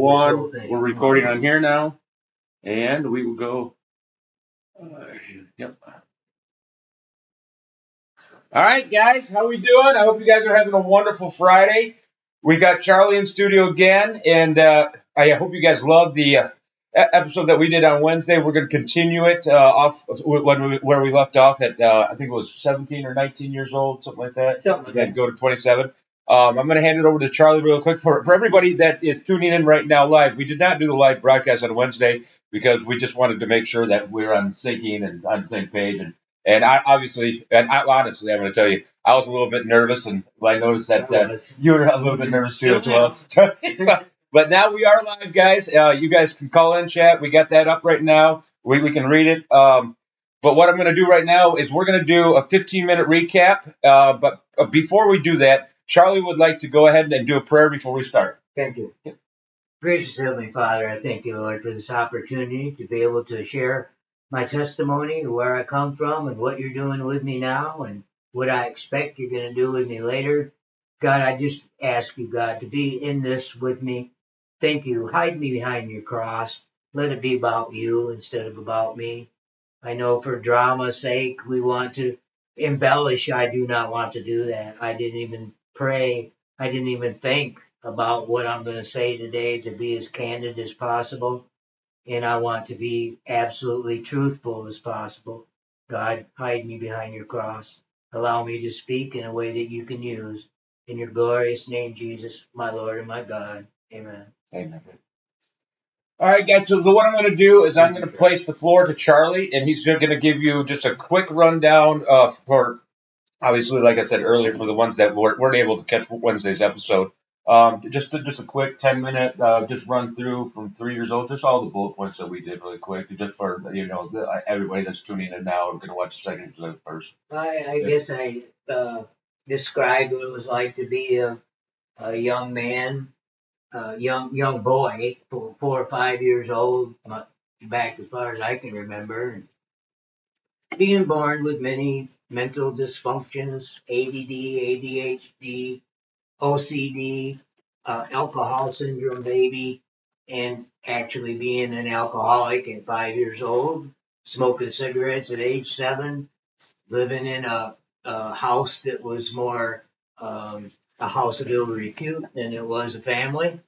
One, we're recording on here now, and we will go. Yep. All right, guys, how we doing? I hope you guys are having a wonderful Friday. We got Charlie in studio again, and I hope you guys loved the episode that we did on Wednesday. We're going to continue it off where we left off at I think it was 17 or 19 years old, something like that. Something like that. Go to 27. I'm going to hand it over to Charlie real quick. For everybody that is tuning in right now live, we did not do the live broadcast on Wednesday because we just wanted to make sure that we're on syncing and on the same page. And honestly, I'm going to tell you, I was a little bit nervous, and I noticed that you were a little bit nervous too as well. But now we are live, guys. You guys can call in, chat. We got that up right now. We can read it. But what I'm going to do right now is we're going to do a 15-minute recap. But before we do that, Charlie would like to go ahead and do a prayer before we start. Thank you. Gracious Heavenly Father, I thank you, Lord, for this opportunity to be able to share my testimony, where I come from, and what you're doing with me now, and what I expect you're going to do with me later. God, I just ask you, God, to be in this with me. Thank you. Hide me behind your cross. Let it be about you instead of about me. I know for drama's sake, we want to embellish. I do not want to do that. I didn't even pray. I didn't even think about what I'm going to say today to be as candid as possible. And I want to be absolutely truthful as possible. God, hide me behind your cross. Allow me to speak in a way that you can use. In your glorious name, Jesus, my Lord and my God. Amen. Amen. All right, guys, so what I'm going to do is I'm going to place the floor to Charlie, and he's going to give you just a quick rundown for, obviously, like I said earlier, for the ones that weren't able to catch Wednesday's episode. Just a quick 10-minute just run through from 3 years old, just all the bullet points that we did really quick, just for, everybody that's tuning in now and going to watch the second episode first. I guess I described what it was like to be a young man, young boy, 4 or 5 years old, back as far as I can remember, being born with many mental dysfunctions, ADD, ADHD, OCD, alcohol syndrome baby, and actually being an alcoholic at 5 years old, smoking cigarettes at age 7, living in a house that was more a house of ill repute than it was a family.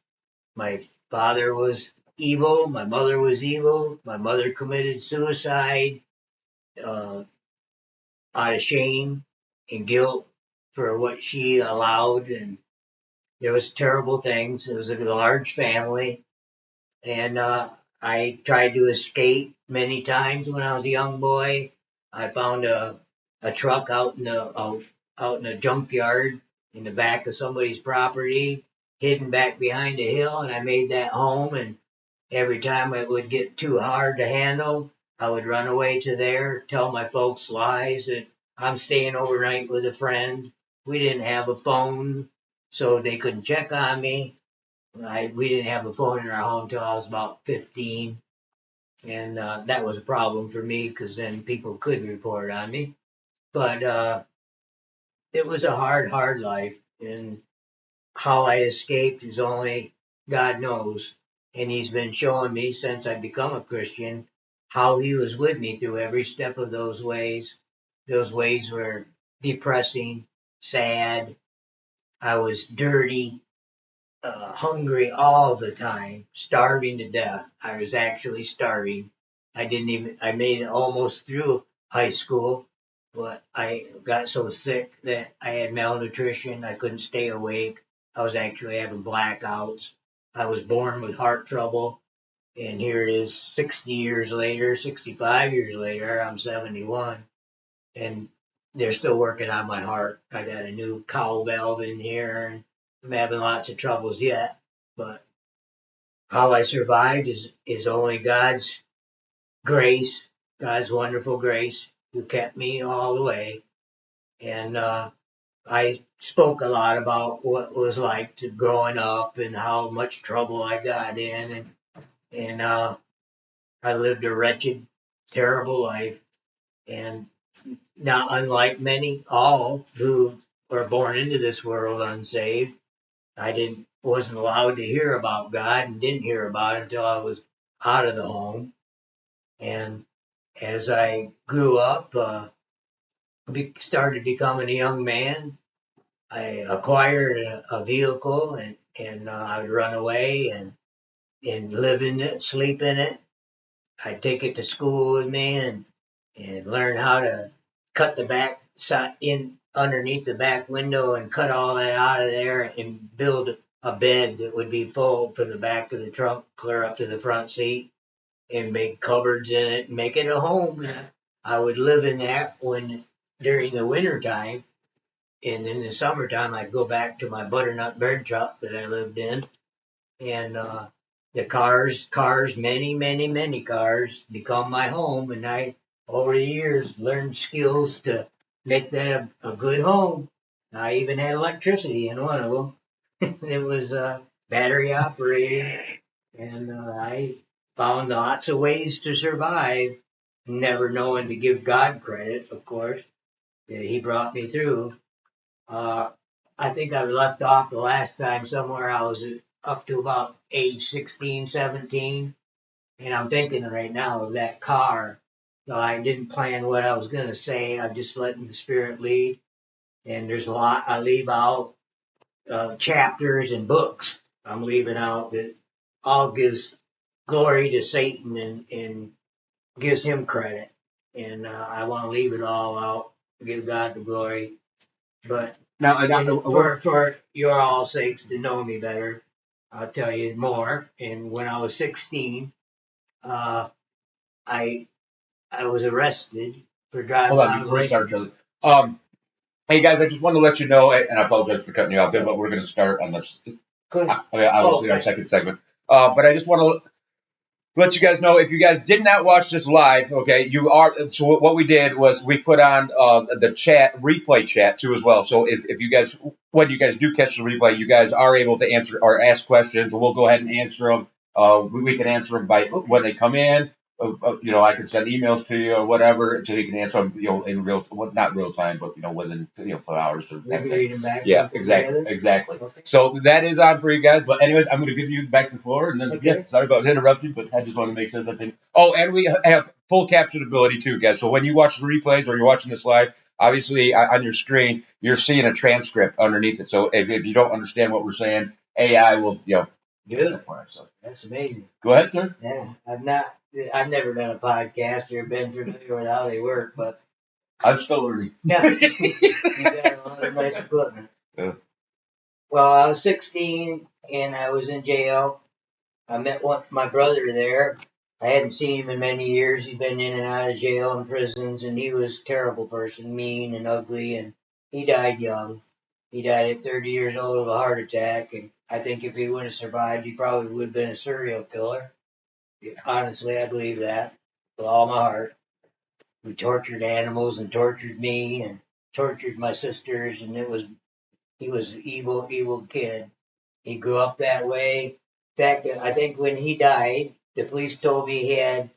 My father was evil. My mother was evil. My mother committed suicide out of shame and guilt for what she allowed. And there was terrible things. It was a large family. And I tried to escape many times when I was a young boy. I found a truck out in a junkyard in the back of somebody's property, hidden back behind a hill, and I made that home. And every time it would get too hard to handle, I would run away to there, tell my folks lies that I'm staying overnight with a friend. We didn't have a phone, so they couldn't check on me. We didn't have a phone in our home until I was about 15. And that was a problem for me because then people could report on me. But it was a hard life. And how I escaped is only God knows. And he's been showing me since I become a Christian how he was with me through every step of those ways. Those ways were depressing, sad. I was dirty, hungry all the time, starving to death. I was actually starving. I made it almost through high school, but I got so sick that I had malnutrition. I couldn't stay awake. I was actually having blackouts. I was born with heart trouble. And here it is 60 years later, 65 years later, I'm 71. And they're still working on my heart. I got a new cow valve in here, and I'm having lots of troubles yet. But how I survived is only God's grace, God's wonderful grace, who kept me all the way. And I spoke a lot about what it was like to growing up and how much trouble I got in, and I lived a wretched, terrible life. And not unlike many, all who were born into this world unsaved, I didn't wasn't allowed to hear about God and didn't hear about it until I was out of the home. And as I grew up, started becoming a young man, I acquired a vehicle and I would run away and live in it, sleep in it. I'd take it to school with me and learn how to cut the back side in underneath the back window and cut all that out of there and build a bed that would be full from the back of the trunk clear up to the front seat and make cupboards in it and make it a home. I would live in that when during the winter time, and in the summertime I'd go back to my butternut bread truck that I lived in, and the cars, many cars become my home, and I over the years learned skills to make that a good home. I even had electricity in one of them. It was battery operated, and I found lots of ways to survive, never knowing to give God credit, of course. He brought me through. Uh, I think I left off the last time somewhere. I was up to about age 16, 17, and I'm thinking right now of that car. So I didn't plan what I was going to say. I'm just letting the Spirit lead. And there's a lot I leave out, chapters and books I'm leaving out that all gives glory to Satan and gives him credit. And I want to leave it all out, give God the glory. But Now, for your all sakes to know me better, I'll tell you more. And when I was 16, uh, I I was arrested for driving hold on out of before we start, license. Charlie. Hey guys, I just want to let you know, and I apologize for cutting you off there, but we're going to start on this. Good. Obviously, our second segment. But I just want to let you guys know, if you guys did not watch this live, okay, you are. So what we did was we put on the chat replay chat too as well. So if you guys, when you guys do catch the replay, you guys are able to answer or ask questions, and we'll go ahead and answer them. We can answer them by when they come in. I can send emails to you or whatever, so you can answer them, in real, well, not real time, but within 4 hours or We can read them back. yeah, exactly. Okay. So that is on for you guys. But anyways, I'm going to give you back the floor, and then Okay. sorry about interrupting, but I just want to make sure that they. Oh, and we have full caption ability too, guys. So when you watch the replays or you're watching this live, obviously on your screen you're seeing a transcript underneath it. So if you don't understand what we're saying, AI will Good. for it. So That's amazing. go ahead, sir. Yeah, I've never done a podcast or been familiar with how they work, but I'm still learning. yeah, you got a lot of nice equipment. Yeah. Well, I was 16 and I was in jail. I met my brother there. I hadn't seen him in many years. He'd been in and out of jail and prisons, and he was a terrible person, mean and ugly, and he died young. He died at 30 years old of a heart attack, and I think if he would have survived, he probably would have been a serial killer. Honestly, I believe that with all my heart. We tortured animals and tortured me and tortured my sisters, and he was an evil, evil kid. He grew up that way. In fact, I think when he died, the police told me he had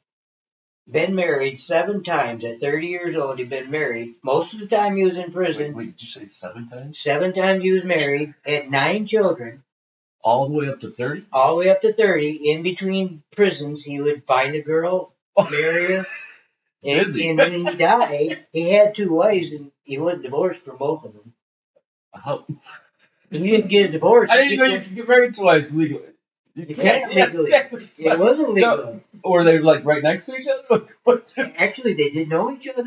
been married 7 times. At 30 years old, he'd been married. Most of the time he was in prison. Wait, did you say 7 times? 7 times he was married, had 9 children. All the way up to 30? All the way up to 30. In between prisons, he would find a girl, marry her. And when he died, he had 2 wives, and he wasn't divorced from both of them. Oh. He didn't get a divorce. I didn't know you could get married twice legally. You can't legally. Exactly. It wasn't legal. No. Or they like right next to each other? Actually, they didn't know each other.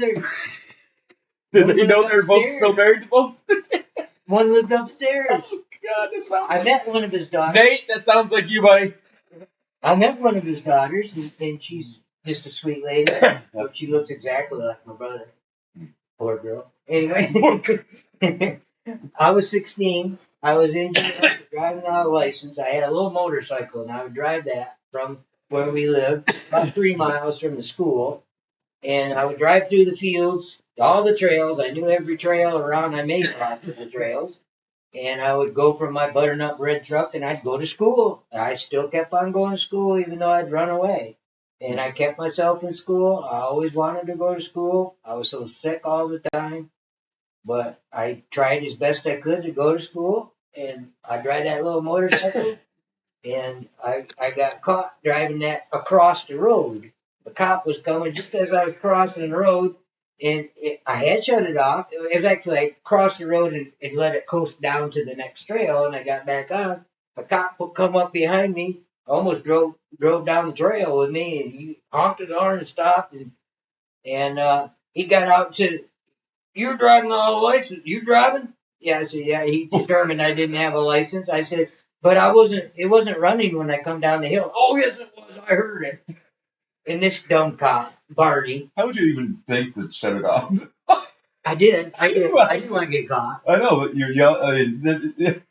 Did they know they were both still married to both? One lived upstairs. Oh, God, that sounds I met one of his daughters. Nate, that sounds like you, buddy. I met one of his daughters, and she's just a sweet lady. But she looks exactly like my brother. Poor girl. Anyway, I was 16. I was in jail driving out of license. I had a little motorcycle, and I would drive that from where we lived, about 3 miles from the school. And I would drive through the fields, all the trails. I knew every trail around. I made lots of the trails. And I would go from my butternut bread truck, and I'd go to school. I still kept on going to school, even though I'd run away. And I kept myself in school. I always wanted to go to school. I was so sick all the time. But I tried as best I could to go to school. and I drive that little motorcycle, and I got caught driving that across the road. The cop was coming just as I was crossing the road, and I had shut it off. It was actually I crossed the road and let it coast down to the next trail, and I got back on. A cop would come up behind me, almost drove down the trail with me, and he honked his horn and stopped, and he got out and said, "You're driving on a license. You driving?" Yeah, I said, "Yeah." He determined I didn't have a license. I said, "But I wasn't. It wasn't running when I come down the hill." "Oh yes, it was. I heard it." And this dumb cop, Barty. How would you even think to shut it off? I did. I didn't want to get caught. I know, but you're yelling. I mean,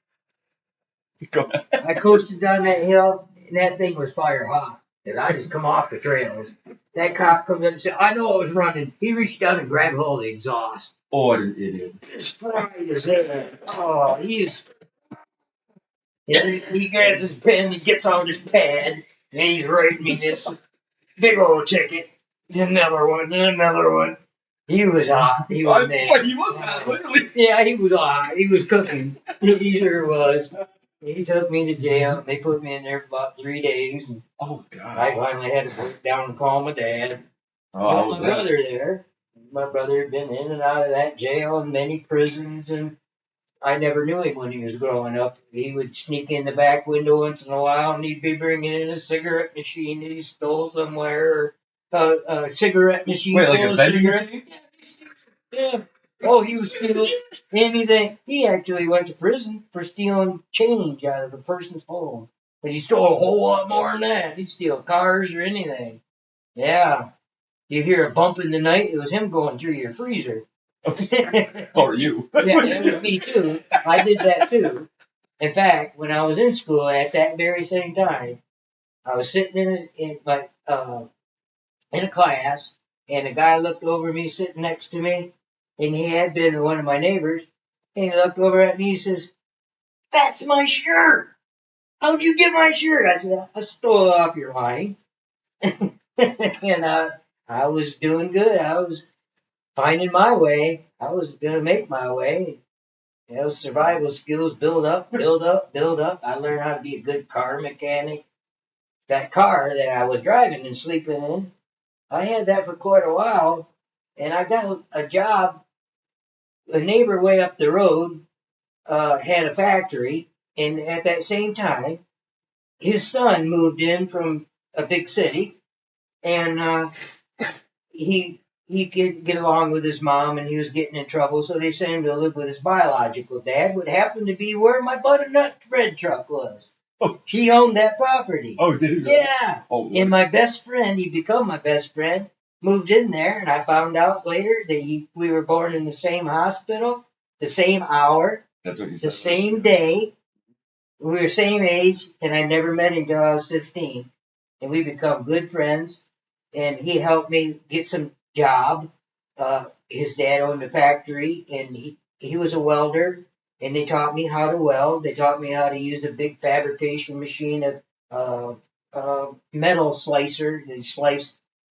go ahead. I coasted down that hill, and that thing was fire hot. And I just come off the trails. That cop comes up and said, "I know I was running." He reached down and grabbed hold of the exhaust. Oh, what an idiot! Just fried his head. Oh, he grabs his pen, he gets on his pad, and he's writing me this big old ticket. Another one, another one. He was hot. He was mad. He was hot, literally. Yeah, he was hot. He was cooking. He sure was. He took me to jail. They put me in there for about 3 days. Oh God! I finally had to break down and call my dad. Oh, My brother there. My brother had been in and out of that jail and many prisons, and I never knew him when he was growing up. He would sneak in the back window once in a while, and he'd be bringing in a cigarette machine that he stole somewhere, or a cigarette machine. Wait, like a vending machine? Yeah. Oh, he was stealing anything. He actually went to prison for stealing change out of a person's home. But he stole a whole lot more than that. He'd steal cars or anything. Yeah. You hear a bump in the night, it was him going through your freezer. Or you? Yeah, it was me too. I did that too. In fact, when I was in school at that very same time, I was sitting in a class, and a guy looked over me sitting next to me, and he had been one of my neighbors, and he looked over at me and says, "That's my shirt. How'd you get my shirt?" I said, "I stole it off your line." And I was doing good. I was finding my way. I was going to make my way. Those survival skills build up, build up, build up. I learned how to be a good car mechanic. That car that I was driving and sleeping in, I had that for quite a while, and I got a job. A neighbor way up the road had a factory, and at that same time, his son moved in from a big city, and he could get along with his mom, and he was getting in trouble, so they sent him to live with his biological dad, would happen to be where my butternut bread truck was. Oh. He owned that property. Oh, did he? Yeah. Oh, And my best friend, he become my best friend, moved in there, and I found out later that we were born in the same hospital, the same hour, That's what he the said. same day. We were same age, and I never met him until I was 15. And we become good friends, and he helped me get some job. His dad owned a factory, and he was a welder, and they taught me how to weld. They taught me how to use a big fabrication machine, a metal slicer. They sliced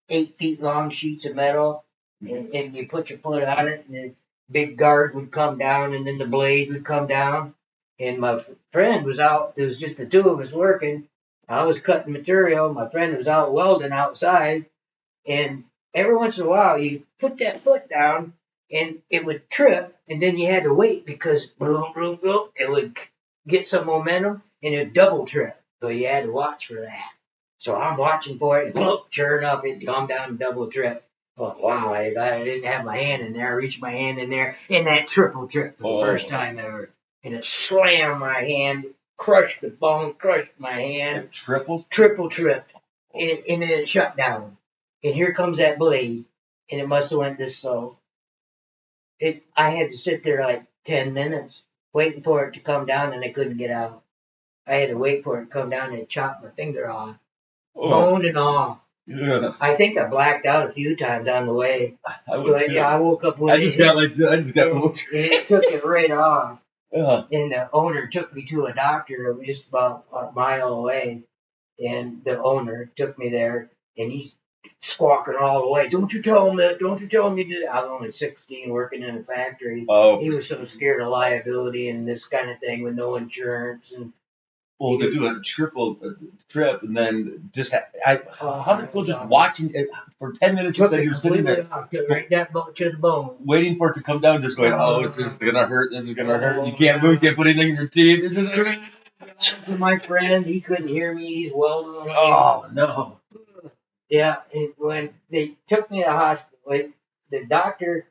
8 feet long sheets of metal, and you put your foot on it, and the big guard would come down, and then the blade would come down. And my friend was out. There was just the two of us working. I was cutting material. My friend was out welding outside. And every once in a while, you put that foot down, and it would trip, and then you had to wait because boom, boom, boom, it would get some momentum, and it would double trip. So you had to watch for that. So I'm watching for it, and boom, sure enough, it come down and double trip. Oh, wow, I didn't have my hand in there. I reached my hand in there, and that triple trip for the first time ever. And it slammed my hand, crushed the bone, crushed my hand. Triple Trip. And then it shut down. And here comes that blade, and it must have went this slow. I had to sit there like 10 minutes waiting for it to come down, and I couldn't get out. I had to wait for it to come down, and it chopped my finger off, bone and all. Yeah. I think I blacked out a few times on the way. I would too. I woke up one day. I just got It took it right off. Yeah. And the owner took me to a doctor that was just about a mile away, and the owner took me there, and squawking all the way. Don't you tell him that. Don't you tell him you did it. I was only 16 working in a factory. Oh, He was so scared of liability and this kind of thing with no insurance. And well, to do a triple trip and then just how did people just awesome. watching it for 10 minutes? You Took said it you were sitting completely there off, right that to the bone. waiting for it to come down, just going, oh, it's just gonna hurt. This is gonna hurt. You can't move. You can't put anything in your teeth. It's just, My friend, he couldn't hear me. He's welding away. oh no. Yeah, and when they took me to the hospital, the doctor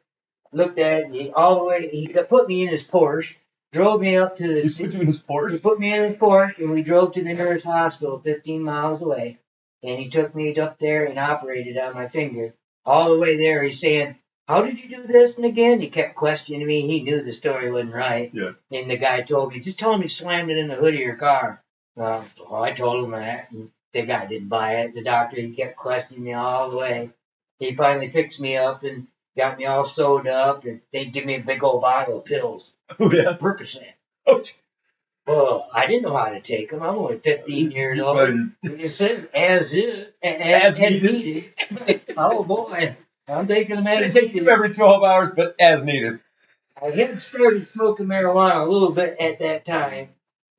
looked at it, and he put me in his Porsche, drove me up to the He put you in his He Porsche. put me in his Porsche, and we drove to the nearest hospital 15 miles away. And he took me up there and operated on my finger. All the way there, he's saying, "How did you do this?" And again, he kept questioning me. He knew the story wasn't right. Yeah. And the guy told me, "Just tell him you slammed it in the hood of your car." Well, I told him that. And the guy didn't buy it. The doctor, he kept questioning me all the way. He finally fixed me up and got me all sewed up. And they give me a big old bottle of pills, Oh yeah. Percocet. Oh, Well, I didn't know how to take them. I'm only 15 years old. but It says as needed. Oh boy, I'm taking them they as take you needed. every 12 hours, but as needed. I had started smoking marijuana a little bit at that time,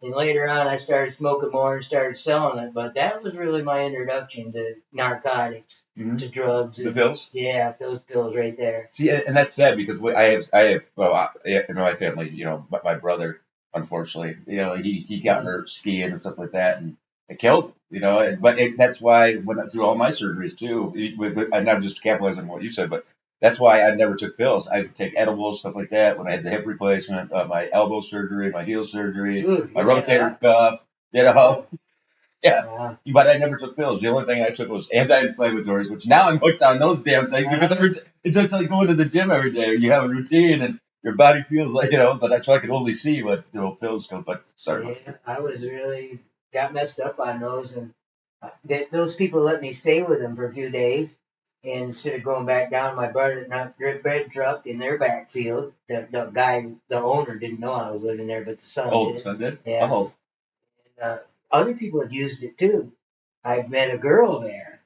and later on I started smoking more and started selling it. But that was really my introduction to narcotics, to drugs. The And, pills. yeah, those pills right there. See, and that's sad because I have well, in my family, my brother, unfortunately, he got hurt skiing and stuff like that, and it killed him, that's why when through all my surgeries too, and I'm just capitalizing on what you said, but that's why I never took pills. I would take edibles, stuff like that. When I had the hip replacement, my elbow surgery, my heel surgery, Dude, my rotator cuff, yeah, yeah. but I never took pills. The only thing I took was anti-inflammatories, which now I'm hooked on those damn things because it's like going to the gym every day. You have a routine and your body feels like, but that's why I can only see what the old pills go. But sorry. Yeah, I was really got messed up on those, and those people let me stay with them for a few days. And instead of going back down, my brother not bread truck in their backfield. The guy, the owner, didn't know I was living there, but the son Oh, did. the son did? Yeah. Oh. And, other people had used it too. I met a girl there,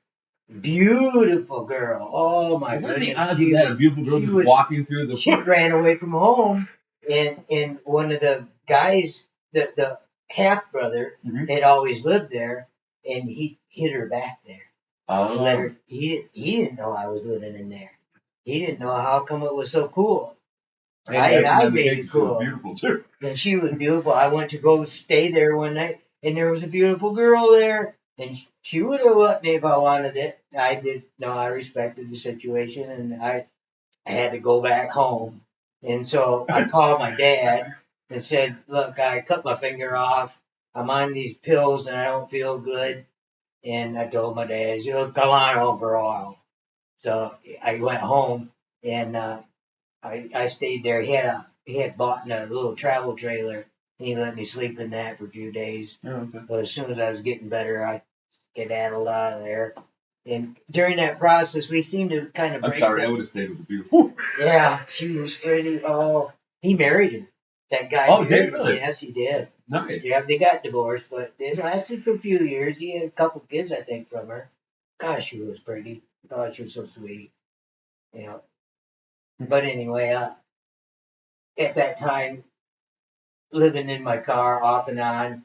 beautiful girl. Oh my What are goodness! the odds of that? A beautiful girl just walking through the. She ran away from home, and one of the guys, the half brother, had always lived there, and he hid her back there. Oh. Let her. He didn't know I was living in there. He didn't know how come it was so cool. I made it cool. Beautiful too. And she was beautiful. I went to go stay there one night, and there was a beautiful girl there, and she would have let me if I wanted it. I did. No, I respected the situation, and I had to go back home. And so I called my dad and said, "Look, I cut my finger off. I'm on these pills and I don't feel good." And I told my dad, he said, "Come on over a while." So I went home and I stayed there. He had bought a little travel trailer. And he let me sleep in that for a few days. Yeah, okay. But as soon as I was getting better, I skedaddled out of there. And during that process, we seemed to kind of break. I'm sorry, I would have stayed with the beautiful. Yeah, she was pretty. Oh, he married her. That guy. Oh, did he really? Yes, he did. Nice. Yeah, they got divorced, but it lasted for a few years. He had a couple kids, I think, from her. Gosh, she was pretty. Oh, she was so sweet. But anyway, at that time, living in my car off and on,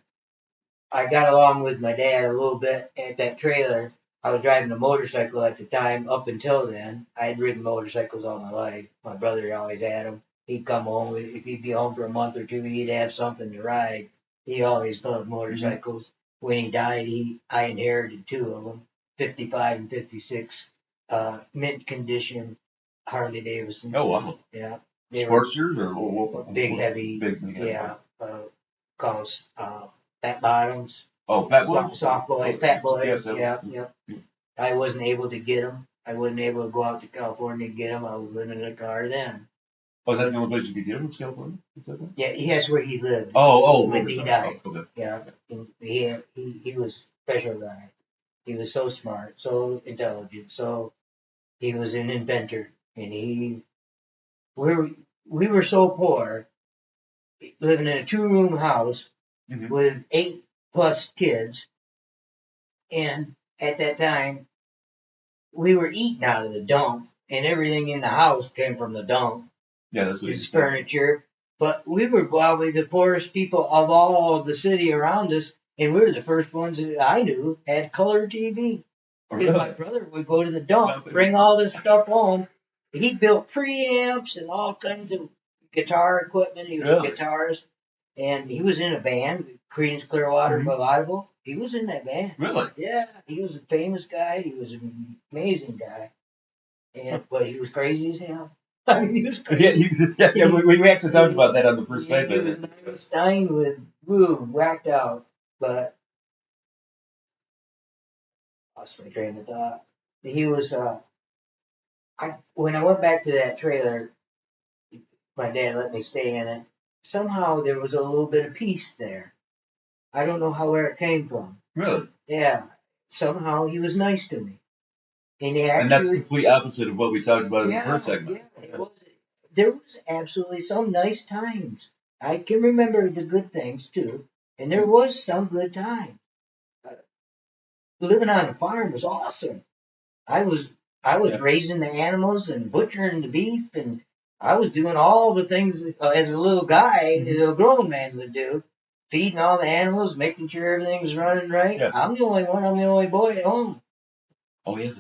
I got along with my dad a little bit at that trailer. I was driving a motorcycle at the time. Up until then, I had ridden motorcycles all my life. My brother always had them. He'd come home. If he'd be home for a month or two, he'd have something to ride. He always loved motorcycles. When he died, I inherited two of them, 55 and 56, mint condition Harley Davidson. Oh, wow. Yeah. Sportsters or big, heavy. Big, yeah. Calls fat bottoms. Oh, fat boys? Soft boys, fat boys. Yeah. I wasn't able to get them. I wasn't able to go out to California and get them. I was living in a car then. Oh, is that the only place you could get them in California? Yeah, that's where he lived. When he died. Okay. Yeah, and he was a special guy. He was so smart, so intelligent, so he was an inventor, and we were so poor, living in a 2-room house with 8+ kids, and at that time we were eating out of the dump, and everything in the house came from the dump. Yeah, that's what His furniture. But we were probably the poorest people of all of the city around us, and we were the first ones that I knew had color TV. Because my brother would go to the dump, bring all this stuff home. He built preamps and all kinds of guitar equipment. He was a guitarist, and he was in a band, Creedence Clearwater Revival. He was in that band. Really? Yeah, he was a famous guy. He was an amazing guy, but he was crazy as hell. I mean, he was crazy. We actually talked about that on the first night. He was Einstein with whacked out, but lost my train of thought. He was. When I went back to that trailer, my dad let me stay in it. Somehow there was a little bit of peace there. I don't know where it came from. Really? Yeah. Somehow he was nice to me. And that's the complete opposite of what we talked about in the first segment. Yeah, there was absolutely some nice times. I can remember the good things too, and there was some good times. Living on a farm was awesome. I was raising the animals and butchering the beef, and I was doing all the things as a little guy that a grown man would do, feeding all the animals, making sure everything was running right. Yeah. I'm the only one. I'm the only boy at home. Oh yeah,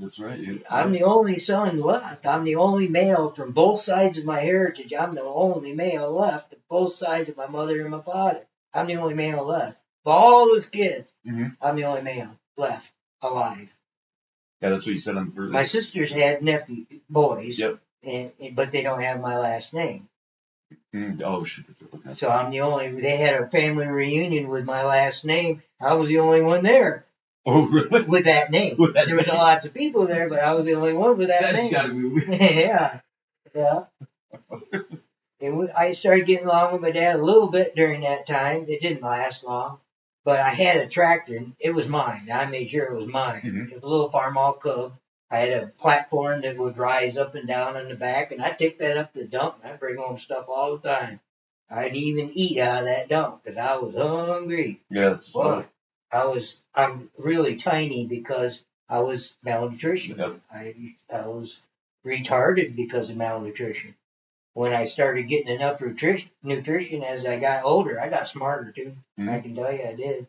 that's right. Yeah. I'm the only son left. I'm the only male from both sides of my heritage. I'm the only male left, both sides of my mother and my father. I'm the only male left. Of all those kids, I'm the only male left alive. Yeah, that's what you said on the first. My sisters had nephew boys. Yep. But they don't have my last name. Oh shit. Okay. So I'm the only. They had a family reunion with my last name. I was the only one there. Oh really? With that name. There was lots of people there, but I was the only one with that name. That's gotta be weird. Yeah. And I started getting along with my dad a little bit during that time. It didn't last long. But I had a tractor, and it was mine. I made sure it was mine. It was a little Farmall Cub. I had a platform that would rise up and down on the back, and I'd take that up to the dump, and I'd bring home stuff all the time. I'd even eat out of that dump, because I was hungry. Yeah. But I'm really tiny because I was malnutrition. Yep. I was retarded because of malnutrition. When I started getting enough nutrition as I got older, I got smarter too. I can tell you I did.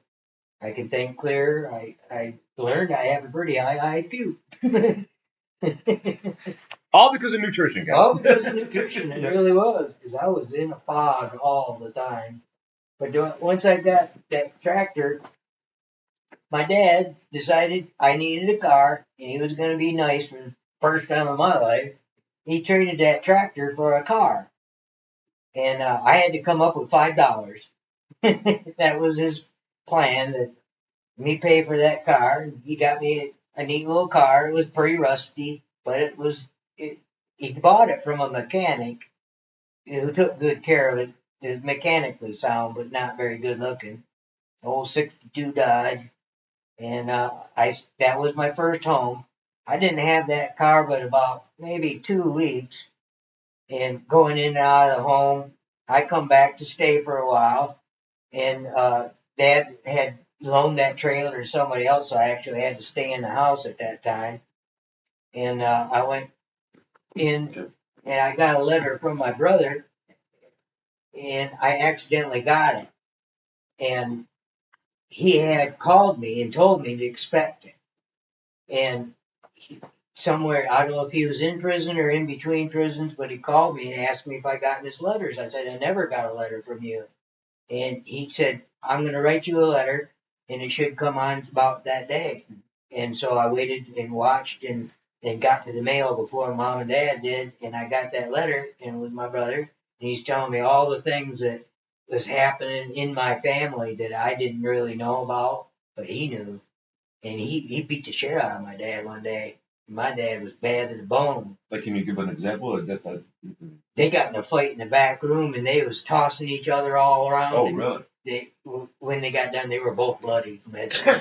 I can think clearer. I learned I have a pretty high IQ. All because of nutrition, guys. All because of nutrition. It really was, because I was in a fog all the time. But once I got that tractor, my dad decided I needed a car, and he was going to be nice for the first time in my life. He traded that tractor for a car. And I had to come up with $5. That was his plan, that me pay for that car. He got me a neat little car. It was pretty rusty, but he bought it from a mechanic who took good care of it. It was mechanically sound, but not very good looking. Old 62 Dodge. And that was my first home. I didn't have that car but about maybe 2 weeks. And going in and out of the home, I come back to stay for a while. And Dad had loaned that trailer to somebody else, so I actually had to stay in the house at that time. And I went in, and I got a letter from my brother, and I accidentally got it. And he had called me and told me to expect it. And somewhere, I don't know if he was in prison or in between prisons, but he called me and asked me if I got his letters. I said, I never got a letter from you. And he said, I'm going to write you a letter, and it should come on about that day. And so I waited and watched and got to the mail before Mom and Dad did, and I got that letter, and it was my brother, and he's telling me all the things that was happening in my family that I didn't really know about, but he knew. And he beat the shit out of my dad one day. My dad was bad to the bone. Like, can you give an example? They got in a fight in the back room, and they was tossing each other all around. Oh, really? When they got done, they were both bloody from head to toe.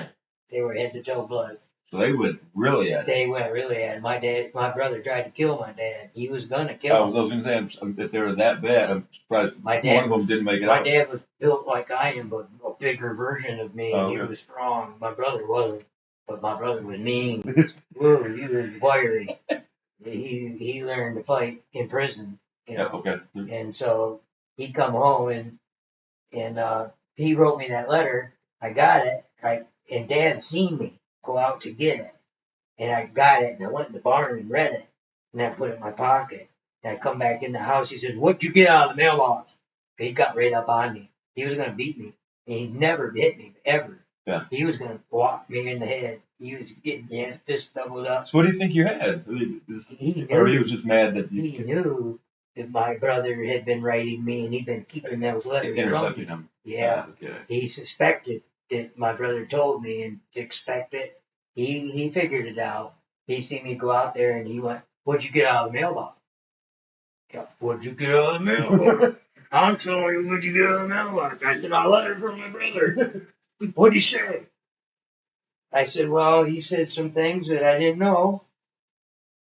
They were head to toe blood. So they went really at it. They went really at it. My brother tried to kill my dad. He was gonna kill him. I was going to say, if they were that bad, I'm surprised one of them didn't make it out. My dad was built like I am, but a bigger version of me, and he was strong. My brother wasn't. but my brother was mean. Whoa, he was wiry. He learned to fight in prison, you know. Okay. And so he come home and he wrote me that letter. I got it. And Dad seen me go out to get it, and I got it, and I went in the barn and read it, and I put it in my pocket. And I come back in the house. He says, "What'd you get out of the mailbox?" He got right up on me. He was gonna beat me, and he never hit me ever. Yeah. He was gonna whack me in the head. He was getting his fist doubled up. So what do you think you had? Or he was just mad that he knew that my brother had been writing me, and he'd been keeping those letters from intercepting me. him. Yeah. Okay. He suspected that my brother told me, and to expect it, he figured it out. He seen me go out there, and he went, "What'd you get out of the mailbox?" Yeah, "What'd you get out of the mailbox?" "I'm telling you, what'd you get out of the mailbox?" "I said, a letter from my brother." "What'd he say?" I said, "Well, he said some things that I didn't know."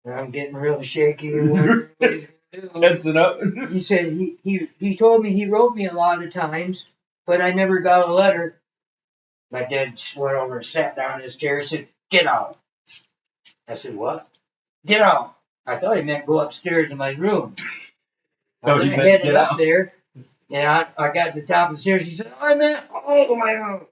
And I'm getting real shaky and wondering what he's gonna do. Tensing up. He said he told me he wrote me a lot of times, but I never got a letter. My dad went over and sat down in his chair and said, "Get out." I said, "What?" "Get out." I thought he meant go upstairs to my room. No, I he meant headed get up out. there, and I got to the top of the stairs. He said, "I meant all the way out."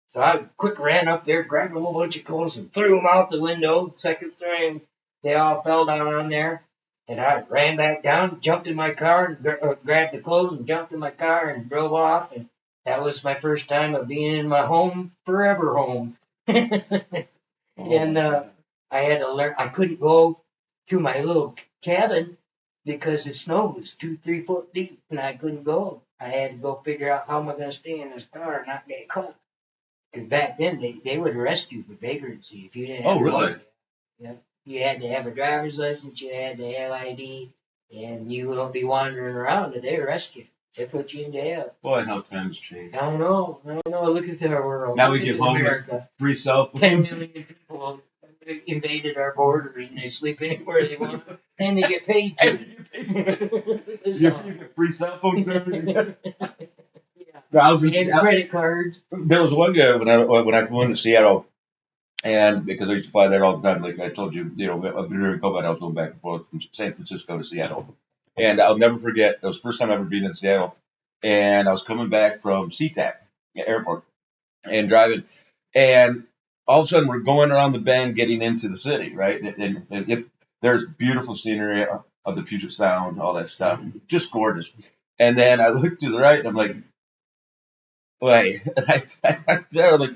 So I quick ran up there, grabbed a whole bunch of clothes, and threw them out the window, second story, and they all fell down on there. And I ran back down, jumped in my car, and grabbed the clothes, and jumped in my car, and drove off. And that was my first time of being in my home, forever home. And I had to learn. I couldn't go to my little cabin because the snow was 2-3 foot deep, and I couldn't go. I had to go figure out how am I going to stay in this car and not get caught. Because back then they would arrest you for vagrancy if you didn't have. Oh, really? Yeah. You had to have a driver's license. You had to have ID, and you don't be wandering around. If they arrest you, they put you in jail. Boy, how times change. I don't know. Look at our world. Now Look we get at home America. with free cell 10 phones. million people invaded our borders, and they sleep anywhere they want, and they get paid to. You get free cell phone service. Yeah. And credit cards. There was one guy when I flew into Seattle, and because I used to fly there all the time, like I told you, during COVID, I was going back and forth from San Francisco to Seattle, and I'll never forget. It was the first time I ever been in Seattle, and I was coming back from SeaTac airport and driving, and all of a sudden we're going around the bend, getting into the city, right? And there's beautiful scenery of the Puget Sound, all that stuff, just gorgeous. And then I look to the right, and I'm like, wait, and I'm like,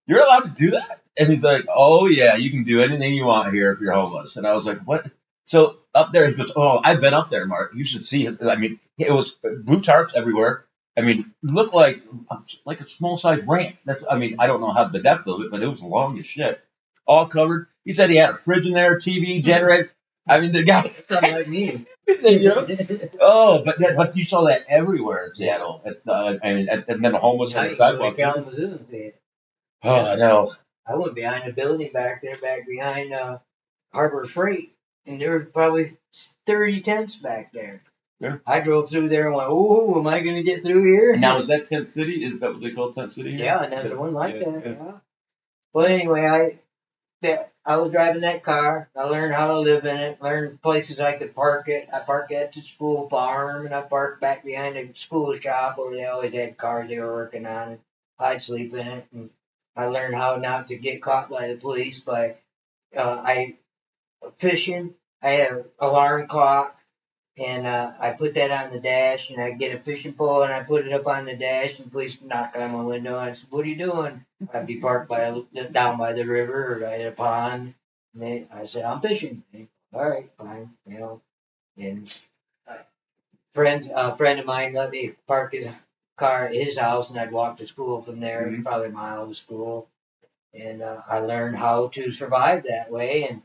you're allowed to do that? And he's like, oh yeah, you can do anything you want here if you're homeless. And I was like, what? So up there, he goes, oh, I've been up there, Mark. You should see it. I mean, it was blue tarps everywhere. I mean, it looked like a small size ramp. I mean, I don't know how the depth of it, but it was long as shit, all covered. He said he had a fridge in there, TV, generator. I mean, the guy. Sounds like me. Oh, but you saw that everywhere in Seattle. And then the homeless on the sidewalk. Oh, I know. I went behind a building back there, back behind Harbor Freight, and there was probably 30 tents back there. Yeah. I drove through there and went, "Oh, am I going to get through here?" Now, is that Tent City? Is that what they call Tent City? Yeah, another one like that. Yeah. Well, anyway, I was driving that car. I learned how to live in it, learned places I could park it. I parked at the school farm, and I parked back behind the school shop where they always had cars they were working on. And I'd sleep in it. And I learned how not to get caught by the police by fishing. I had an alarm clock, and I put that on the dash, and I get a fishing pole, and I put it up on the dash, and police knock on my window, and I said, "What are you doing?" I'd be parked down by the river or by a pond, and I said, "I'm fishing." All right, fine, And a friend of mine let me park his car at his house, and I'd walk to school from there, probably a mile to school, and I learned how to survive that way, and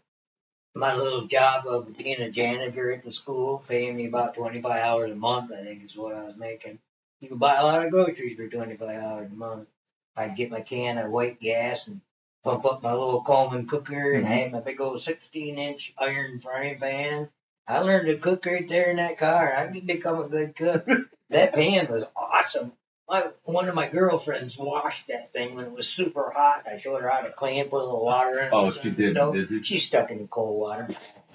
my little job of being a janitor at the school, paying me about $25 a month, I think is what I was making. You could buy a lot of groceries for $25 a month. I'd get my can of white gas and pump up my little Coleman cooker, and I had my big old 16-inch iron frying pan. I learned to cook right there in that car. I could become a good cook. That pan was awesome. one of my girlfriends washed that thing when it was super hot. I showed her how to clean it, put a little water in it. Oh, she did. Did she? She stuck it in cold water,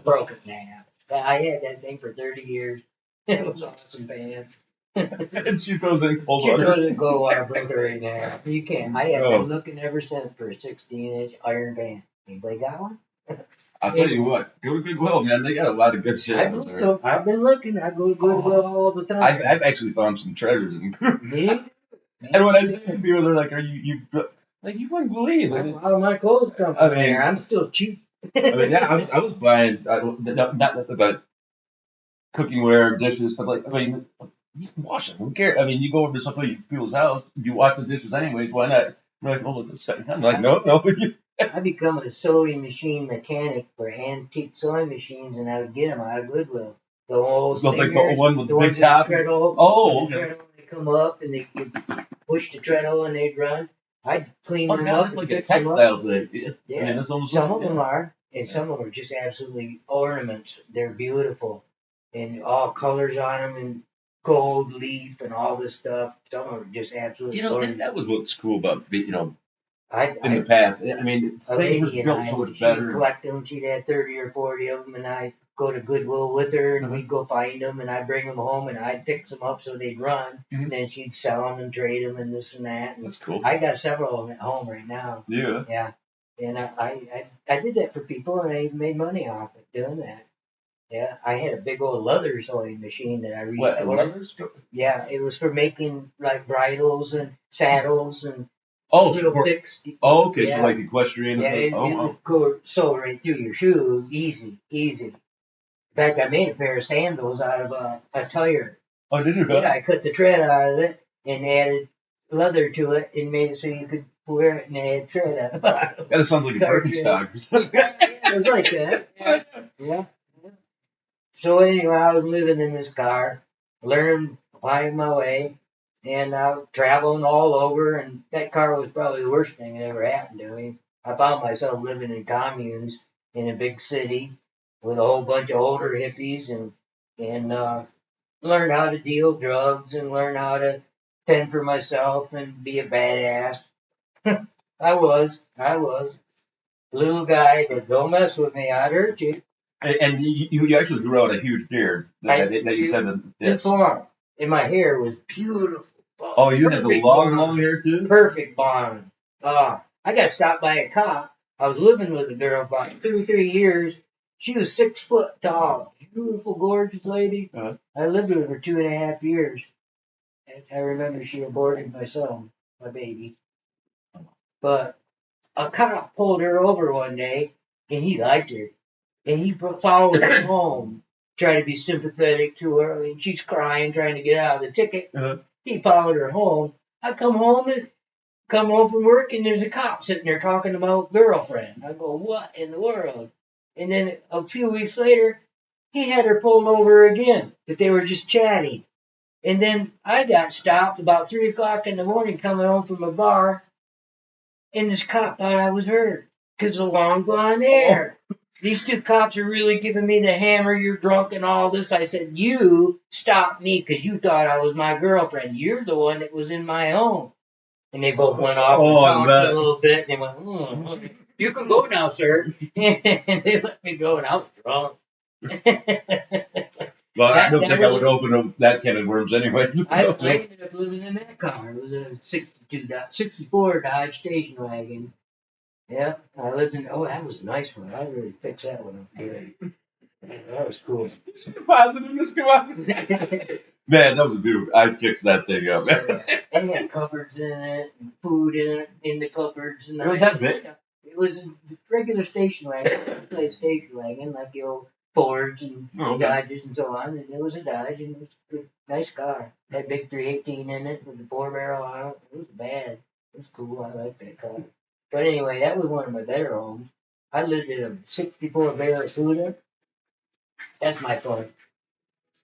broke it in half. I had that thing for 30 years. It was awesome, man. And she throws it in cold She water. throws it in cold water, broke it right in half. You can't. I have been looking ever since for a 16-inch iron pan. Anybody got one? I'll tell you what, go to Goodwill, man. They got a lot of good shit out there. I've been looking. I go to Goodwill all the time. I've actually found some treasures in Me? And when I say it to people, they're like, "Are you like you wouldn't believe it?" All my clothes come from there. I'm still cheap. I mean, yeah, I was buying not the cookingware, dishes, stuff like. I mean, you can wash them. Who cares? I mean, you go over to some people's house, you wash the dishes anyways. Why not? They're like, "Oh, it's second." I'm like, "No." I become a sewing machine mechanic for antique sewing machines, and I would get them out of Goodwill. The old like the one with the big ones top. with the treadle. Oh, okay. The treadle, they come up and they push the treadle and they'd run. I'd clean them up and like fix a textile thing. Yeah, I mean, that's almost some of them are, and some of them are just absolutely ornaments. They're beautiful, and all colors on them, and gold leaf and all this stuff. Some of them are just absolutely. That was what's cool about in the I past. I mean, a things were lady and built I, so much she'd better. collect them. She'd have 30 or 40 of them, and I'd go to Goodwill with her, and we'd go find them, and I'd bring them home, and I'd fix them up so they'd run. And then she'd sell them and trade them and this and that. And that's cool. I got several of them at home right now. Yeah. Yeah. And I did that for people, and I made money off it doing that. Yeah, I had a big old leather sewing machine that I restored. Yeah, it was for making like bridles and saddles and fixed. Oh, okay, so like equestrian. Yeah, it would go sew right through your shoe, easy. In fact, I made a pair of sandals out of a tire. Oh, did you? Yeah, I cut the tread out of it and added leather to it and made it so you could wear it and add tread out of it. That sounds like a Birkenstock or something. Yeah, it was like that. Yeah. So anyway, I was living in this car, learning, finding my way, and traveling all over. And that car was probably the worst thing that ever happened to me. I found myself living in communes in a big city with a whole bunch of older hippies, and learned how to deal drugs and learn how to fend for myself and be a badass. I was little guy, but don't mess with me. I'd hurt you. And you actually grew out a huge beard that you said that. This long, and my hair was beautiful. Oh, you had the long hair too? Perfect blonde. I got stopped by a cop. I was living with a girl about 2 or 3 years. She was 6 foot tall, beautiful, gorgeous lady. I lived with her for 2.5 years. And I remember she aborted my son, my baby. But a cop pulled her over one day, and he liked her. And he followed her home, trying to be sympathetic to her. And she's crying, trying to get out of the ticket. He followed her home. I come home from work, and there's a cop sitting there talking to my girlfriend. I go, what in the world? And then a few weeks later, he had her pulled over again, but they were just chatting. And then I got stopped about 3 o'clock in the morning coming home from a bar, and this cop thought I was her because of the long blonde hair. These 2 cops are really giving me the hammer, you're drunk and all this. I said, you stopped me because you thought I was my girlfriend. You're the one that was in my home. And they both went off and talked a little bit. And they went, you can go now, sir. And they let me go, and I was drunk. Well, I don't think I would open up that can of worms anyway. I ended up living in that car. It was a 64 Dodge station wagon. Yeah, I lived in. Oh, that was a nice one. I really fixed that one up good. That was cool. See the positiveness come out. Man, that was beautiful. I fixed that thing up. And it had cupboards in it, and food in it, in the cupboards. And it was that big? It was a regular station wagon, station wagon, like the old Fords and Dodges and so on. And it was a Dodge, and it was a nice car. Had big 318 in it with the 4-barrel on it. It was bad. It was cool. I liked that car. But anyway, that was one of my better homes. I lived in a 64 Barracuda. That's my point.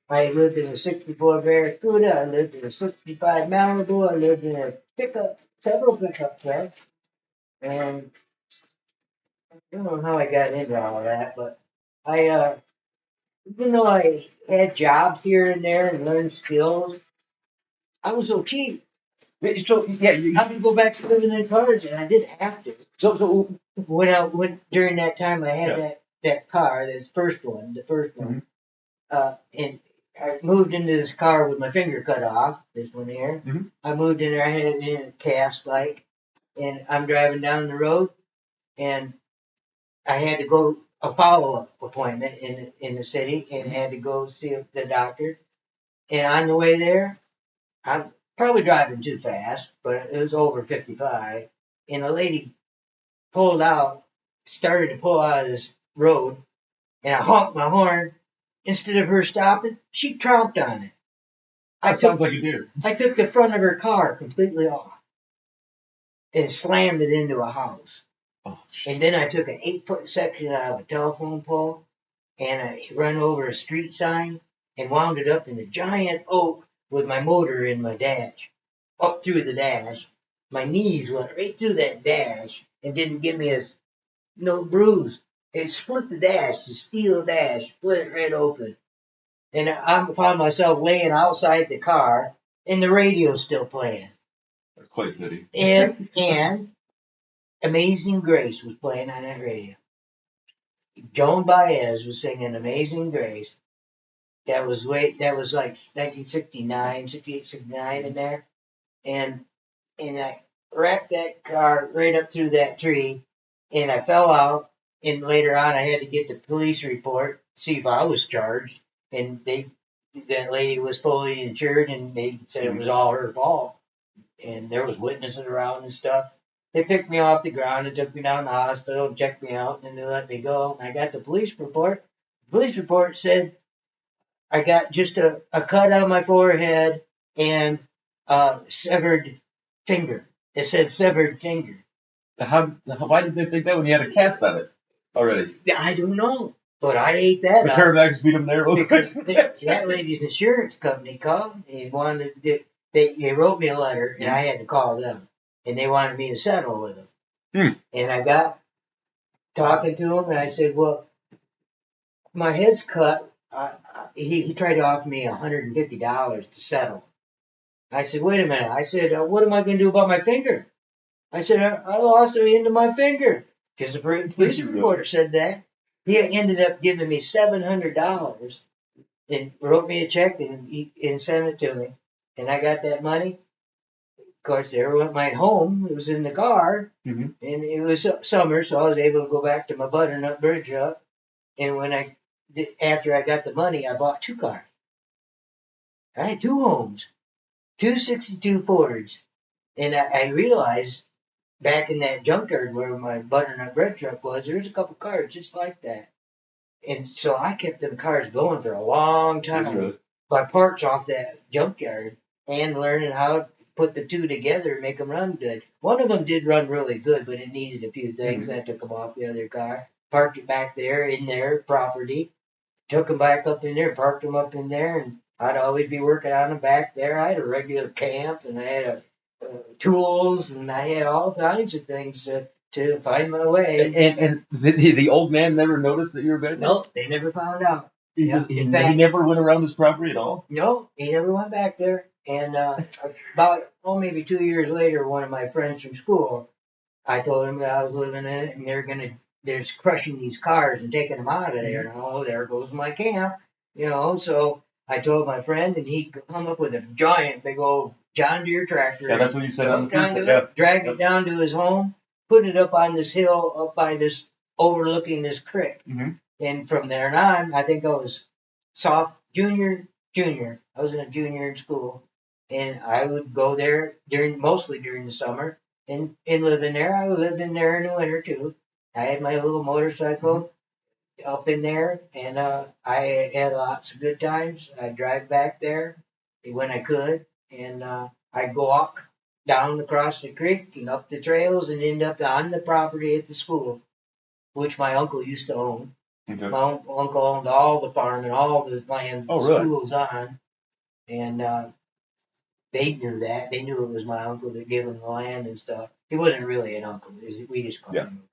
I lived in a 64 Barracuda. I lived in a 65 Malibu. I lived in a several pickup trucks. And I don't know how I got into all of that, but even though I had jobs here and there and learned skills, I was so cheap. So yeah, I would go back to living in cars, and I did have to. so When I went during that time, I had Yeah. that car, the first one, Mhm. and I moved into this car with my finger cut off. This one here. Mhm. I moved in there. I had it in a cast like, and I'm driving down the road, and I had to go a follow up appointment in the city, and had to go see the doctor. And on the way there, I'm probably driving too fast, but it was over 55, and a lady pulled out, started to pull out of this road, and I honked my horn. Instead of her stopping, she tromped on it. that sounds like a deer. I took the front of her car completely off and slammed it into a house. Oh, And then I took an 8-foot section out of a telephone pole and I run over a street sign and wound it up in a giant oak with my motor in my dash, up through the dash. My knees went right through that dash and didn't give me a no bruise. It split the dash, the steel dash, split it right open. And I found myself laying outside the car, and the radio's still playing. Quite City. And Amazing Grace was playing on that radio. Joan Baez was singing Amazing Grace. That was like 1969, 68, 69 in there. And I wrapped that car right up through that tree, and I fell out. And later on, I had to get the police report, see if I was charged. And that lady was fully insured, and they said it was all her fault. And there was witnesses around and stuff. They picked me off the ground and took me down to the hospital and checked me out, and then they let me go. And I got the police report. The police report said I got just a cut on my forehead and a severed finger. It said severed finger. Why did they think that when you had a cast on it already? I don't know, but I ate that The up paramedics beat them there real because quick. that lady's insurance company called and wanted they wrote me a letter and I had to call them and they wanted me to settle with them. And I got talking to him and I said, well, my head's cut. He tried to offer me $150 to settle. I said, wait a minute. I said, what am I going to do about my finger? I said, I lost the end of my finger. Because the police reporter said that. He ended up giving me $700 and wrote me a check and sent it to me. And I got that money. Of course, there went my home. It was in the car. Mm-hmm. And it was summer, so I was able to go back to my butternut bridge up. And after I got the money, I bought 2 cars. I had 2 homes, 2 '62 Fords. And I realized back in that junkyard where my butternut bread truck was, there's a couple cars just like that. And so I kept them cars going for a long time by parts off that junkyard and learning how to put the 2 together and make them run good. One of them did run really good, but it needed a few things. I took them off the other car, parked it back there in their property, took them back up in there, parked them up in there, and I'd always be working on them back there. I had a regular camp, and I had tools, and I had all kinds of things to find my way. And the old man never noticed that you were back there? No, they never found out. He never went around this property at all? No, he never went back there. And about maybe 2 years later, one of my friends from school, I told him that I was living in it, and they're crushing these cars and taking them out of there. And oh, there goes my camp, So I told my friend, and he come up with a giant, big old John Deere tractor. Yeah, that's what you said on the first. Dragged it down to his home, put it up on this hill, up by this overlooking this creek. Mm-hmm. And from there on, I think I was junior. I was in a junior in school, and I would go there mostly during the summer and live in there. I lived in there in the winter too. I had my little motorcycle up in there, and I had lots of good times. I'd drive back there when I could, and I'd walk down across the creek and up the trails and end up on the property at the school, which my uncle used to own. Okay. My uncle owned all the farm and all the land the school was on, and they knew that. They knew it was my uncle that gave him the land and stuff. He wasn't really an uncle. We just called him uncle.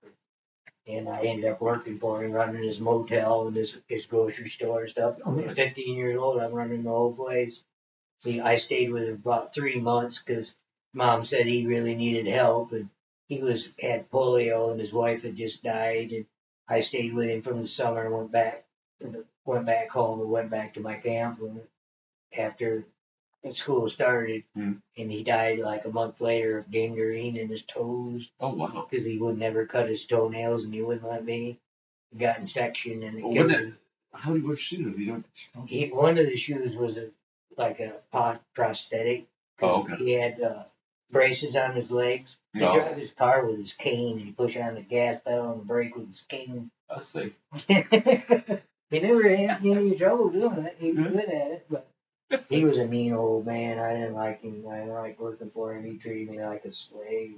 And I ended up working for him, running his motel and his grocery store and stuff. At 15 years old, I'm running the whole place. I stayed with him about 3 months because Mom said he really needed help, and he had polio, and his wife had just died, and I stayed with him from the summer and went back home and went back to my camp after school started, and he died like a month later of gangrene in his toes. Oh wow! Because he would never cut his toenails, and he wouldn't let me. He got infection, and it killed him. How do you wear shoes? You don't. One of the shoes was like a prosthetic. Oh, okay. He had braces on his legs. He drive his car with his cane, and he push on the gas pedal and the brake with his cane. I see. He never had any trouble doing it. He was good at it, but he was a mean old man. I didn't like him. I didn't like working for him. He treated me like a slave.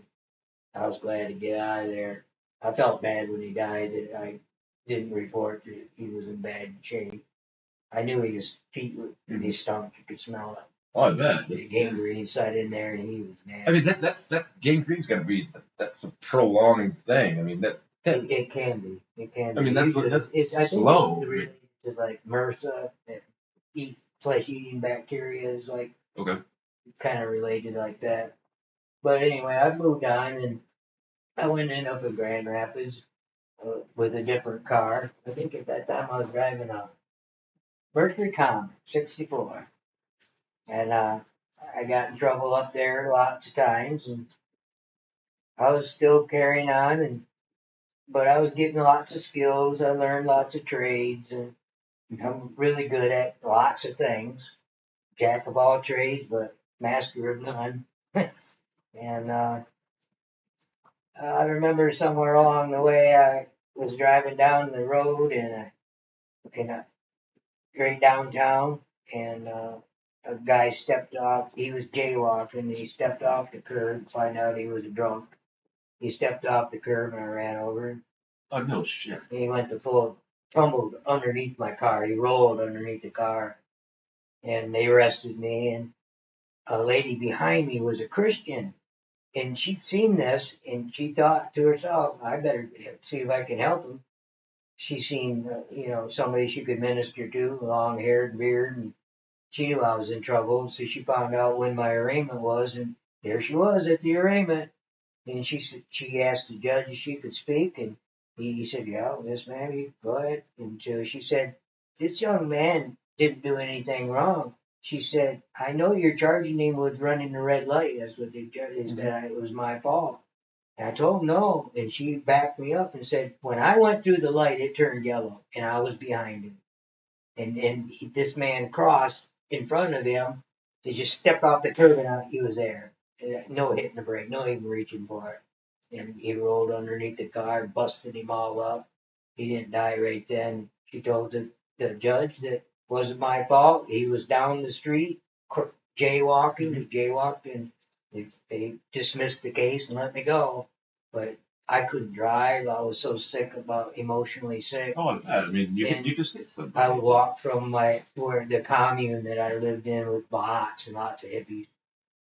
I was glad to get out of there. I felt bad when he died that I didn't report that he was in bad shape. I knew his feet were, his stomach, you could smell it. Oh, I bet. The gangrene side in there, and he was nasty. I mean, that gangrene's got to be, that's a prolonged thing. I mean, it can be. It can be. I mean, that's slow. It's related to like MRSA, flesh-eating bacteria is like kind of related like that. But anyway, I moved on, and I went in up in Grand Rapids with a different car. I think at that time I was driving a Mercury Comet 64. And I got in trouble up there lots of times, and I was still carrying on, but I was getting lots of skills. I learned lots of trades, and I'm really good at lots of things. Jack of all trades, but master of none. And I remember somewhere along the way I was driving down the road and straight downtown, and a guy stepped off. He was jaywalking. He stepped off the curb. Find out he was drunk. He stepped off the curb and I ran over him. Oh no shit! And he went to tumbled underneath my car. He rolled underneath the car, and they arrested me. And a lady behind me was a Christian, and she'd seen this, and she thought to herself, "I better see if I can help him." She seen, somebody she could minister to, long-haired beard, and she knew I was in trouble, so she found out when my arraignment was, and there she was at the arraignment. And she asked the judge if she could speak, and he said, "Yeah, yes, ma'am, you go ahead." And so she said, "This young man didn't do anything wrong." She said, "I know you're charging him with running the red light. That's what they said. It was my fault." And I told him no, and she backed me up and said, "When I went through the light, it turned yellow, and I was behind him. And this man crossed in front of him. He just stepped off the curb, and he was there. No hitting the brake, no even reaching for it. And he rolled underneath the car and busted him all up. He didn't die right then. She told the judge that wasn't my fault. He was down the street jaywalking. He jaywalked, and they dismissed the case and let me go. But I couldn't drive. I was so sick, emotionally sick. Oh, I mean, you just hit somebody. I would walk from the commune that I lived in with lots and lots of hippies.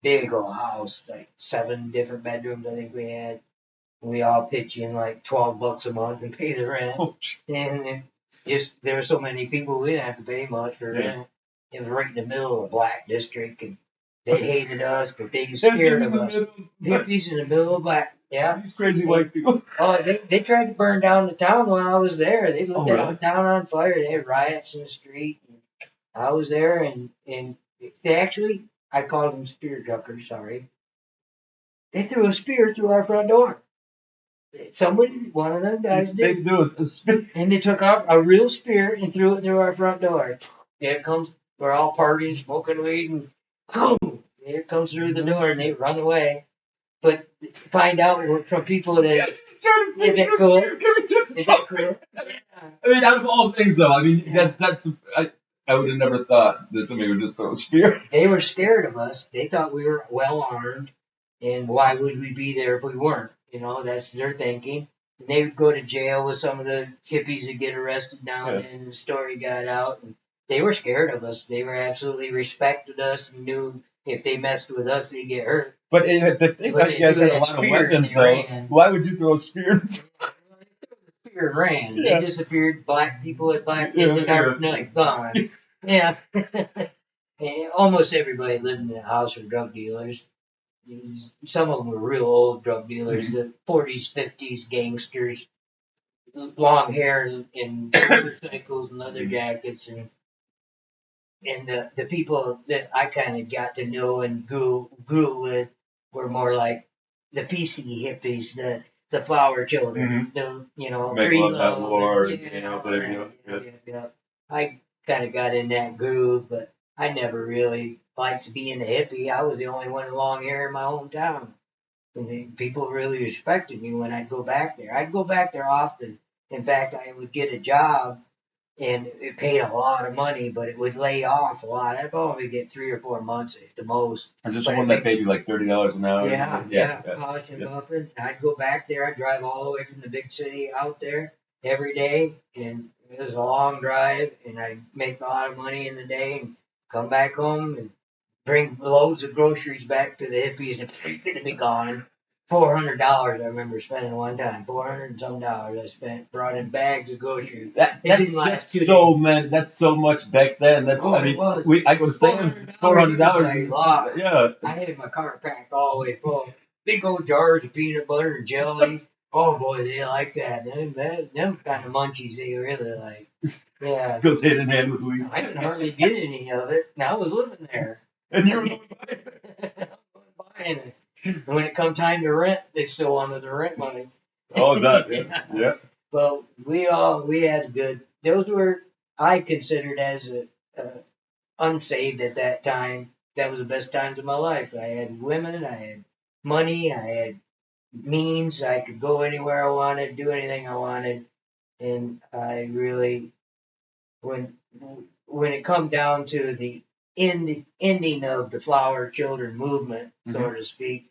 Big old house, like 7 different bedrooms I think we had. We all pitch in like $12 a month and pay the rent. Oh, and just there were so many people, we didn't have to pay much for rent. It was right in the middle of a black district, and they hated us, but they were scared of us. Hippies in the middle of black. Yeah. These crazy white people. Oh, they tried to burn down the town while I was there. They lit the town on fire. They had riots in the street. I was there, and they actually, I called them spear juckers, sorry. They threw a spear through our front door. One of them guys did. They threw a spear. And they took out a real spear and threw it through our front door. Here it comes. We're all partying, smoking weed, and boom! Here it comes through the door, and they run away. But find out from people that is that cool? Is that cool? I mean, out of all things, though, I mean, that's I would have never thought that somebody would just throw a spear. They were scared of us. They thought we were well armed, and why would we be there if we weren't? That's their thinking. And they would go to jail with some of the hippies that get arrested now and then, and the story got out. And they were scared of us. They were absolutely respected us and knew if they messed with us, they'd get hurt. But the thing about you guys had a lot of weapons, though. Why would you throw a spear? Spear and ran. They disappeared. Black people in the dark night, gone. Yeah. And almost everybody lived in the house were drug dealers. Some of them were real old drug dealers, the 40s, 50s gangsters, long hair and motorcycles and leather jackets, and the people that I kind of got to know and grew with were more like the PC hippies, the flower children, the Make free love, not love, war. and all that. Yeah. I kind of got in that groove, but I never really liked being a hippie. I was the only one with long hair in my hometown. And people really respected me when I'd go back there. I'd go back there often. In fact, I would get a job and it paid a lot of money, but it would lay off a lot. I'd probably get 3 or 4 months at the most. Is this But the one that paid you like $30 an hour? yeah, polishing muffins. I'd go back there. I'd drive all the way from the big city out there every day, and it was a long drive, and I'd make a lot of money in the day and come back home and bring loads of groceries back to the hippies and it'd be gone. $400 I remember spending one time. 400 and some dollars I spent, brought in bags of groceries. That's so much back then. I go to Stan's $400. Yeah. I had my car packed all the way full. Big old jars of peanut butter and jelly. Oh boy, they like that. Them kind of munchies they really like. Yeah. Goes hand in hand with weed. I didn't hardly get any of it. Now I was living there. And you were buying it. And when it come time to rent, they still wanted the rent money. Oh, that, yeah. Well, we had good. Those were I considered as a unsaved at that time. That was the best times of my life. I had women, I had money, I had means. I could go anywhere I wanted, do anything I wanted, and I really when it come down to the ending of the flower children movement, so to speak.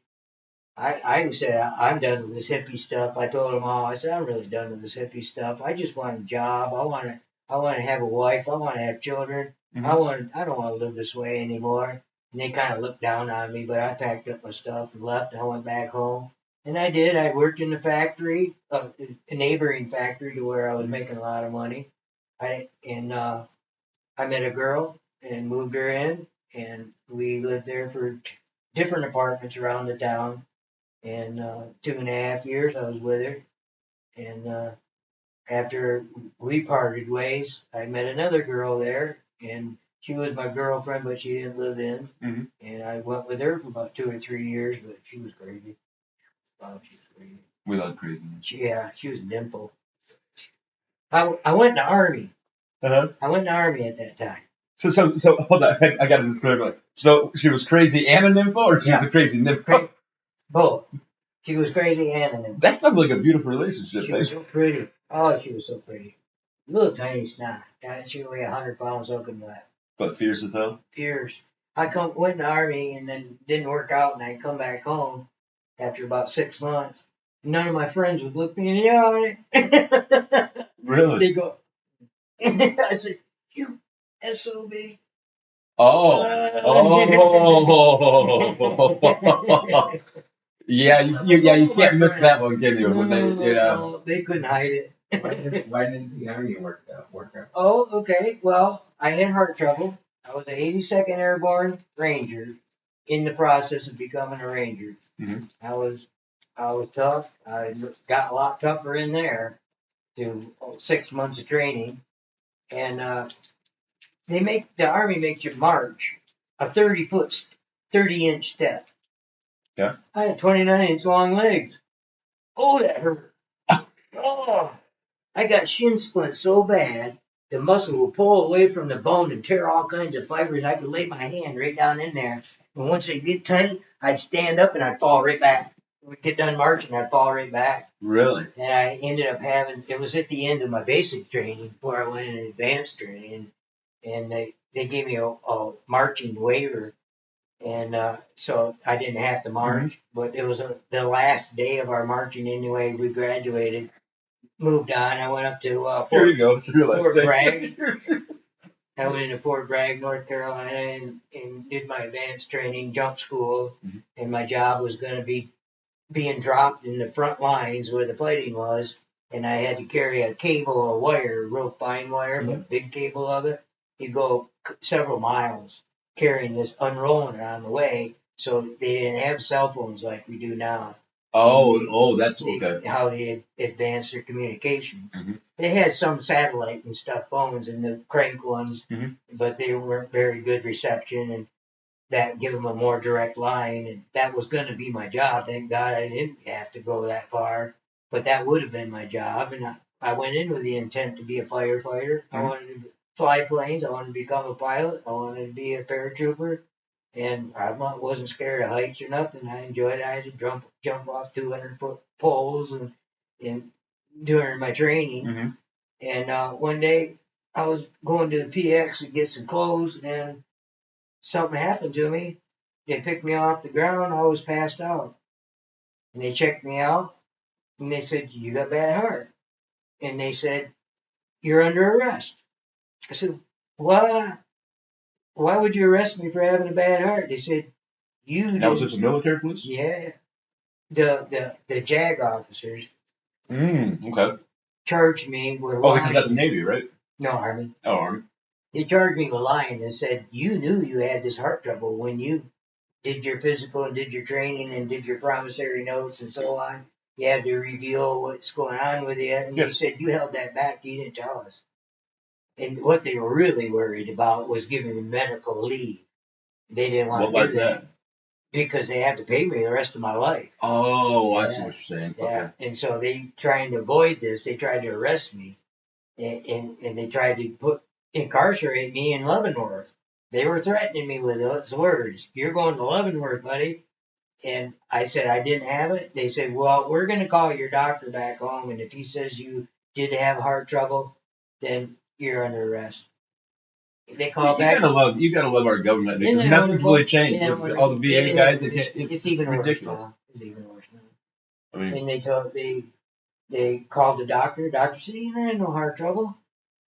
I said, I'm done with this hippie stuff. I told them all, I said, I'm really done with this hippie stuff. I just want a job. I want to have a wife. I want to have children. I don't want to live this way anymore. And they kind of looked down on me, but I packed up my stuff and left. And I went back home. And I did. I worked in the factory, a neighboring factory to where I was making a lot of money. I met a girl and moved her in, and we lived there for different apartments around the town. And 2.5 years I was with her. And after we parted ways, I met another girl there, and she was my girlfriend, but she didn't live in. And I went with her for about 2 or 3 years, but she was crazy. Oh, she was crazy. We love crazy. She was a dimple. I went in the Army. I went in the Army at that time. So hold on, I got to just clear. So she was crazy and a nympho, or she was a crazy nympho? Both. She was crazy and a nympho. That sounds like a beautiful relationship. She was so pretty. Oh, she was so pretty. Little tiny snot. She weighed 100 pounds soaking wet. But fierce as hell? Fierce. I went in the Army and then didn't work out, and I come back home after about 6 months. None of my friends would look me in the eye. Really? They go, I said, you SOB. Oh. Yeah, you can't miss that one, can you? No, they couldn't hide it. Why didn't the Army work out? Oh, okay. Well, I had heart trouble. I was an 82nd Airborne Ranger in the process of becoming a Ranger. I was tough. I got a lot tougher in there through 6 months of training. And the Army makes you march a 30-inch step. Yeah. I had 29-inch long legs. Oh, that hurt. Oh, I got shin splints so bad, the muscle would pull away from the bone and tear all kinds of fibers. I could lay my hand right down in there. And once it get tight, I'd stand up and I'd fall right back. We'd get done marching, I'd fall right back. Really? And I ended up it was at the end of my basic training before I went in advanced training. And they gave me a marching waiver. And so I didn't have to march. But it was the last day of our marching anyway. We graduated, moved on. I went up to Fort Bragg. I went into Fort Bragg, North Carolina, and did my advanced training, jump school. And my job was going to be being dropped in the front lines where the fighting was. And I had to carry a cable, a wire, real fine wire, but big cable of it. You go several miles carrying this, unrolling it on the way. So they didn't have cell phones like we do now. That's They, okay. how they had advanced their communications. Mhm. They had some satellite and stuff phones and the crank ones, Mhm. but they weren't very good reception, and that give them a more direct line. And that was going to be my job. Thank God I didn't have to go that far, but that would have been my job. And I went in with the intent to be a firefighter. I Mhm. wanted to fly planes. I wanted to become a pilot. I wanted to be a paratrooper. And I wasn't scared of heights or nothing. I enjoyed it. I had to jump off 200-foot poles and during my training. Mhm. And one day I was going to the PX to get some clothes, and something happened to me. They picked me off the ground. I was passed out. And they checked me out, and they said, "You got bad heart." And they said, "You're under arrest." I said, "Why? Why would you arrest me for having a bad heart?" They said, "You Now was didn't." this a military police? Yeah. The JAG officers Okay. charged me with Oh, because that's the lying. Navy, right? No, Army. Oh, Army. They charged me with lying and said, "You knew you had this heart trouble when you did your physical and did your training and did your promissory notes and so on. You had to reveal what's going on with you." And Yeah. they said, "You held that back. You didn't tell us." And what they were really worried about was giving me medical leave. They didn't want What to was do that that? because they had to pay me the rest of my life. Oh, I see Yeah. what you're saying. Yeah. Okay. And so they, trying to avoid this, they tried to arrest me, and they tried to incarcerate me in Leavenworth. They were threatening me with those words. "You're going to Leavenworth, buddy." And I said I didn't have it. They said, "Well, we're going to call your doctor back home, and if he says you did have heart trouble, then you're under arrest." They called back. You gotta love our government Isn't because that nothing's wonderful? really changed. Isn't that With all the wonderful? VA guys, It's even ridiculous. worse now. It's even worse now. I mean, And they called the doctor. The doctor said, "You had no heart trouble."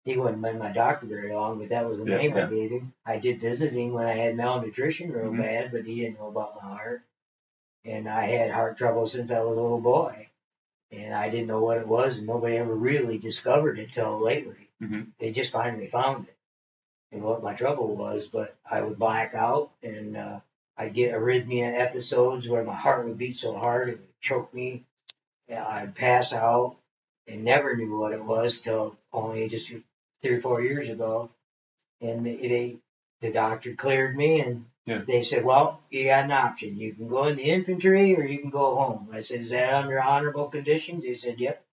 He wouldn't been my doctor very long, but that was the Yeah, name I yeah. gave him. I did visit him when I had malnutrition real Mhm. bad, but he didn't know about my heart. And I had heart trouble since I was a little boy. And I didn't know what it was, and nobody ever really discovered it till lately. Mhm. They just finally found it and what my trouble was. But I would black out, and I'd get arrhythmia episodes where my heart would beat so hard it would choke me. And I'd pass out and never knew what it was till only just 3 or 4 years ago. And the doctor cleared me, and Yeah. they said, "Well, you got an option. You can go in the infantry or you can go home." I said, "Is that under honorable conditions?" They said, "Yep,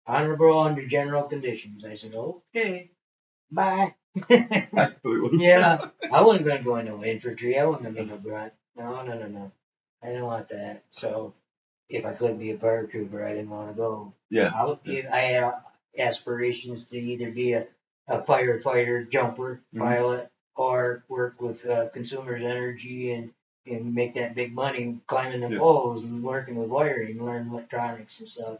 honorable under general conditions." I said, "Okay, bye." Yeah, I wasn't going to go into infantry. I wasn't going to be no grunt. No, no, no, no. I didn't want that. So if I couldn't be a paratrooper, I didn't want to go. Yeah. I had aspirations to either be a firefighter, jumper, pilot, or work with Consumers Energy and make that big money climbing the poles and working with wiring and learning electronics and stuff.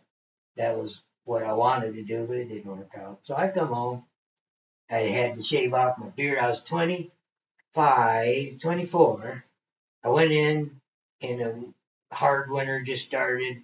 That was what I wanted to do, but it didn't work out. So I come home. I had to shave off my beard. I was 24. I went in, and a hard winter just started.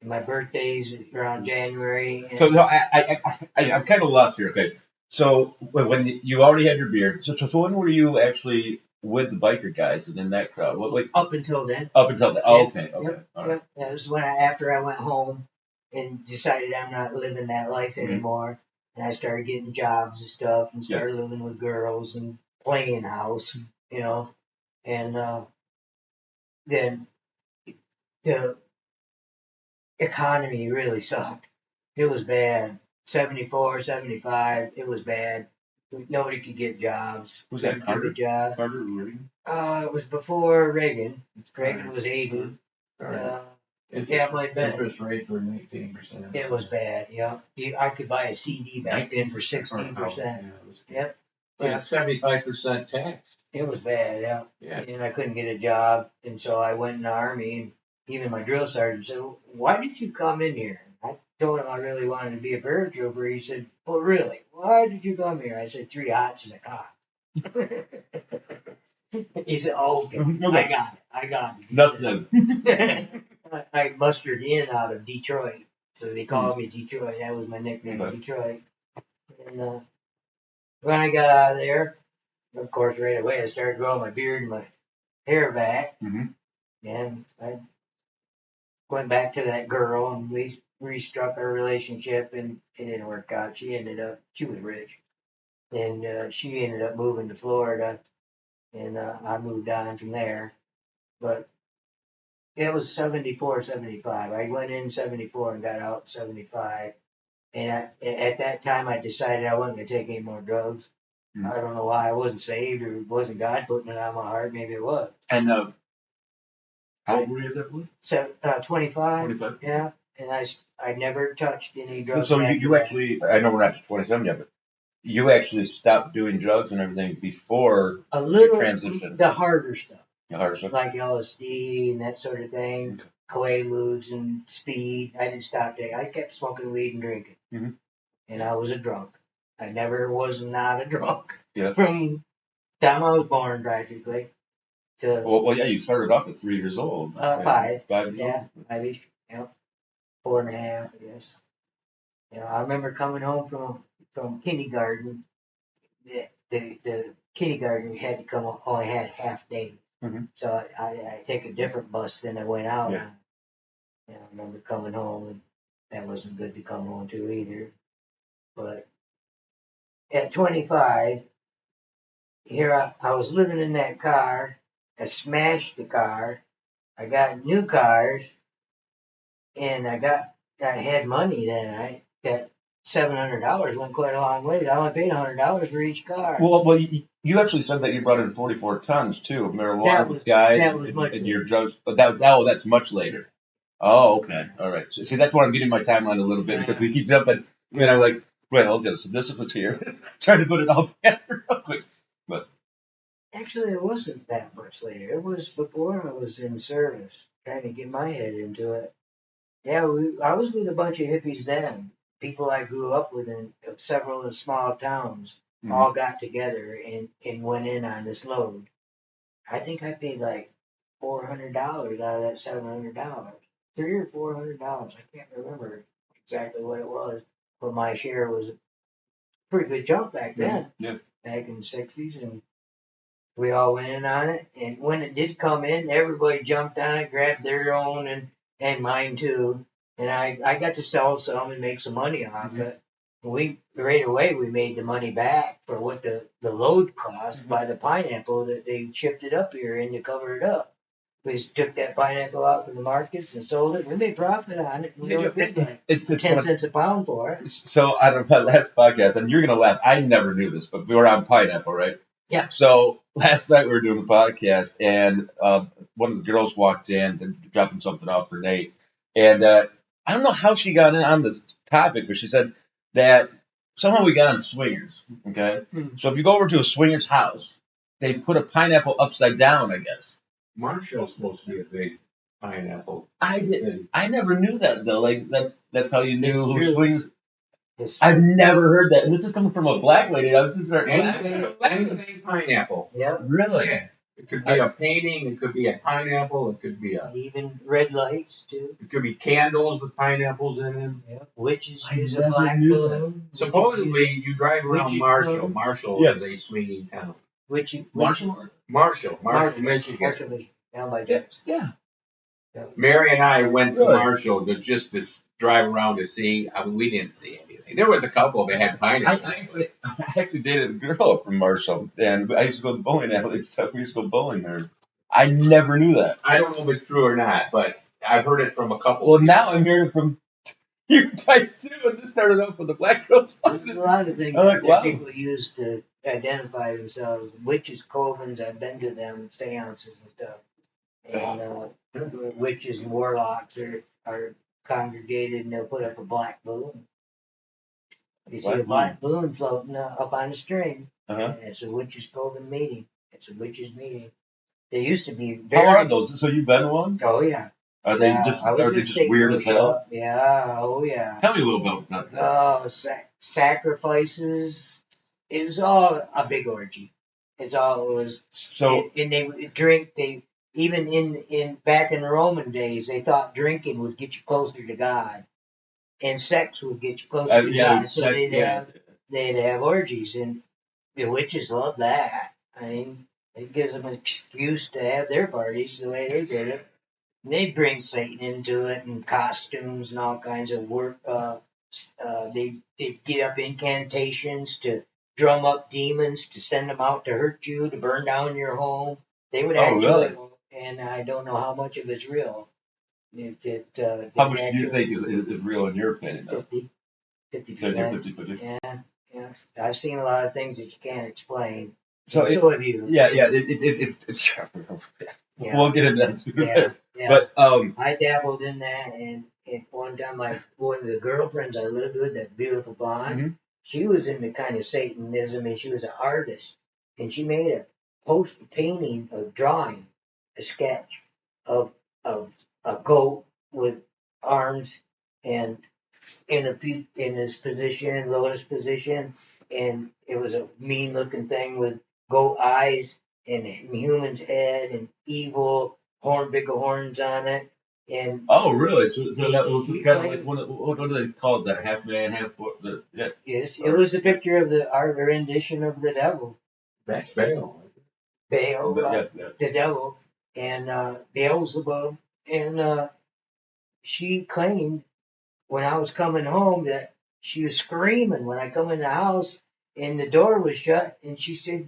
My birthday's around January. So no, I'm kind of lost here. Okay, so when you already had your beard, so when were you actually with the biker guys and in that crowd? What, like Up until then. Up until then. Oh, okay, okay, Yep, all right. yep. That was when after I went home and decided I'm not living that life anymore. And I started getting jobs and stuff and started living with girls and playing house, And then the economy really sucked. It was bad. 74, 75, it was bad. Nobody could get jobs. Was that Carter? Job. Carter or Reagan? It was before Reagan. Reagan was 80. Yeah, it might have been. Interest rate for 19%. It was bad, yeah. I could buy a CD back then for 16%. Yep. Yeah, 75% tax. It was bad, yeah. And I couldn't get a job, and so I went in the Army, and even my drill sergeant said, "Why did you come in here?" I told him I really wanted to be a paratrooper. He said, "Well, really? Why did you come here?" I said, 3 hots and a cop. He said, "Oh, okay. I got it. Nothing. I mustered in out of Detroit, so they called me Detroit. That was my nickname, Detroit. And when I got out of there, of course, right away I started growing my beard and my hair back, Mhm. and I went back to that girl, and we restruck our relationship, and it didn't work out. She was rich, and she ended up moving to Florida, and I moved on from there. But it was 74, 75. I went in 74 and got out 75. And at that time, I decided I wasn't going to take any more drugs. Mm. I don't know why. I wasn't saved, or it wasn't God putting it on my heart. Maybe it was. And how old were you at that point? 25. 25. Yeah. And I never touched any So, drugs. so after you that. actually, I know we're not to 27 yet, but you actually stopped doing drugs and everything before A you little transitioned. the harder stuff, The hard stuff. like LSD and that sort of thing, Okay. Quaaludes and speed. I didn't stop taking. I kept smoking weed and drinking, Mhm. and I was a drunk. I never was not a drunk Yeah. from the time I was born, practically. To Well, yeah, you started off at 3 years old. 5. 5 years Yeah, old. 5-ish. Yeah, 4.5, I guess. Yeah, I remember coming home from kindergarten. The kindergarten had to come only had half day, Mhm. so I take a different bus than I went out Yeah. on. Yeah, I remember coming home, and that wasn't good to come home to either. But at 25, here I was living in that car. I smashed the car. I got new cars, and I had money then. I got $700 went quite a long way. I only paid $100 for each car. Well, you actually said that you brought in 44 tons too of marijuana That with was- guys that was much and your later. drugs, but that's much later. Oh, okay, all right. So, see, that's why I'm getting my timeline a little bit because we keep jumping. And I'm like, wait, hold on. So this was here, trying to put it all together real quick. But Actually, it wasn't that much later. It was before I was in service, trying to get my head into it. Yeah, I was with a bunch of hippies then. People I grew up with in several of the small towns all got together and went in on this load. I think I paid like $400 out of that $700, $300 or $400. I can't remember exactly what it was, but my share was a pretty good chunk back then. Yeah. Back in the '60s, and we all went in on it. And when it did come in, everybody jumped on it, grabbed their own and mine too. And I got to sell some and make some money off it. We right away we made the money back for what the load cost by the pineapple that they shipped it up here in to cover it up. We just took that pineapple out from the markets and sold it. We made profit on it. We only paid like it's 10 cents a pound for it. So I don't know, last podcast, and you're gonna laugh. I never knew this, but we were on pineapple, right? Yeah. So last night we were doing the podcast, and one of the girls walked in, dropping something off for Nate, and I don't know how she got in on this topic, but she said that somehow we got on swingers. Okay, so if you go over to a swinger's house, they put a pineapple upside down, I guess. Marshall's supposed to be a big pineapple. I city. I never knew that though. Like that's how you knew It's who true. swings. It's I've never heard that, and this is coming from a black lady. I was just starting Anything laughing. pineapple. Yep. Really? Yeah. It could be a painting, it could be a pineapple, it could be Even red lights too. it could be candles with pineapples in them. Yep. Witches I use a never black knew balloon. Supposedly, you drive around Would you Marshall. come? Marshall Yeah. is a swinging town. Marshall? Marshall, Michigan. Marshall, down by Yeah. Jackson. Yeah. Mary and I went to Really? Marshall to just to drive around to see. I mean, we didn't see anything. There was a couple that had I pineapples. actually dated a girl from Marshall, and I used to go to the bowling alley and stuff. We used to go bowling there. I never knew that. I don't know if it's true or not, but I've heard it from a couple. Well, now I'm hearing it from you guys too, and this started off with the black girl There's talking. a lot of things I'm like, that wow. people use to identify themselves. Witches, covens, I've been to them, seances and stuff. And witches and warlocks are congregated, and they'll put up a black balloon. You see a black balloon floating up on a string. Uh-huh. And it's a witches' coven meeting. It's a witches' meeting. They used to be How very. are those? So you've been to one? Oh yeah. Are Yeah, they just I was in Satan weird as hell? workshop. Yeah. Oh yeah. Tell me a little bit about that. Oh, sacrifices. It was all a big orgy. It's all it was. So And they would drink. They even in back in the Roman days, they thought drinking would get you closer to God, and sex would get you closer to God. So they'd have orgies, and the witches loved that. I mean, It gives them an excuse to have their parties the way they did it. And they'd bring Satan into it and costumes and all kinds of work. They'd get up incantations to drum up demons to send them out to hurt you, to burn down your home. They would actually, really? and I don't know how much of it's real. How much do you think is real in your opinion? 50, So you're 50%. 50/50. Yeah. I've seen a lot of things that you can't explain. So So have you. yeah. Yeah. We'll get into that soon. Yeah. But I dabbled in that, and one time, one of the girlfriends I lived with, that beautiful blonde, Mhm. she was into kind of Satanism, and she was an artist, and she made a painting, a drawing, a sketch of a goat with arms and in this position, lotus position, and it was a mean looking thing with goat eyes and a human's head and evil big horns on it. And oh, really? So that was he kind of like claimed, what do they call it? That half man, half yeah. yes, it was a picture of our rendition of the devil, That's Baal. Baal, Yeah. the devil, and Beelzebub, and she claimed when I was coming home that she was screaming when I come in the house and the door was shut, and she said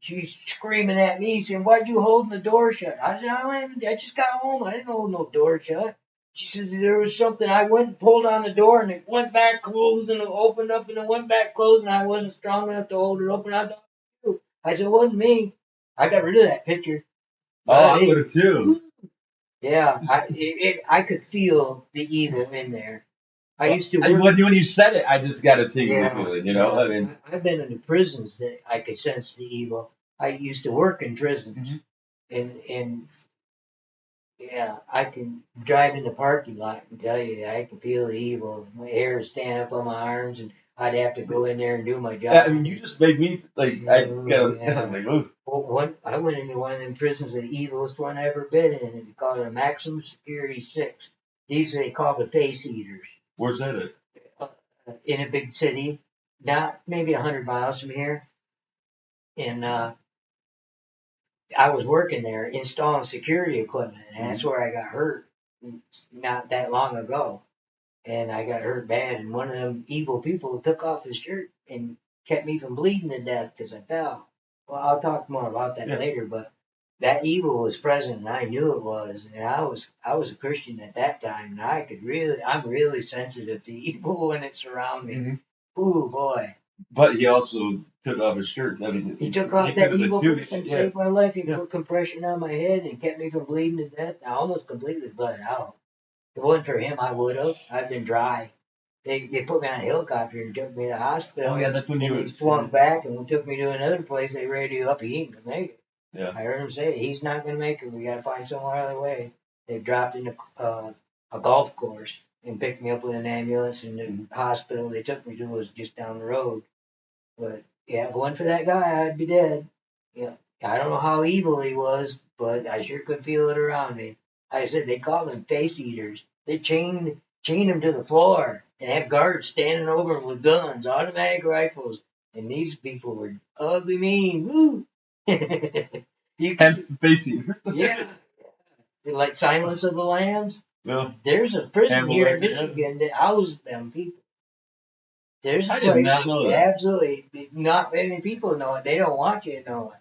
she's screaming at me saying, "Why'd you hold the door shut?" I said, I just got home. I didn't hold no door shut." She said there was something. I went and pulled on the door and it went back closed and it opened up and it went back closed and I wasn't strong enough to hold it open. I thought, I said, it wasn't me. I got rid of that picture. Oh, I would have too. Yeah, I could feel the evil in there. I used to work. When you said it, I just got a tingly Yeah, feeling. You know, yeah. I mean, I've been in the prisons that I could sense the evil. I used to work in prisons, Mhm. and yeah, I can drive in the parking lot and tell you I can feel the evil. My hair would stand up on my arms, and I'd have to go in there and do my job. I mean, you just made me like I Yeah. like, ooh, I went into one of them prisons, the evilest one I ever been in, and they called it a maximum security 6. These they call the face eaters. where's that at? In a big city, not maybe 100 miles from here. And I was working there installing security equipment, and that's where I got hurt not that long ago. And I got hurt bad, and one of them evil people took off his shirt and kept me from bleeding to death because I fell. Well, I'll talk more about that later, but that evil was present, and I knew it was. And I was a Christian at that time, and I'm really sensitive to evil when it's around me. Mm-hmm. Ooh boy! But he also took off his shirt. I mean, He took off that evil person to save my life. He put compression on my head and kept me from bleeding to death. I almost completely bled out. If it wasn't for him, I would have. I'd been dry. They put me on a helicopter and took me to the hospital. Oh yeah, that's when they swung back and took me to another place. They ready up. He ain't gonna make it. Yeah. I heard him say he's not gonna make it. We gotta find some other way. They dropped in a golf course and picked me up with an ambulance. And the hospital they took me to was just down the road. But yeah, if it wasn't for that guy, I'd be dead. Yeah, I don't know how evil he was, but I sure could feel it around me. Like I said they called them face eaters. They chained him to the floor and had guards standing over him with guns, automatic rifles. And these people were ugly mean. Woo! Hence the face eater. Yeah, like Silence of the Lambs. Well, there's a prison here in Hamlet, Michigan that houses them people. There's a I did place, not know that. absolutely, not many people know it. They don't want you to know it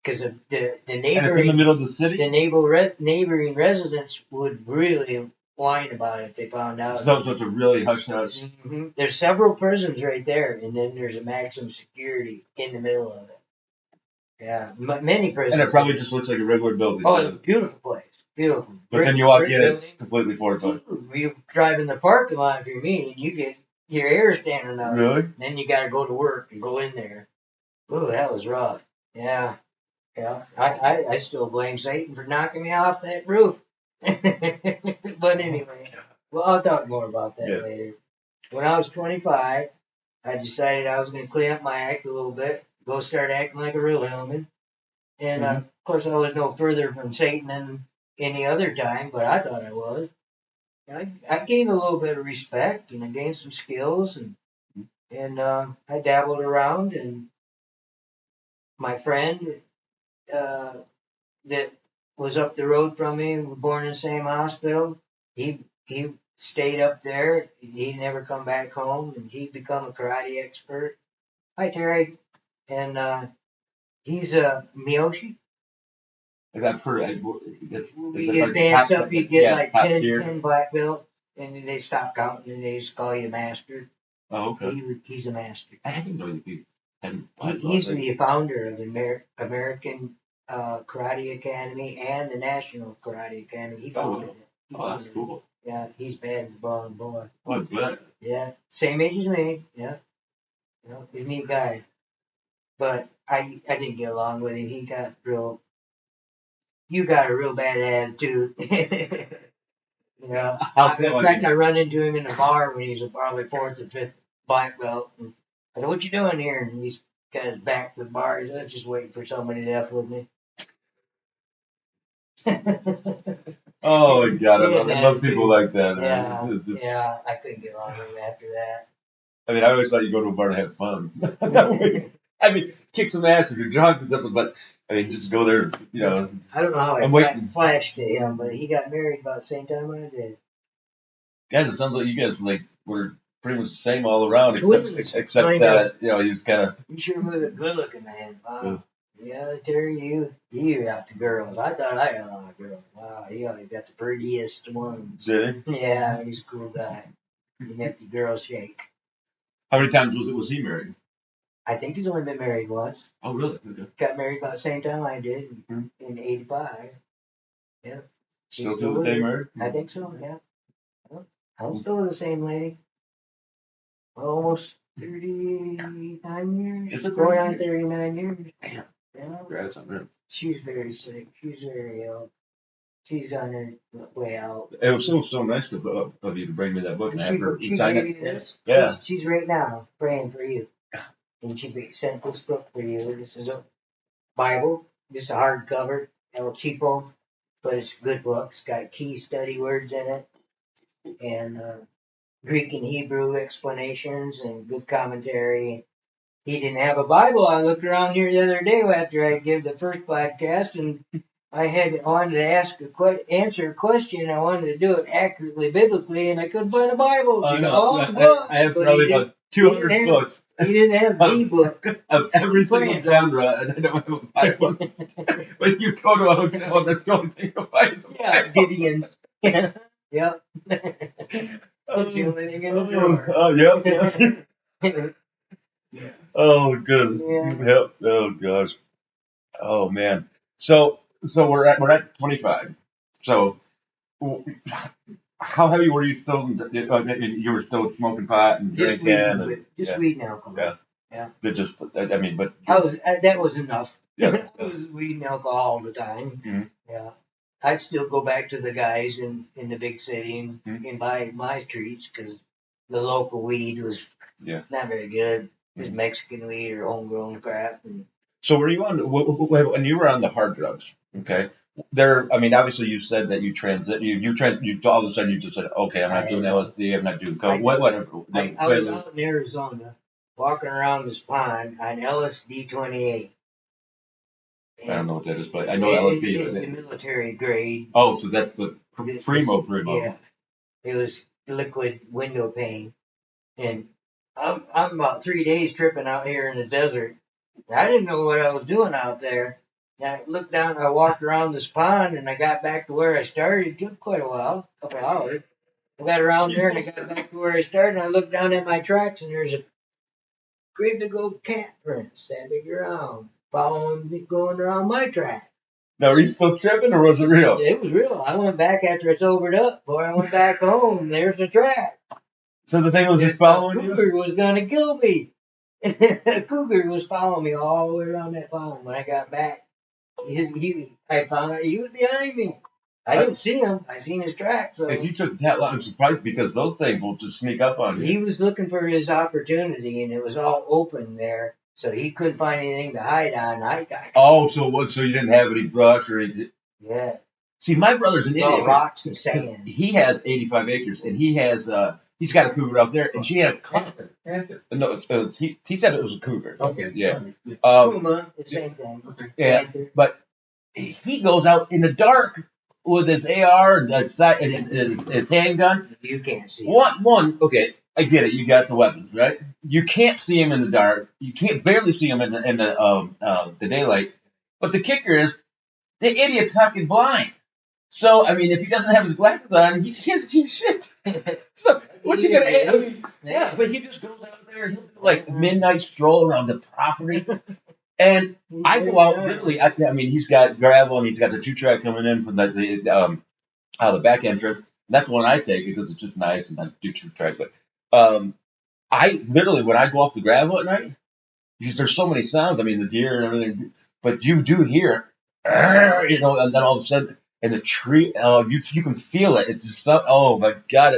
because the And it's in the neighboring middle of the city. the neighboring residents would really whine about it if they found out. So it's a really hush hush. Mm-hmm. There's several prisons right there, and then there's a maximum security in the middle of it. Yeah, many prisons. And it probably just looks like a regular building. Oh, it's a beautiful place, beautiful. But then you walk in, it's completely fortified. You drive in the parking lot if you're me, and you get your hair standing up. Really? Then you got to go to work and go in there. Ooh, that was rough. Yeah. I still blame Satan for knocking me off that roof. But anyway, well, I'll talk more about that later. When I was 25, I decided I was going to clean up my act a little bit, go start acting like a real hillman. And of course, I was no further from Satan than any other time, but I thought I was. I gained a little bit of respect, and I gained some skills, and I dabbled around. And my friend that was up the road from me, born in the same hospital. He stayed up there. He never come back home, and he become a karate expert. Hi Terry, and he's a Miyoshi. I've heard. That's, You is it get like dance top, up, you get yeah, like top 10, tier? 10 black belts, and then they stop counting, and they just call you master. Oh, okay. He's a master. I didn't know you could. He's the founder of the American Karate Academy and the National Karate Academy. He founded it. He Oh, that's founded it. cool. Yeah, he's bad as a ball boy. Oh, I bet. Yeah, same age as me. Yeah, he's a neat guy. But I didn't get along with him. He got real. You got a real bad attitude. In fact, I run into him in the bar when he's probably fourth or fifth black belt. And I said, "What you doing here?" And he's got his back to the bar. He's just waiting for somebody to F with me. Oh my God, I Yeah, love people like that. Yeah, I couldn't get along with him after that. I mean, I always thought you go to a bar to have fun. I mean, kick some ass if you're drunk and stuff, but I mean, just go there, you know. I don't know how I'm I waiting. flashed to him, but he got married about the same time I did. Guys, it sounds like you guys like were pretty much the same all around, Twins, except kind of. you know, he was kind of. You sure was a good-looking man. Wow. Yeah, Terry, you got the girls. I thought I had a lot of girls. Wow, you got the prettiest ones. Did he? Yeah, he's a cool guy. You make the girls shake. How many times was he married? I think he's only been married once. Oh, really? Okay. Got married about the same time I did in '85. Yeah. Still to the day married? I think so, yeah. I'm still with the same lady. Almost 39 years. Is it going on 39 years? Damn. Yeah. Congrats on that. She's very sick. She's very ill. She's on her way out. It was so nice of you to bring me that book and have her She sign gave it. you this? Yeah. She's right now praying for you. And she sent this book for you. This is a Bible, just a hardcover, El Cheapo, but it's a good book. It's got key study words in it, and Greek and Hebrew explanations and good commentary. He didn't have a Bible. I looked around here the other day after I gave the first podcast, and I wanted to answer a question. I wanted to do it accurately, biblically, and I couldn't find a Bible. I have probably about 200 books. He didn't have the book of every single genre, and I don't have a Bible. When you go to a hotel, that's the only thing you'll find. Yeah, Gideon. Yep. That's the only thing in the drawer. Oh, yep. Oh, good. Yeah. Yep. Oh, gosh. Oh, man. So we're at 25. So how heavy were you still? You were still smoking pot and drinking. Weed and alcohol. Yeah. I mean, but that was enough. Yeah. It was weed and alcohol all the time. Mm-hmm. Yeah. I'd still go back to the guys in the big city and buy my treats because the local weed was not very good. It was Mexican weed or homegrown crap. So were you on when you were on the hard drugs? Okay. I mean, obviously you said that you all of a sudden you just said, okay, I'm not doing LSD, I'm not doing coke, whatever. I was out in Arizona walking around this pond on LSD 28. I don't know what that is, but I know LSD. It's the military grade. Oh, so that's the primo. Yeah. It was liquid window pane. And I'm about 3 days tripping out here in the desert. I didn't know what I was doing out there. And I looked down, I walked around this pond, and I got back to where I started. It took quite a while, a couple hours. I got around there, and I got back to where I started, and I looked down at my tracks, and there's a great big old cat print standing around, following me, going around my track. Now, were you still tripping, or was it real? It was real. I went back after I sobered up. Before I went back home, there's the track. So the thing was just following you? The cougar was going to kill me. The cougar was following me all the way around that pond. When I got back, I found out he was behind me. I didn't see him. I seen his track. So if you took that long, I'm surprised because those things will just sneak up on you. He was looking for his opportunity, and it was all open there, so he couldn't find anything to hide on. So you didn't have any brush or anything? Yeah. See, my brother's an idiot. Rocks and sand. He has 85 acres, and he has he's got a cougar out there, and she had a Panther. Panther. no. He said it was a cougar. Okay. Yeah. Puma, the same thing. Okay. Yeah, Panther. but he goes out in the dark with his AR and his handgun. You can't see. Okay, I get it. You got the weapons, right? You can't see him in the dark. You can't barely see him in the daylight. But the kicker is the idiot's fucking blind. So I mean, if he doesn't have his glasses on, he can't see shit. So what's he gonna? I mean, yeah, but he just goes out there and he'll do like a midnight stroll around the property. And I go out literally. I mean, he's got gravel and he's got the 2-track coming in from out of the back entrance. And that's the one I take because it's just nice and I do 2 tracks. But I literally when I go off the gravel at night, because there's so many sounds. I mean, the deer and everything, but you do hear, and then all of a sudden, in the tree, you can feel it. It's just oh my god,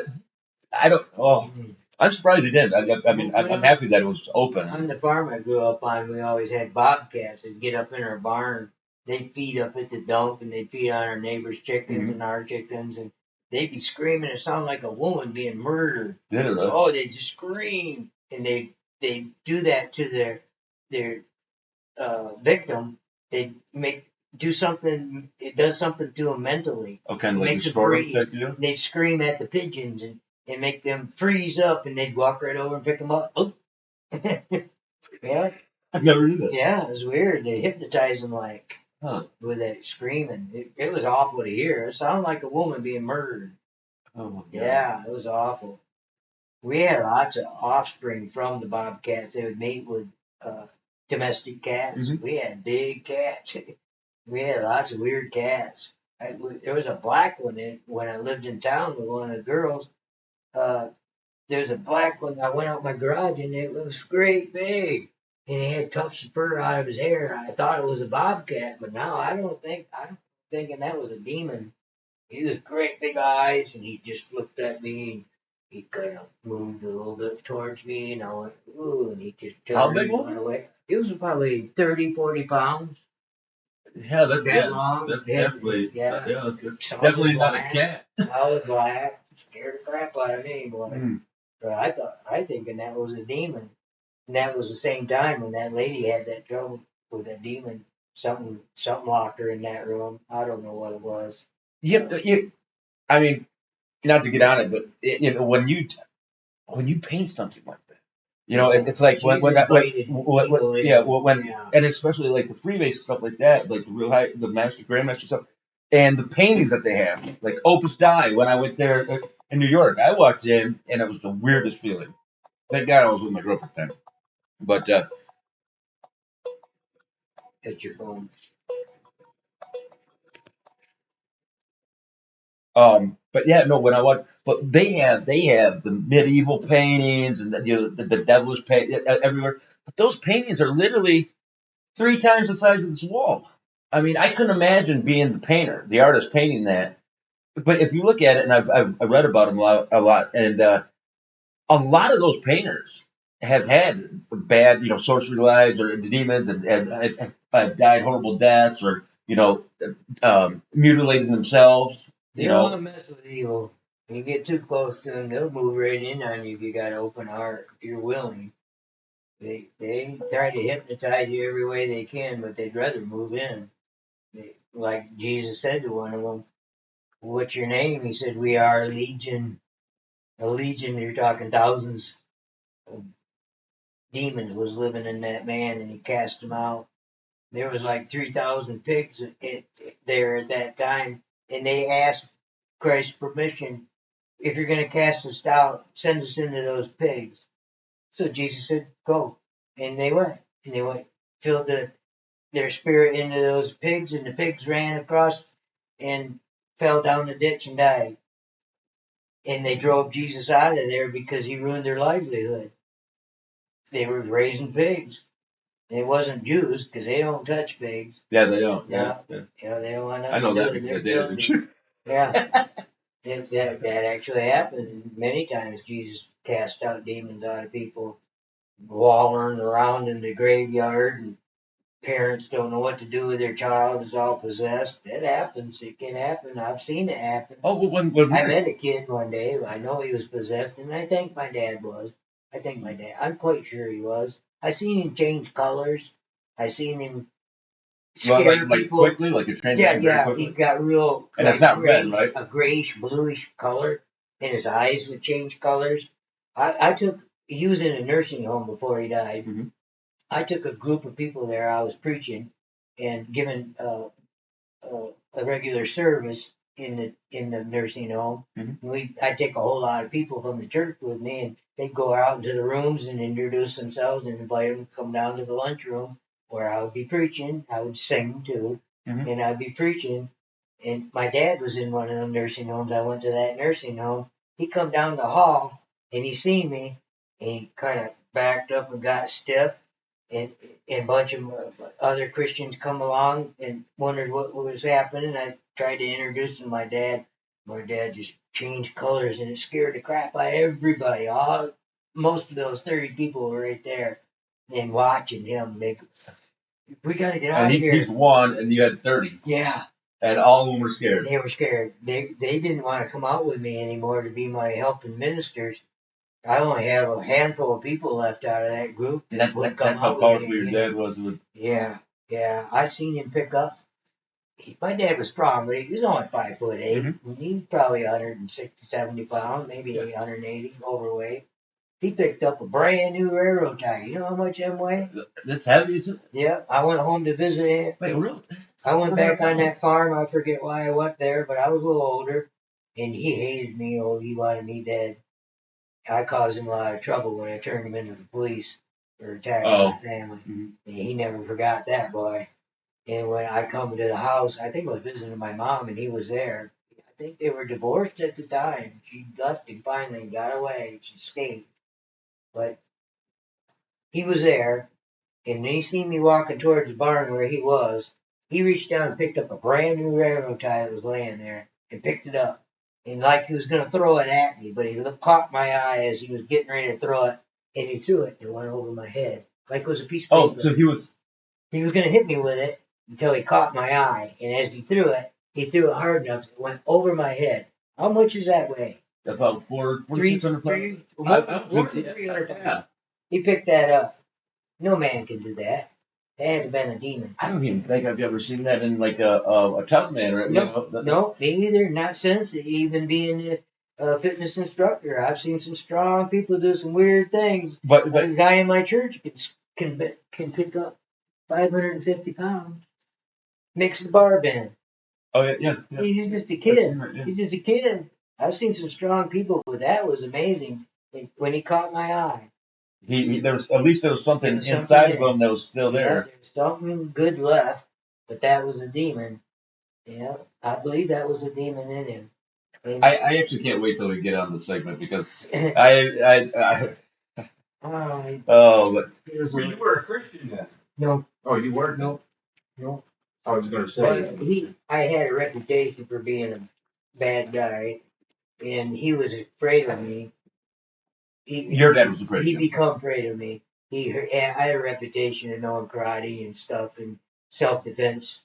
I don't. Oh, I'm surprised he didn't. I mean, I'm happy that it was open. On the farm I grew up on, we always had bobcats that get up in our barn. They'd feed up at the dump and they'd feed on our neighbors' chickens and our chickens, and they'd be screaming. It sounded like a woman being murdered. Did it? Oh, they just scream, and they do that to their victim. They do something. It does something to them mentally. Oh, kind of like Makes them story freeze. type deal? They'd scream at the pigeons and make them freeze up, and they'd walk right over and pick them up. Oh. Yeah, I never knew that. yeah, it was weird. They hypnotized them like Huh. with that screaming. It was awful to hear. It sounded like a woman being murdered. Oh my god. Yeah, it was awful. We had lots of offspring from the bobcats. They would mate with domestic cats. Mhm. We had big cats. We had lots of weird cats. There was a black one when I lived in town with one of the girls. There's a black one. I went out my garage and it was great big. And he had tufts of fur out of his hair. I thought it was a bobcat, but now I'm thinking that was a demon. He was great big eyes, and he just looked at me, and he kind of moved a little bit towards me, and I went, ooh, and he just How turned big and was went he? away. He was probably 30, 40 pounds. Yeah, that's That long. That's Yeah. definitely Yeah. that's Solid definitely not a black. cat. Solid black. Scared the crap out of me, boy. Mm. But I thinking that was a demon. And that was the same time when that lady had that trouble with that demon. Something locked her in that room. I don't know what it was. I mean, not to get on it, but when you paint something like that, it's like when and especially like the freebase stuff like that, like the real high, the master grandmaster stuff, and the paintings that they have, like Opus Dei. When I went there in New York, I walked in and it was the weirdest feeling. Thank God I was with my girlfriend then. But At your phone. but yeah, no. When I watch, but they have the medieval paintings and the devilish paint everywhere. But those paintings are literally 3 times the size of this wall. I mean, I couldn't imagine being the painter, the artist painting that. But if you look at it, and I've read about them a lot, and a lot of those painters have had bad, sorcery lives or demons, and died horrible deaths, or mutilated themselves. You don't want to mess with evil. When you get too close to them, they'll move right in on you if you got an open heart, if you're willing. They try to hypnotize you every way they can, but they'd rather move in. Like Jesus said to one of them, "What's your name?" He said, "We are a legion." A legion, you're talking thousands of demons was living in that man, and he cast them out. There was like 3,000 pigs there at that time, and they asked Christ's permission. If you're going to cast us out, send us into those pigs. So Jesus said, go. And they went. And they went, filled their spirit into those pigs, and the pigs ran across and fell down the ditch and died. And they drove Jesus out of there because he ruined their livelihood. They were raising pigs. It wasn't Jews because they don't touch pigs. Yeah, they don't. Yeah, they don't want nothing I know to that do with because their they did. filthy. Yeah. That actually happened. Many times Jesus cast out demons out of people wandering around in the graveyard and parents don't know what to do with their child is all possessed. That happens. It can happen. I've seen it happen. Oh, well, when I met a kid one day. I know he was possessed, and I think my dad was. I'm quite sure he was. I seen him change colors. I seen him scare like people. quickly, like a transition very He quickly. got real And like it's not red, right? a grayish, bluish color, and his eyes would change colors. I took. He was in a nursing home before he died. Mhm. I took a group of people there. I was preaching and giving a regular service in the nursing home. Mhm. I'd take a whole lot of people from the church with me, and they'd go out into the rooms and introduce themselves and invite them to come down to the lunchroom where I would be preaching. I would sing too, Mhm. and I'd be preaching. And my dad was in one of them nursing homes. I went to that nursing home. He come down the hall and he seen me, and he kind of backed up and got stiff, and a bunch of other Christians come along and wondered what was happening. I tried to introduce them to my dad. My dad just changed colors, and it scared the crap out of everybody. Most of those 30 people were right there and watching him. We got to get out And of here. he's one, and you had 30, Yeah, and all of them were scared. they were scared. They didn't want to come out with me anymore to be my helping ministers. I only have a handful of people left out of that group that would come That's how out with powerful me your again. dad was. Yeah. I seen him pick up. My dad was strong, but he was only 5'8". He's probably 160, 70 pounds, maybe 180 overweight. He picked up a brand new railroad tie. You know how much them weigh? That's heavy, isn't it? Yeah. I went home to visit him. Wait, really? I went back on that farm. I forget why I went there, but I was a little older, and he hated me. Oh, he wanted me dead. I caused him a lot of trouble when I turned him into the police for attacking my family. And he never forgot that boy. And when I come to the house, I think I was visiting my mom, and he was there. I think they were divorced at the time. She left him finally and got away. She escaped. But he was there, and when he seen me walking towards the barn where he was, he reached down and picked up a brand new railroad tie that was laying there and picked it up. And like he was going to throw it at me, but he caught my eye as he was getting ready to throw it, and he threw it and it went over my head like it was a piece of paper. Oh, so he was going to hit me with it until he caught my eye, and as he threw it hard enough it went over my head. How much does that weigh? about 600 pounds. More than 300 pounds. Yeah. He picked that up. No man can do that. It had to have been a demon. I don't even think I've ever seen that in like a tough man, right? No, me neither. Not since even being a fitness instructor. I've seen some strong people do some weird things. But a guy in my church can pick up 550 pounds, mix the bar bend. oh yeah. He's just a kid. He's just a kid. I've seen some strong people, but that was amazing. When he caught my eye. There was something inside of him that was still there. Yeah, there's something good left, but that was a demon. Yeah, I believe that was a demon in him. And I actually can't wait till we get on the segment because I but Well, you were a Christian then. No. Oh, you weren't? No. I was going to say. I had a reputation for being a bad guy, and he was afraid of me. Your dad was afraid. He become afraid of me. I had a reputation of knowing karate and stuff and self-defense,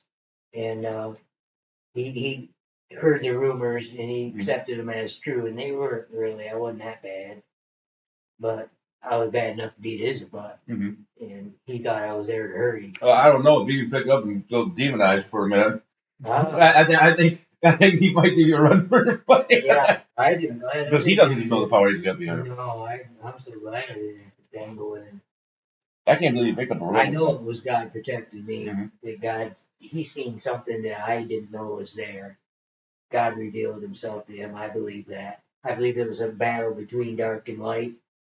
and he heard the rumors and he accepted them as true, and they weren't really. I wasn't that bad, but I was bad enough to beat his butt, and he thought I was there to hurt him. I don't know if you can pick up and go demonized for a minute. I think he might give you a run for his money. Yeah, I didn't. Because he doesn't even know the power he's got behind him. No, I'm so glad I didn't have to dangle with him. I can't believe you picked up a run. I know it was God protecting me. That God, he seen something that I didn't know was there. God revealed himself to him. I believe that. I believe it was a battle between dark and light.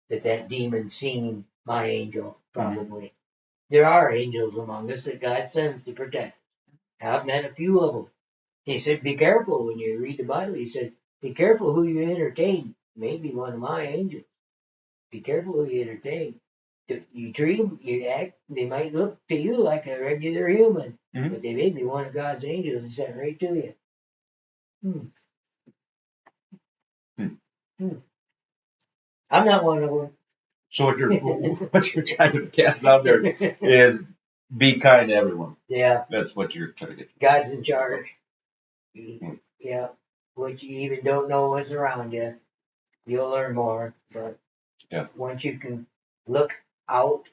That demon seen my angel, probably. There are angels among us that God sends to protect. I've met a few of them. He said, be careful when you read the Bible. He said, be careful who you entertain. Maybe one of my angels. Be careful who you entertain. You treat them, you act, they might look to you like a regular human, but they may be one of God's angels and sent right to you. I'm not one of them. So what you're trying to cast out there is Be kind to everyone. Yeah, That's what you're trying to get. God's in charge. Yeah, what you even don't know what's around you, you'll learn more. But Yeah. once you can look out,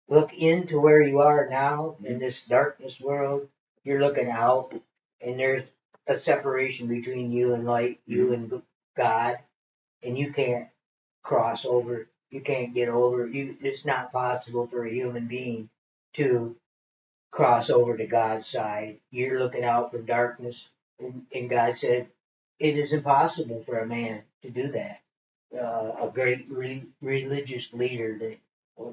look into where you are now in this darkness world, you're looking out, and there's a separation between you and light, you and God, and you can't cross over. You can't get over. It's not possible for a human being to cross over to God's side. You're looking out for darkness, and God said it is impossible for a man to do that. A great religious leader,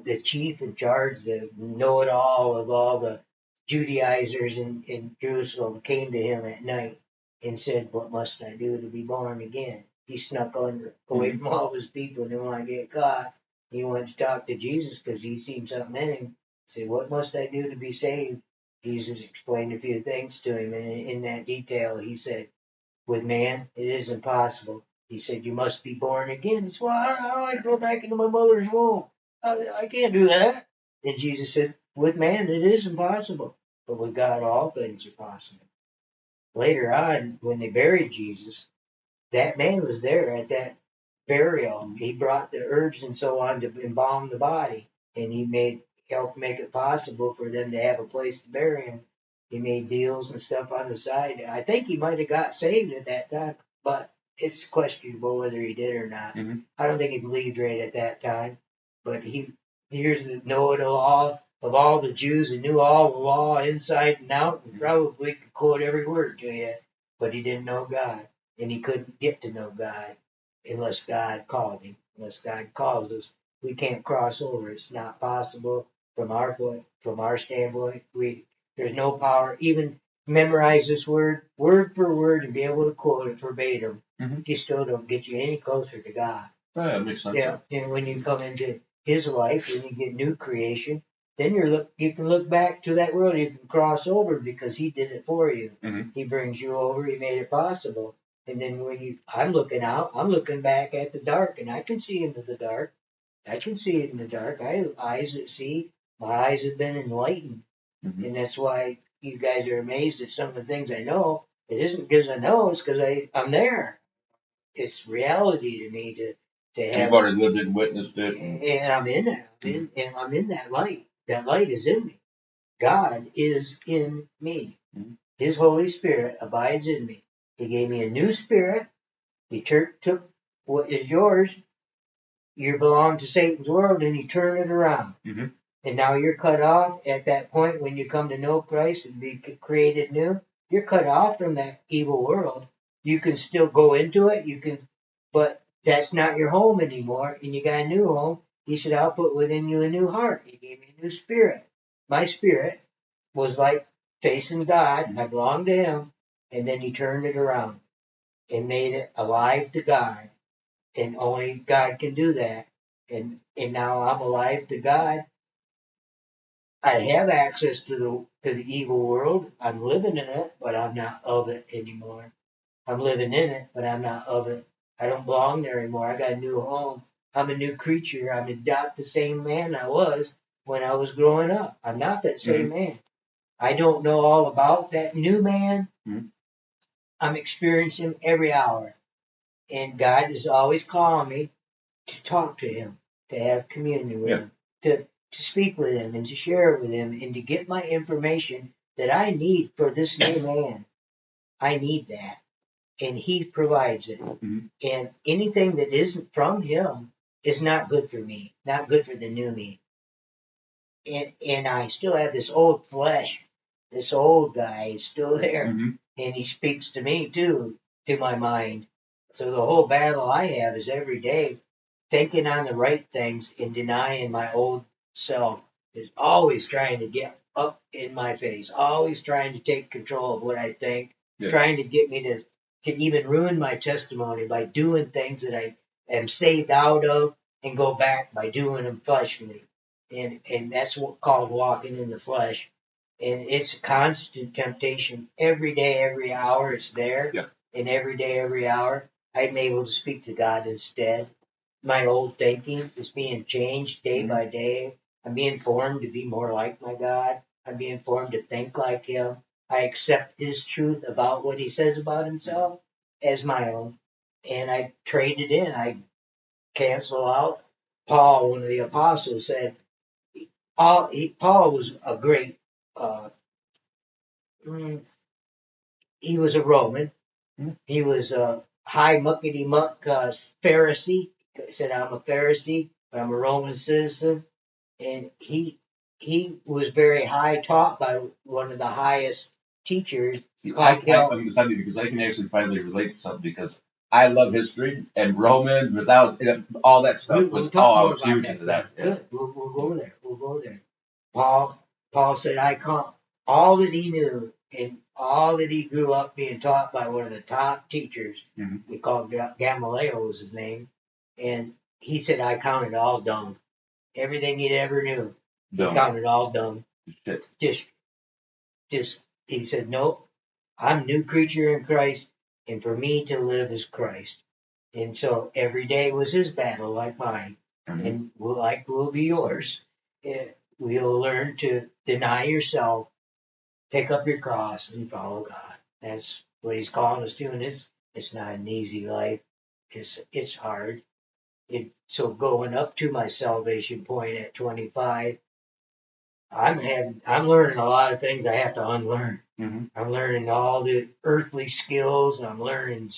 the chief in charge, the know-it-all of all the Judaizers in Jerusalem, came to him at night and said, "What must I do to be born again?" He snuck away from all his people and didn't want to get caught. He wanted to talk to Jesus because he seen something in him. Said, "What must I do to be saved?" Jesus explained a few things to him, and in that detail, he said, "With man, it is impossible." He said, "You must be born again." He said, "Well, how do I go back into my mother's womb? I can't do that." And Jesus said, "With man, it is impossible, but with God, all things are possible." Later on, when they buried Jesus, that man was there at that burial. He brought the herbs and so on to embalm the body, and he helped make it possible for them to have a place to bury him. He made deals and stuff on the side. I think he might have got saved at that time, but it's questionable whether he did or not. I don't think he believed right at that time, but here's the know-it-all of all the Jews and knew all the law inside and out, and probably could quote every word to you, but he didn't know God, and he couldn't get to know God unless God called him. Unless God calls us, we can't cross over. It's not possible from our point, from our standpoint. There's no power. Even memorize this word for word and be able to quote it verbatim. You still don't get you any closer to God. Oh, yeah, that makes sense. Yeah, and when you come into His life and you get new creation, then you can look back to that world. You can cross over because He did it for you. He brings you over. He made it possible. And then I'm looking out. I'm looking back at the dark, and I can see into the dark. I can see it in the dark. I have eyes that see. My eyes have been enlightened, and that's why you guys are amazed at some of the things I know. It isn't because I know; it's because I'm there. It's reality to me to have. You've already lived it and witnessed it. And I'm in it. And I'm in that light. That light is in me. God is in me. His Holy Spirit abides in me. He gave me a new spirit. He took what is yours. You belong to Satan's world, and He turned it around. And now you're cut off at that point when you come to know Christ and be created new. You're cut off from that evil world. You can still go into it. But that's not your home anymore, and you got a new home. He said, "I'll put within you a new heart." He gave me a new spirit. My spirit was like facing God. I belonged to Him, and then He turned it around and made it alive to God. And only God can do that. And now I'm alive to God. I have access to the evil world. I'm living in it, but I'm not of it anymore. I'm living in it, but I'm not of it. I don't belong there anymore. I got a new home. I'm a new creature. I'm not the same man I was when I was growing up. I'm not that same man. I don't know all about that new man. I'm experiencing him every hour. And God is always calling me to talk to Him, to have communion with Him, to speak with Him and to share with Him and to get my information that I need for this new man. I need that. And He provides it. And anything that isn't from Him is not good for me, not good for the new me. And I still have this old flesh. This old guy is still there. And he speaks to me too, to my mind. So the whole battle I have is every day thinking on the right things and denying my old self. Is always trying to get up in my face, always trying to take control of what I think, trying to get me to even ruin my testimony by doing things that I am saved out of and go back by doing them fleshly. And that's what called walking in the flesh. And it's a constant temptation every day, every hour. It's there. And every day, every hour, I'm able to speak to God instead. My old thinking is being changed day by day. I'm being formed to be more like my God. I'm being formed to think like him. I accept his truth about what he says about himself as my own. And I trade it in. I cancel out. Paul, one of the apostles, said, Paul was a great, uh, mm, he was a Roman. He was a high muckety muck Pharisee. He said, I'm a Pharisee, but I'm a Roman citizen. And he was very high taught by one of the highest teachers. I'm excited because I can actually finally relate to something because I love history and Roman without all that stuff. I was huge into that. Yeah. Good. We'll go there. We'll go there. Paul said, I can't. All that he knew and all that he grew up being taught by one of the top teachers, we called Gamaliel was his name, and he said, I counted all dung. Everything he'd ever knew, he counted all dung. Shit. Just, he said, no, I'm a new creature in Christ, and for me to live is Christ. And so every day was his battle, like mine, and will be yours. We'll learn to deny yourself, take up your cross, and follow God. That's what he's calling us to, and it's not an easy life. It's hard. So going up to my salvation point at 25, I'm learning a lot of things I have to unlearn. I'm learning all the earthly skills. I'm learning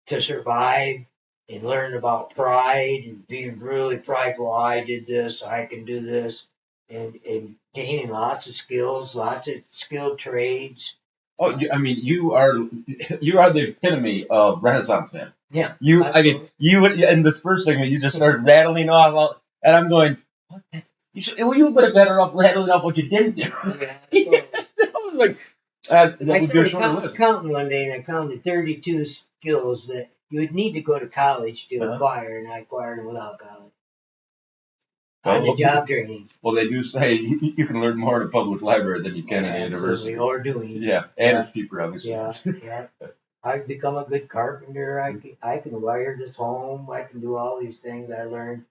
to survive and learn about pride and being really prideful. I did this. I can do this, and gaining lots of skills, lots of skilled trades. Oh, I mean, you are the epitome of Renaissance man. Yeah. You in this first segment, you just started rattling off, and I'm going, what the? You would have better off rattling off what you didn't do. Yeah, like, I started counting one day, and I counted 32 skills that you would need to go to college to acquire, and I acquired them without college. On the job training. Well, they do say you can learn more in a public library than you can in a university. Or doing. Yeah, and it's cheaper, obviously. Yeah. I've become a good carpenter. I can wire this home. I can do all these things I learned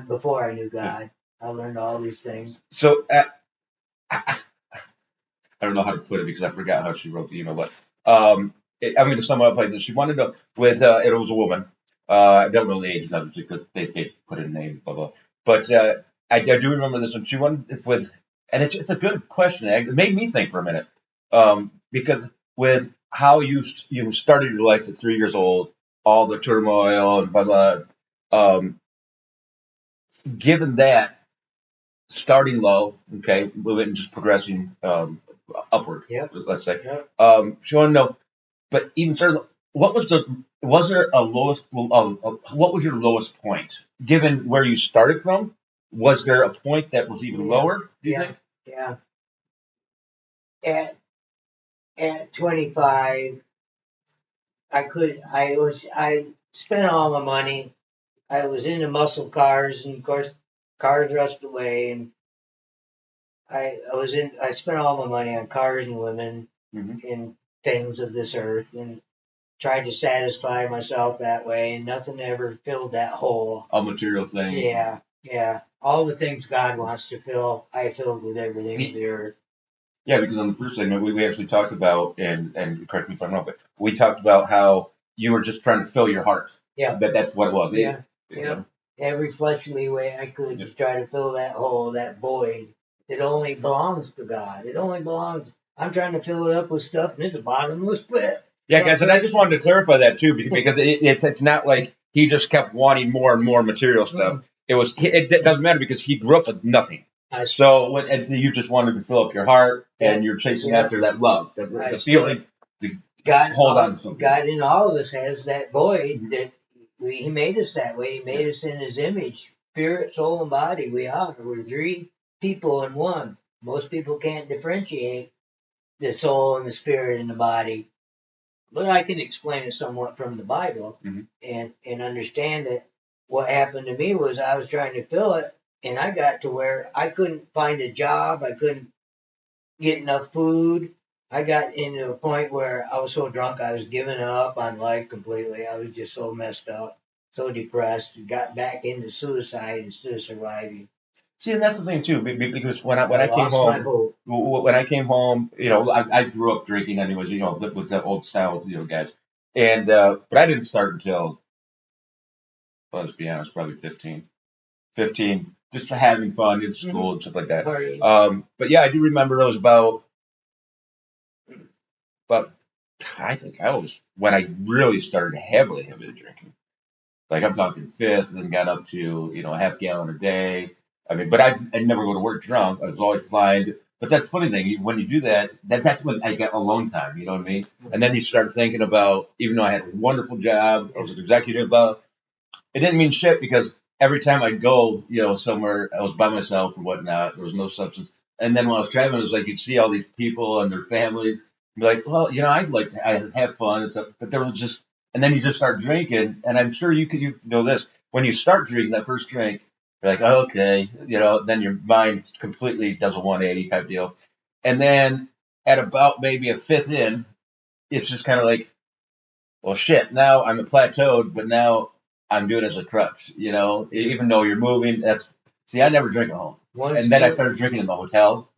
before I knew God. I learned all these things. So I don't know how to put it because I forgot how she wrote the email, but I'm going to sum up like this. She wanted to it was a woman. I don't know the age of it because they put a name, blah blah. But I do remember this one. She wanted and it's a good question. It made me think for a minute because with how you started your life at 3 years old, all the turmoil and blah blah. Given that starting low, okay, moving just progressing upward, let's say. She wanted to know, but even sort what was there a lowest? What was your lowest point, given where you started from? Was there a point that was even lower? Do you think? Yeah. At 25, I spent all my money. I was into muscle cars, and of course, cars rusted away, and I spent all my money on cars and women and things of this earth, and tried to satisfy myself that way, and nothing ever filled that hole. All material things. Yeah. All the things God wants to fill, I filled with everything of the earth. Yeah, because on the first segment we actually talked about, and correct me if I'm wrong, but we talked about how you were just trying to fill your heart. Yeah. That's what it was. Yeah. Every fleshly way I could to try to fill that hole, that void. It only belongs to God. It only belongs. I'm trying to fill it up with stuff, and it's a bottomless pit. Yeah, guys, and I just wanted to clarify that too, because it's not like he just kept wanting more and more material stuff. It doesn't matter because he grew up with nothing. So you just wanted to fill up your heart, and you're chasing after that love, the feeling to hold on to something. God in all of us has that void that He made us that way. He made us in His image, spirit, soul, and body. We're three people in one. Most people can't differentiate the soul and the spirit and the body. But I can explain it somewhat from the Bible and understand that what happened to me was I was trying to fill it, and I got to where I couldn't find a job. I couldn't get enough food. I got into a point where I was so drunk I was giving up on life completely. I was just so messed up, so depressed, got back into suicide instead of surviving. See, and that's the thing too, because when I I came lost my home, hope. when I came home, I grew up drinking anyways, with the old style, guys, and but I didn't start until, well, let's be honest, probably 15, just for having fun in school and stuff like that. Party. But yeah, I do remember it was about I think I was when I really started heavily drinking. Like I'm talking fifth, and then got up to a half gallon a day. I mean, but I'd never go to work drunk. I was always blind. But that's the funny thing. When you do that, that's when I get alone time. You know what I mean? And then you start thinking about, even though I had a wonderful job, I was an executive. It didn't mean shit because every time I'd go, somewhere, I was by myself or whatnot. There was no substance. And then when I was traveling, it was like you'd see all these people and their families. You'd be like, well, I have fun and stuff. But there was just, and then you just start drinking. And I'm sure you know this. When you start drinking that first drink, you're like, oh, okay, then your mind completely does a 180 type deal. And then at about maybe a fifth in, it's just kind of like, well, shit, now I'm plateaued, but now I'm doing it as a crutch, even though you're moving. See, I never drink at home. And then I started drinking in the hotel,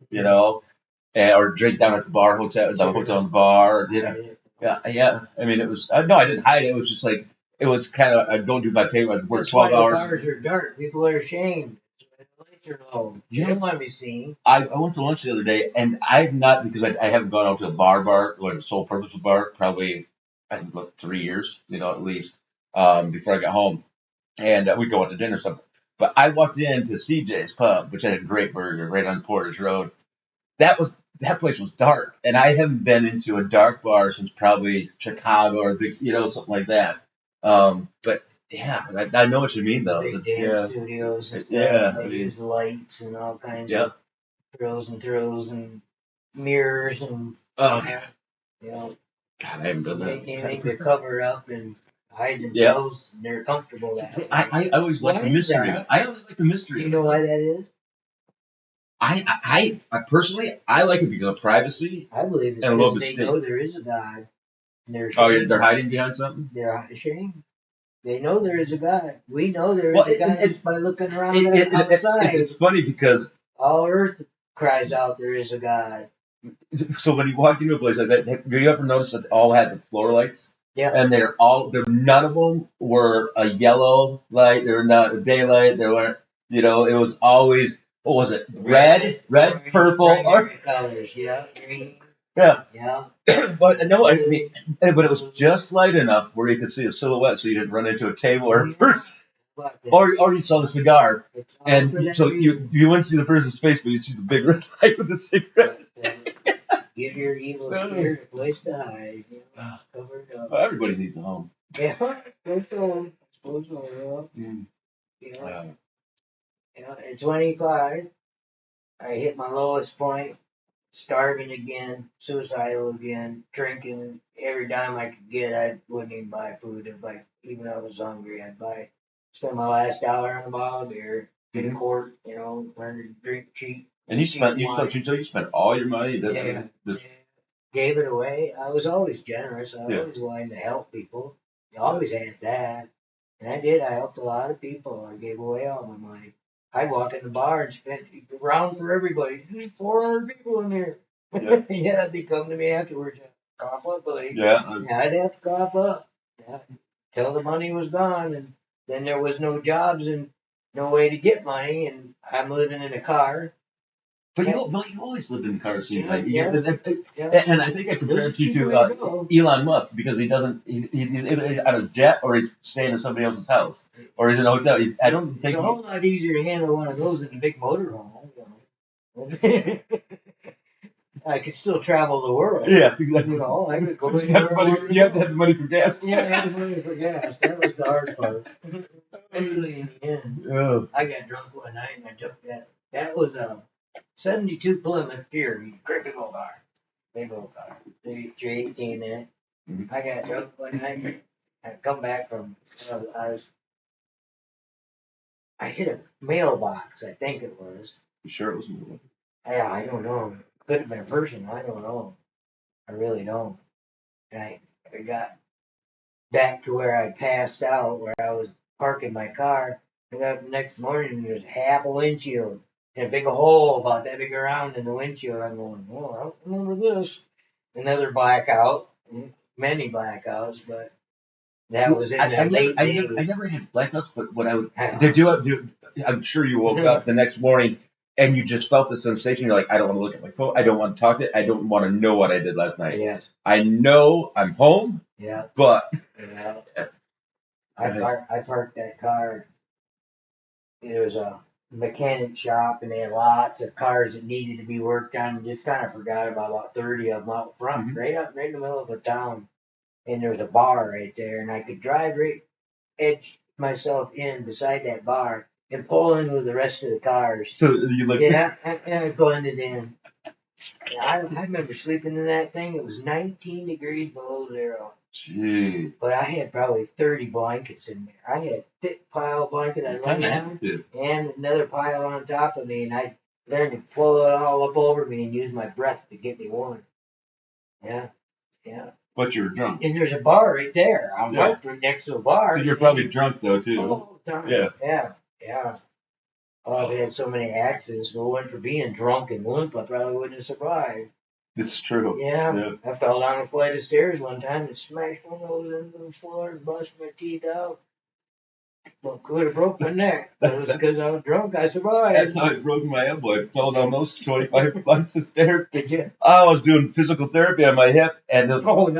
or drink down at the hotel and bar, Yeah, yeah. I mean, it was, no, I didn't hide it. It was just like, it was kind of, I'd go do my pay, I'd work That's 12 why hours. the bars are dark. People are ashamed. The lights are low. You don't want to be seen. I went to lunch the other day, and I've not, because I haven't gone out to a bar, like a sole purpose bar, probably, I think, like 3 years, at least, before I got home. And we'd go out to dinner or something. But I walked into CJ's Pub, which had a great burger right on Portage Road. That place was dark, and I haven't been into a dark bar since probably Chicago or something like that. But yeah, I know what you mean though. Big That's, dance studios and stuff. yeah, I They mean, use lights and all kinds yeah. of thrills and mirrors and Oh, God, I haven't done that. anything to cover up and hide Yeah. themselves. And they're comfortable that way. I always like the mystery. I always like the mystery. Do you know why that is? I personally, I like it because of privacy. I believe it's And a little because bit they stink. know there is a God. And they're Oh, ashamed. they're hiding behind something. They're ashamed. They know there is a God. We know there is a God just by looking around outside. It's funny because all earth cries out there is a God. so when you walk into a place like that, have you ever noticed that they all had the floor lights? Yeah. And none of them were a yellow light. They were not a daylight. They weren't, it was always, what was it? Red, purple, or colors. Yeah, green. Yeah. Yeah. But no, I mean, but it was just light enough where you could see a silhouette, so you didn't run into a table or a person, or you saw the cigar, and so you wouldn't see the person's face, but you'd see the big red light with the cigarette. Give your evil spirit a place to hide. Covered up. Well, everybody needs a home. Yeah. Suppose so. Yeah. At 25, I hit my lowest point. Starving again, suicidal again, drinking every dime I could get. I wouldn't even buy food even if I was hungry. Spend my last dollar on a bottle of beer, get a quart, learn to drink cheap. And you spent all your money. Gave it away. I was always generous. I always wanted to help people. I always had that, and I did. I helped a lot of people. I gave away all my money. I'd walk in the bar and spend round for everybody. There's 400 people in here. Yeah, they come to me afterwards. Cough up, buddy. Yeah, I'd have to cough up. Yeah, till the money was gone, and then there was no jobs and no way to get money, and I'm living in a car. But you always lived in a car, it seems like. And I think I compared you to Elon Musk because he's on a jet or he's staying in somebody else's house or he's in a hotel. I don't think it's a whole lot easier to handle one of those than a big motorhome. I could still travel the world. Yeah, exactly. I could go anywhere. You have to have the money for gas. Yeah, I had the money for gas. That was the hard part. Especially in the end. I got drunk one night and I took that. That was a 72 Plymouth Fury. Big old car. 318 in it. Mm-hmm. I got drunk one night. I come back from, I hit a mailbox, I think it was. You sure it was me? Yeah, I don't know. Could have been a person. I don't know. I really don't. And I got back to where I passed out, where I was parking my car. I got up the next morning and there's half a windshield and a big hole about that big around in the windshield. I'm going, oh, I don't remember this. Another blackout, many blackouts, but that was in the late days. I never had blackouts, but when I would, I'm sure you woke up the next morning and you just felt the sensation. You're like, I don't want to look at my phone. I don't want to talk to it. I don't want to know what I did last night. Yes. I know I'm home. Yeah. But yeah. I parked that car. There was a mechanic shop, and they had lots of cars that needed to be worked on. And just kind of forgot about 30 of them out front, right in the middle of the town. And there was a bar right there, and I could drive right edge myself in beside that bar and pull in with the rest of the cars. So you look. Yeah, and I blended in. I remember sleeping in that thing. It was 19 degrees below zero. Gee. But I had probably 30 blankets in there. I had a thick pile of blankets I lay on, and another pile on top of me, and I learned to pull it all up over me and use my breath to get me warm. Yeah, yeah. But you were drunk. And there's a bar right there. I'm right next to a bar. So you're probably drunk though too. All the time. Yeah. Yeah. Oh, I've had so many accidents. If it wasn't for being drunk and limp, I probably wouldn't have survived. It's true. Yeah. I fell down a flight of stairs one time and smashed my nose into the floor and busted my teeth out. Well, could have broke my neck. But it was because I was drunk. I survived. That's how I broke my elbow. I fell down those 25 flights of stairs. Did you? I was doing physical therapy on my hip, and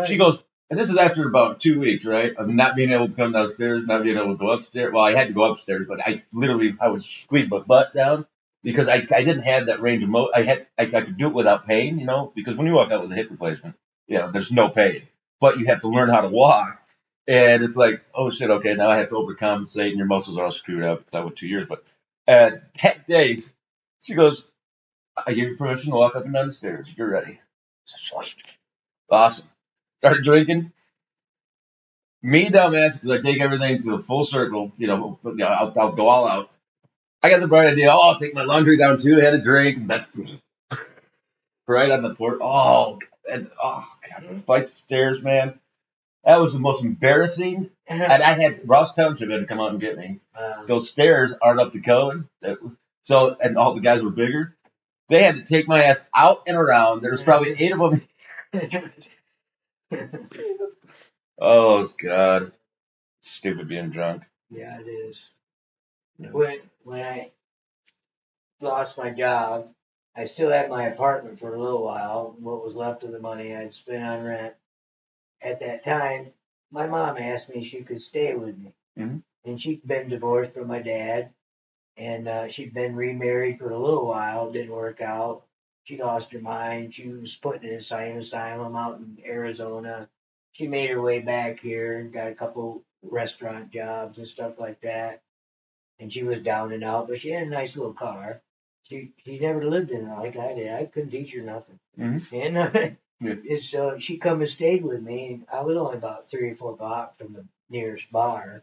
she goes, and this is after about 2 weeks, right, of not being able to come downstairs, not being able to go upstairs. Well, I had to go upstairs, but I would squeeze my butt down because I didn't have that range of motion. I could do it without pain, because when you walk out with a hip replacement, there's no pain, but you have to learn how to walk. And it's like, oh shit, okay, now I have to overcompensate, and your muscles are all screwed up. Because I went 2 years, but that day, she goes, I gave you permission to walk up and down the stairs. You're ready. Sweet. Awesome. Started drinking. Me, dumbass, because I take everything to the full circle. I'll go all out. I got the bright idea. Oh, I'll take my laundry down too. I had a drink. Right on the porch. Oh, God. Flight stairs, man. That was the most embarrassing. And I had Ross Township had to come out and get me. Those stairs aren't up to code. And all the guys were bigger. They had to take my ass out and around. There was probably 8 of them. Oh, God. Stupid being drunk. Yeah, it is. Yeah. When I lost my job, I still had my apartment for a little while. What was left of the money I'd spent on rent. At that time, my mom asked me if she could stay with me. Mm-hmm. And she'd been divorced from my dad. And she'd been remarried for a little while. Didn't work out. She lost her mind. She was put in an insane asylum out in Arizona. She made her way back here and got a couple restaurant jobs and stuff like that. And she was down and out, but she had a nice little car. She never lived in it like I did. I couldn't teach her nothing. Mm-hmm. And so she come and stayed with me. And I was only about 3 or 4 blocks from the nearest bar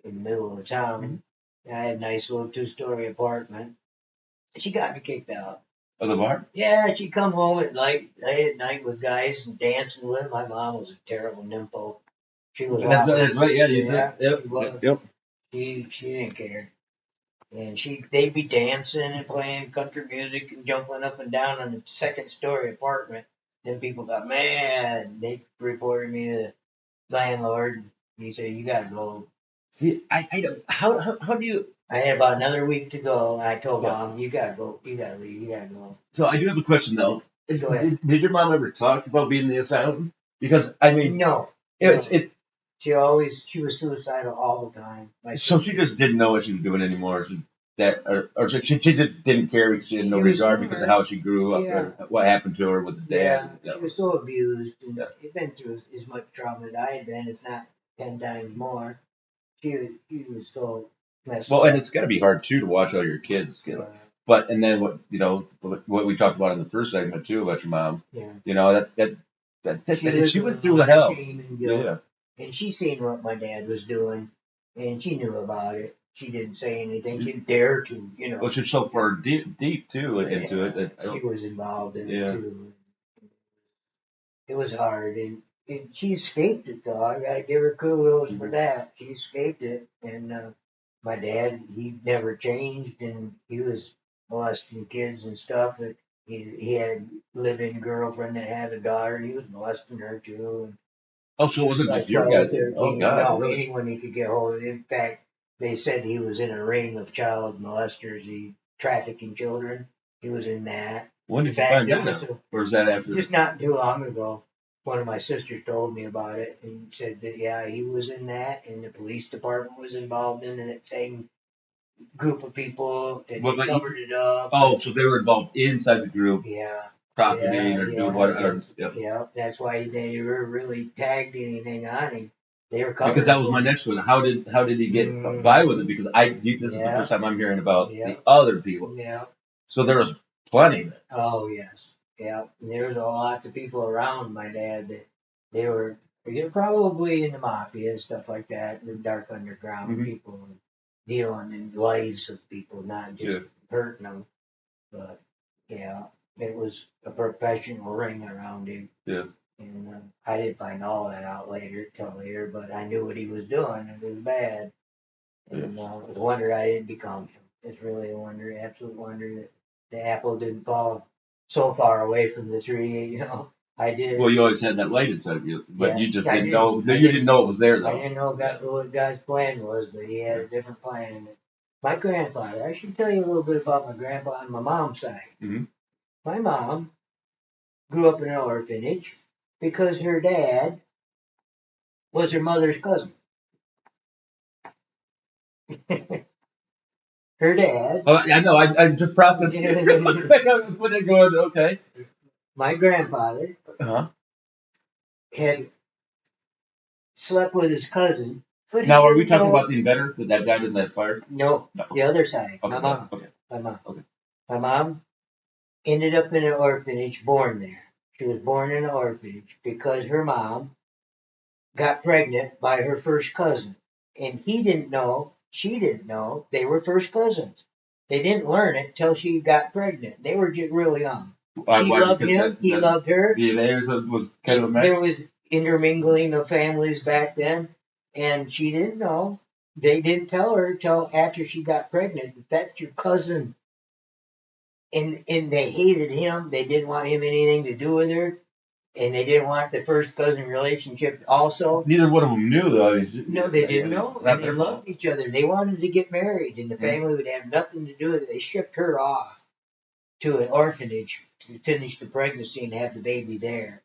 in the middle of the town. Mm-hmm. I had a nice little 2-story apartment. She got me kicked out. Of the bar? Yeah, she'd come home at late at night with guys and dancing with them. My mom was a terrible nympho. She was. That's right. Yeah, you said. Yep. She was. Yep. She didn't care. And they'd be dancing and playing country music and jumping up and down on the 2nd-story apartment. Then people got mad. They reported me to the landlord. He said, "You gotta go." See, I don't. How do you? I had about another week to go, and I told Mom, "You gotta go. You gotta leave. You gotta go." So I do have a question though. Go ahead. Did your mom ever talk about being in the asylum? Because I mean, no. She was suicidal all the time. So she just didn't know what she was doing anymore. She just didn't care because she had no regard because of how she grew up or what happened to her with the dad. Yeah, she was so abused and had been through as much trauma that I had been, if not 10 times more. She was so messed up. Well, and it's got to be hard too to watch all your kids. But and then what we talked about in the first segment too about your mom. Yeah. She went through hell. Yeah. And she seen what my dad was doing, and she knew about it. She didn't say anything. She didn't dare to, Well, she's so far deep too into it. That she was involved in it too. It was hard, and she escaped it though. I got to give her kudos for that. She escaped it, and my dad, he never changed, and he was molesting kids and stuff. He had a live-in girlfriend that had a daughter, and he was molesting her too. Oh, so it wasn't Like just your 12 or guy. 13. Oh God, No, really? anyone he could get hold of. In fact, they said he was in a ring of child molesters, he trafficking children. He was in that. When In did you fact, find it that was out? Or is that after? just not too long ago. One of my sisters told me about it and said that, yeah, he was in that, and the police department was involved in that same group of people, and Well, they covered it up. Oh, so they were involved inside the group, Yeah. profiting or doing whatever. Yeah, that's why they never really tagged anything on him. They were covered. Because that was my next one. How did he get by with it? Because this is the first time I'm hearing about the other people. Yeah. So there was plenty. Oh yes. Yeah. And there was lots of people around my dad that they were probably in the mafia and stuff like that, the dark underground people dealing in lives of people, not just hurting them. But yeah, it was a professional ring around him. Yeah. And I didn't find all that out till later, but I knew what he was doing, and it was bad. And it was a wonder I didn't become him. It's really a wonder, absolute wonder that the apple didn't fall so far away from the tree. You know, I did. Well, you always had that light inside of you, but you just didn't know. I You didn't know it was there, though. I didn't know what God's plan was, but He had a different plan. My grandfather. I should tell you a little bit about my grandpa on my mom's side. Mm-hmm. My mom grew up in an orphanage because her dad was her mother's cousin. Her dad. Oh, I know. I just processed it. Okay. My grandfather had slept with his cousin. But now, are we talking about the inventor that died in that fire? No, the other side. Okay, my mom. Okay. My mom. Okay. My mom ended up in an orphanage, born there. She was born in an orphanage because her mom got pregnant by her first cousin. And he didn't know, she didn't know, they were first cousins. They didn't learn it till she got pregnant. They were just real young. She loved him, he loved her. DNA was kind of a match. There was intermingling of families back then, and she didn't know. They didn't tell her till after she got pregnant that that's your cousin. And they hated him. They didn't want him anything to do with her. And they didn't want the first cousin relationship also. Neither one of them knew, though. No, they didn't know. And they loved each other. They wanted to get married, and the family would have nothing to do with it. They shipped her off to an orphanage to finish the pregnancy and have the baby there.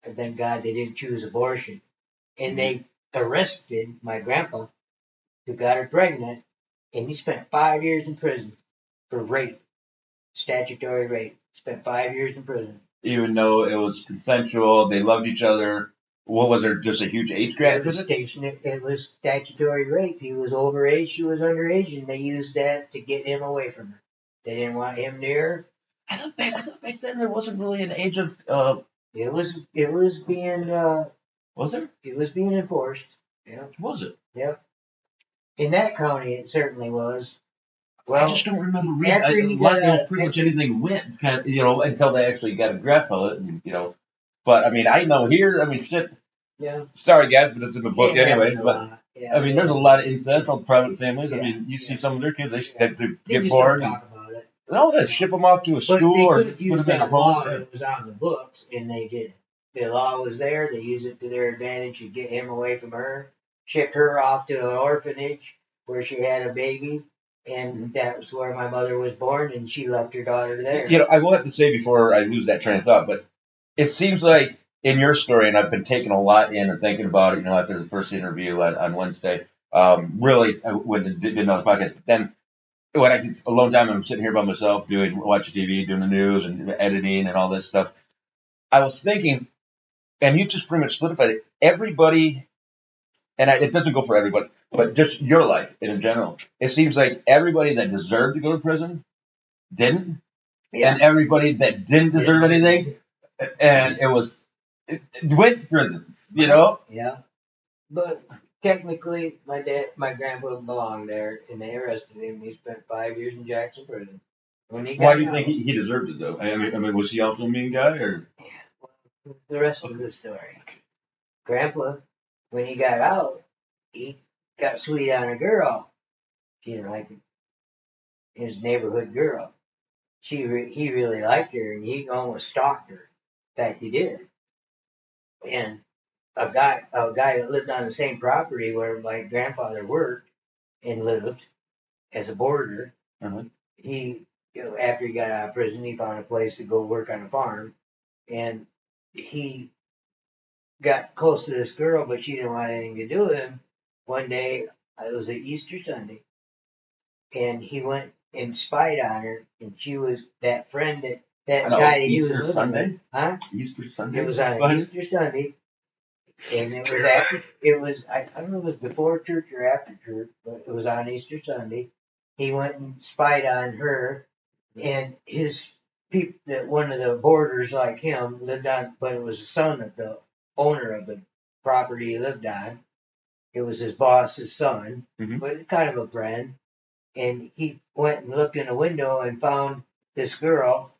And thank God they didn't choose abortion. And they arrested my grandpa, who got her pregnant, and he spent 5 years in prison for rape, statutory rape. Spent 5 years in prison. Even though it was consensual, they loved each other. What was there? Just a huge age gap? It was statutory rape. He was overage, she was underage, and they used that to get him away from her. They didn't want him near her. I thought back then there wasn't really an age of. It was being. Was there? It was being enforced. Yeah. Was it? Yep. In that county, it certainly was. Well, I just don't remember reading. Pretty much anything went, kind of, until they actually got a grasp of it, and. But I mean, I know here. I mean, shit. Yeah. Sorry, guys, but it's in the book anyway. But yeah, I mean, there's a lot of incest on private families. I mean, you see some of their kids, they get bored. Don't talk about it. No, they ship them off to a school or put them in a home. It was on the books, and they did. The law was there. They used it to their advantage to get him away from her. Shipped her off to an orphanage where she had a baby, and that was where my mother was born, and she left her daughter there. I will have to say before I lose that train of thought, but it seems like in your story, and I've been taking a lot in and thinking about it, after the first interview on Wednesday. Really, I didn't know the podcast, but then when I get alone time, I'm sitting here by myself watching TV, doing the news and editing and all this stuff. I was thinking, and you just pretty much solidified it. Everybody, and it doesn't go for everybody, but just your life in general. It seems like everybody that deserved to go to prison didn't, and everybody that didn't deserve anything, and it went to prison. Yeah, but technically, my grandpa belonged there, and they arrested him. He spent 5 years in Jackson prison. Why do you think he deserved it, though? I mean, was he also a mean guy, or? The rest of the story. Grandpa, when he got out, he got sweet on a girl. Like his neighborhood girl. he really liked her, and he almost stalked her. In fact, he did. And a guy that lived on the same property where my grandfather worked and lived as a boarder, he, after he got out of prison, he found a place to go work on a farm, and he got close to this girl, but she didn't want anything to do with him. One day, it was an Easter Sunday, and he went and spied on her, and she was that friend that guy that he was Easter living Sunday? with. Huh? Easter Sunday. It was on Easter Sunday, and it was after. It was I don't know if it was before church or after church, but it was on Easter Sunday. He went and spied on her, and his people, that one of the boarders like him lived on, but it was the son of the owner of the property he lived on. It was his boss's son, but kind of a friend. And he went and looked in a window and found this girl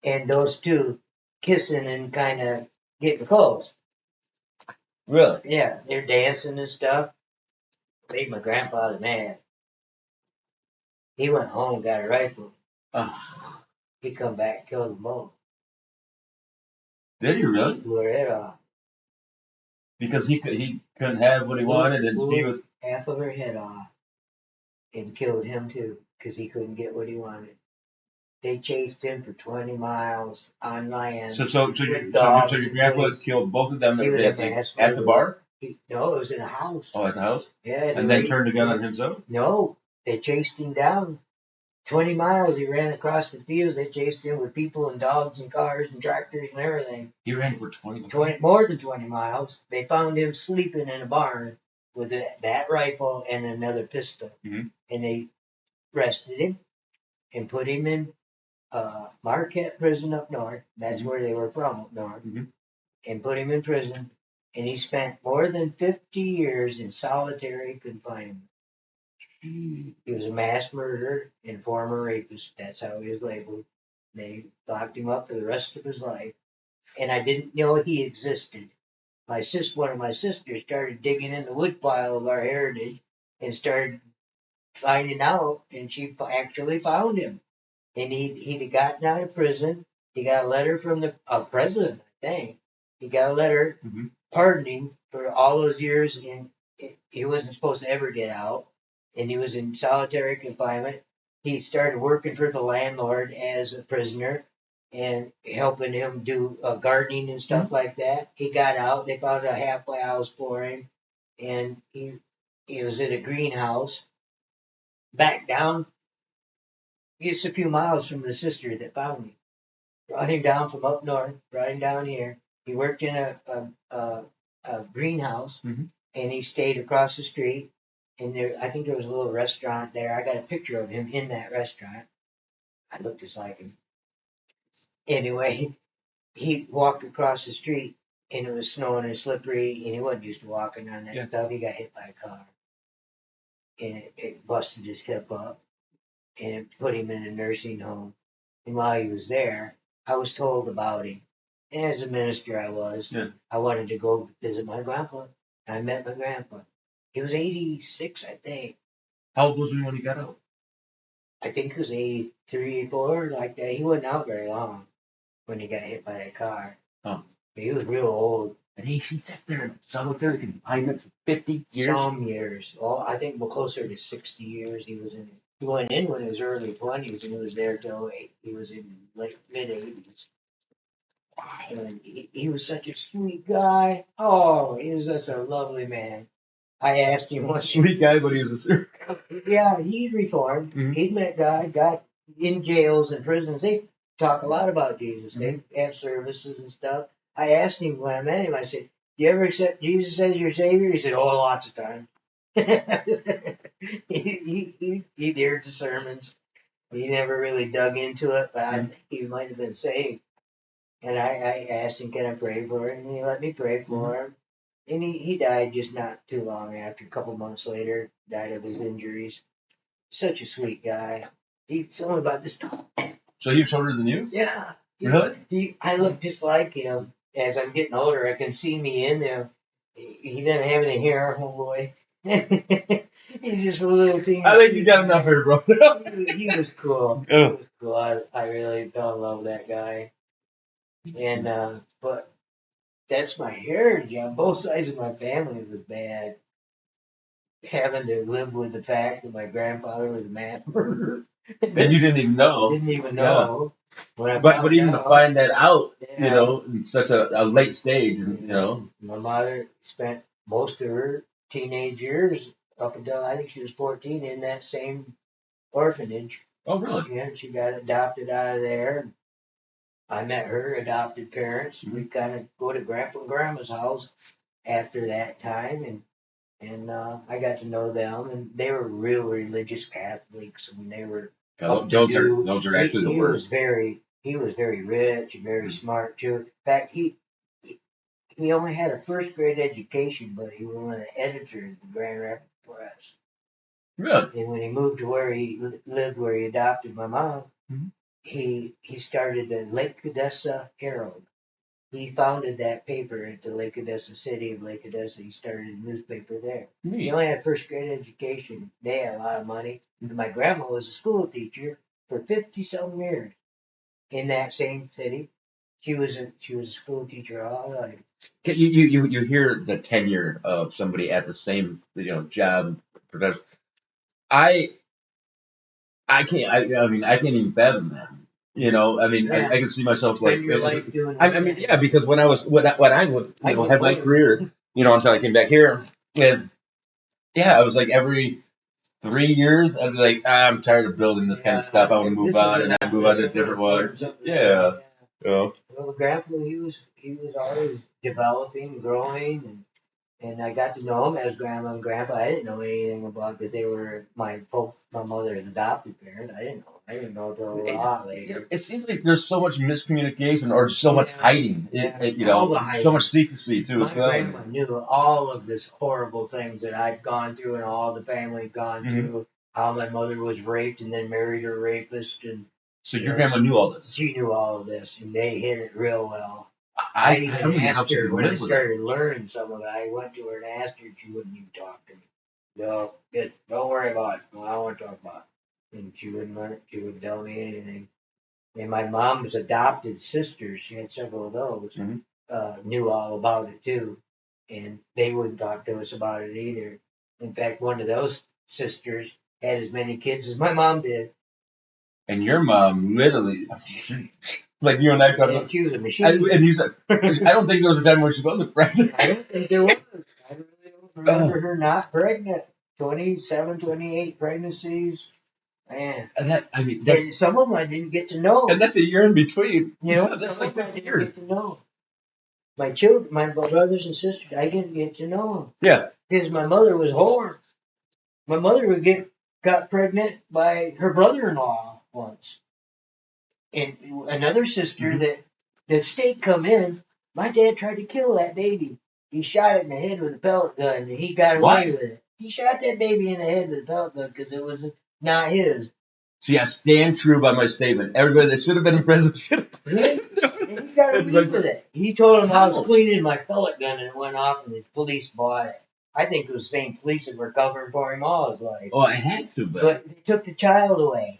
and those two kissing and kind of getting close. Really? Yeah, they're dancing and stuff. Made my grandfather mad. He went home, got a rifle. He come back, killed them both. Did he really? Blew her head off. Because he couldn't have what he wanted and be with half of her head off, and killed him too because he couldn't get what he wanted. They chased him for 20 miles on land. So your grandpa killed both of them at the bar? No, it was in a house. Oh, at the house? Yeah. And then turned the gun on himself? No, they chased him down. 20 miles he ran across the fields. They chased him with people and dogs and cars and tractors and everything. He ran for 20 more than 20 miles. They found him sleeping in a barn with that rifle and another pistol. And they arrested him and put him in Marquette prison up north. That's where they were from, up north. And put him in prison. And he spent more than 50 years in solitary confinement. He was a mass murderer and former rapist. That's how he was labeled. They locked him up for the rest of his life. And I didn't know he existed. One of my sisters started digging in the woodpile of our heritage and started finding out, and she actually found him. And he'd gotten out of prison. He got a letter from the president, I think. He got a letter pardoning for all those years, and he wasn't supposed to ever get out. And he was in solitary confinement. He started working for the landlord as a prisoner and helping him do gardening and stuff like that. He got out. They found a halfway house for him, and he was in a greenhouse back down just a few miles from the sister that found him. Brought him down from up north, brought him down here. He worked in a greenhouse, and he stayed across the street. And I think there was a little restaurant there. I got a picture of him in that restaurant. I looked just like him. Anyway, he walked across the street, and it was snowing and slippery, and he wasn't used to walking on that stuff. He got hit by a car, and it busted his hip up, and it put him in a nursing home. And while he was there, I was told about him. And as a minister I was, I wanted to go visit my grandpa. I met my grandpa. He was 86, I think. How old was he when he got out? I think he was 83, 84, like that. He wasn't out very long when he got hit by that car. But he was real old. And he sat there in solitary confinement for 50 years? Some years. Well, I think closer to 60 years he was in it. He went in when he was early 20s, and he was there till he was in mid-80s. And he was such a sweet guy. Oh, he was just a lovely man. I asked him what sweet guy, but he was a serial. Yeah, he's reformed. He'd met God, got in jails and prisons. They talk a lot about Jesus. They have services and stuff. I asked him when I met him, I said, "Do you ever accept Jesus as your Savior?" He said, "Oh, lots of times." he dared the sermons. He never really dug into it, but I think he might have been saved. And I asked him, "Can I pray for him?" And he let me pray for him. And he died just not too long after, a couple months later, died of his injuries. Such a sweet guy. He told me about this. So he was shorter than you? Yeah. Really? I look just like him. As I'm getting older, I can see me in him. He doesn't have any hair, oh boy. He's just a little teeny. I think you got enough here, bro. He was cool. He Yeah. was cool. I really fell in love with that guy. And but that's my heritage. On both sides of my family was bad. Having to live with the fact that my grandfather was a mass murderer. And you didn't even know. Didn't even Yeah. know. When I But found even to out, find that out, yeah. you know, in such a late stage, and you know, My mother spent most of her teenage years up until I think she was 14 in that same orphanage. oh really? Yeah, she got adopted out of there. I met her adopted parents. We kind of go to Grandpa and Grandma's house after that time, and I got to know them, and they were real religious Catholics, and they were up to do. Those are actually the He worst. he was very rich and very smart too. In fact, he only had a first grade education, but he was one of the editors of the Grand Rapids Press. Really? And when he moved to where he lived, where he adopted my mom, Mhm. he started the Lake Odessa Herald. He founded that paper at the Lake Odessa city of Lake Odessa. He started a newspaper there. He Neat. only had first grade education. They had a lot of money. And my grandma was a school teacher for 50-some years in that same city. She was a school teacher all her life. You hear the tenure of somebody at the same job profession. I can't. I mean, I can't even fathom that. You know, I mean, Yeah. I can see myself Spend your life doing I mean, yeah, because when I was when I would had my career, until I came back here, and yeah, I was like every 3 years, I'd be like, I'm tired of building this kind of stuff. I want to move on, and I move on to a different one. Yeah. Well, Grandpa, he was always developing, growing, and I got to know him as Grandma and Grandpa. I didn't know anything about that they were my mother's adopted parent. I didn't know. I didn't know until a lot later. It seems like there's so much miscommunication or so much hiding. All the hiding. So much secrecy too. My grandma knew all of this horrible things that I'd gone through and all the family had gone through. How my mother was raped and then married a rapist, and so your grandma knew all this. she knew all of this, and they hid it real well. I even asked her when I started learning some of it. I went to her and asked her, and she wouldn't even talk to me. No, don't worry about it. I don't want to talk about it. And she wouldn't learn. She wouldn't tell me anything. And my mom's adopted sisters, she had several of those, knew all about it too. And they wouldn't talk to us about it either. In fact, one of those sisters had as many kids as my mom did. And your mom literally, like you and I talked about. She was a machine. And you said, I don't think there was a time where she wasn't pregnant. I don't think there was. I really don't remember her not pregnant. 27, 28 pregnancies. Man. And some of them I didn't get to know. And that's a year in between. You know, that's like I didn't get to know. My children, my brothers and sisters, I didn't get to know them. Yeah. Because my mother was whore. My mother got pregnant by her brother-in-law once. And another sister that the state come in, my dad tried to kill that baby. He shot it in the head with a pellet gun, and he got away with it. He shot that baby in the head with a pellet gun because it was not his. See, I stand true by my statement. Everybody that should have been in prison should have been. And he got away with it. He told him I was cleaning my pellet gun, and it went off, and the police bought it. I think it was the same police that were covering for him all his life. Oh, I had to, but they took the child away.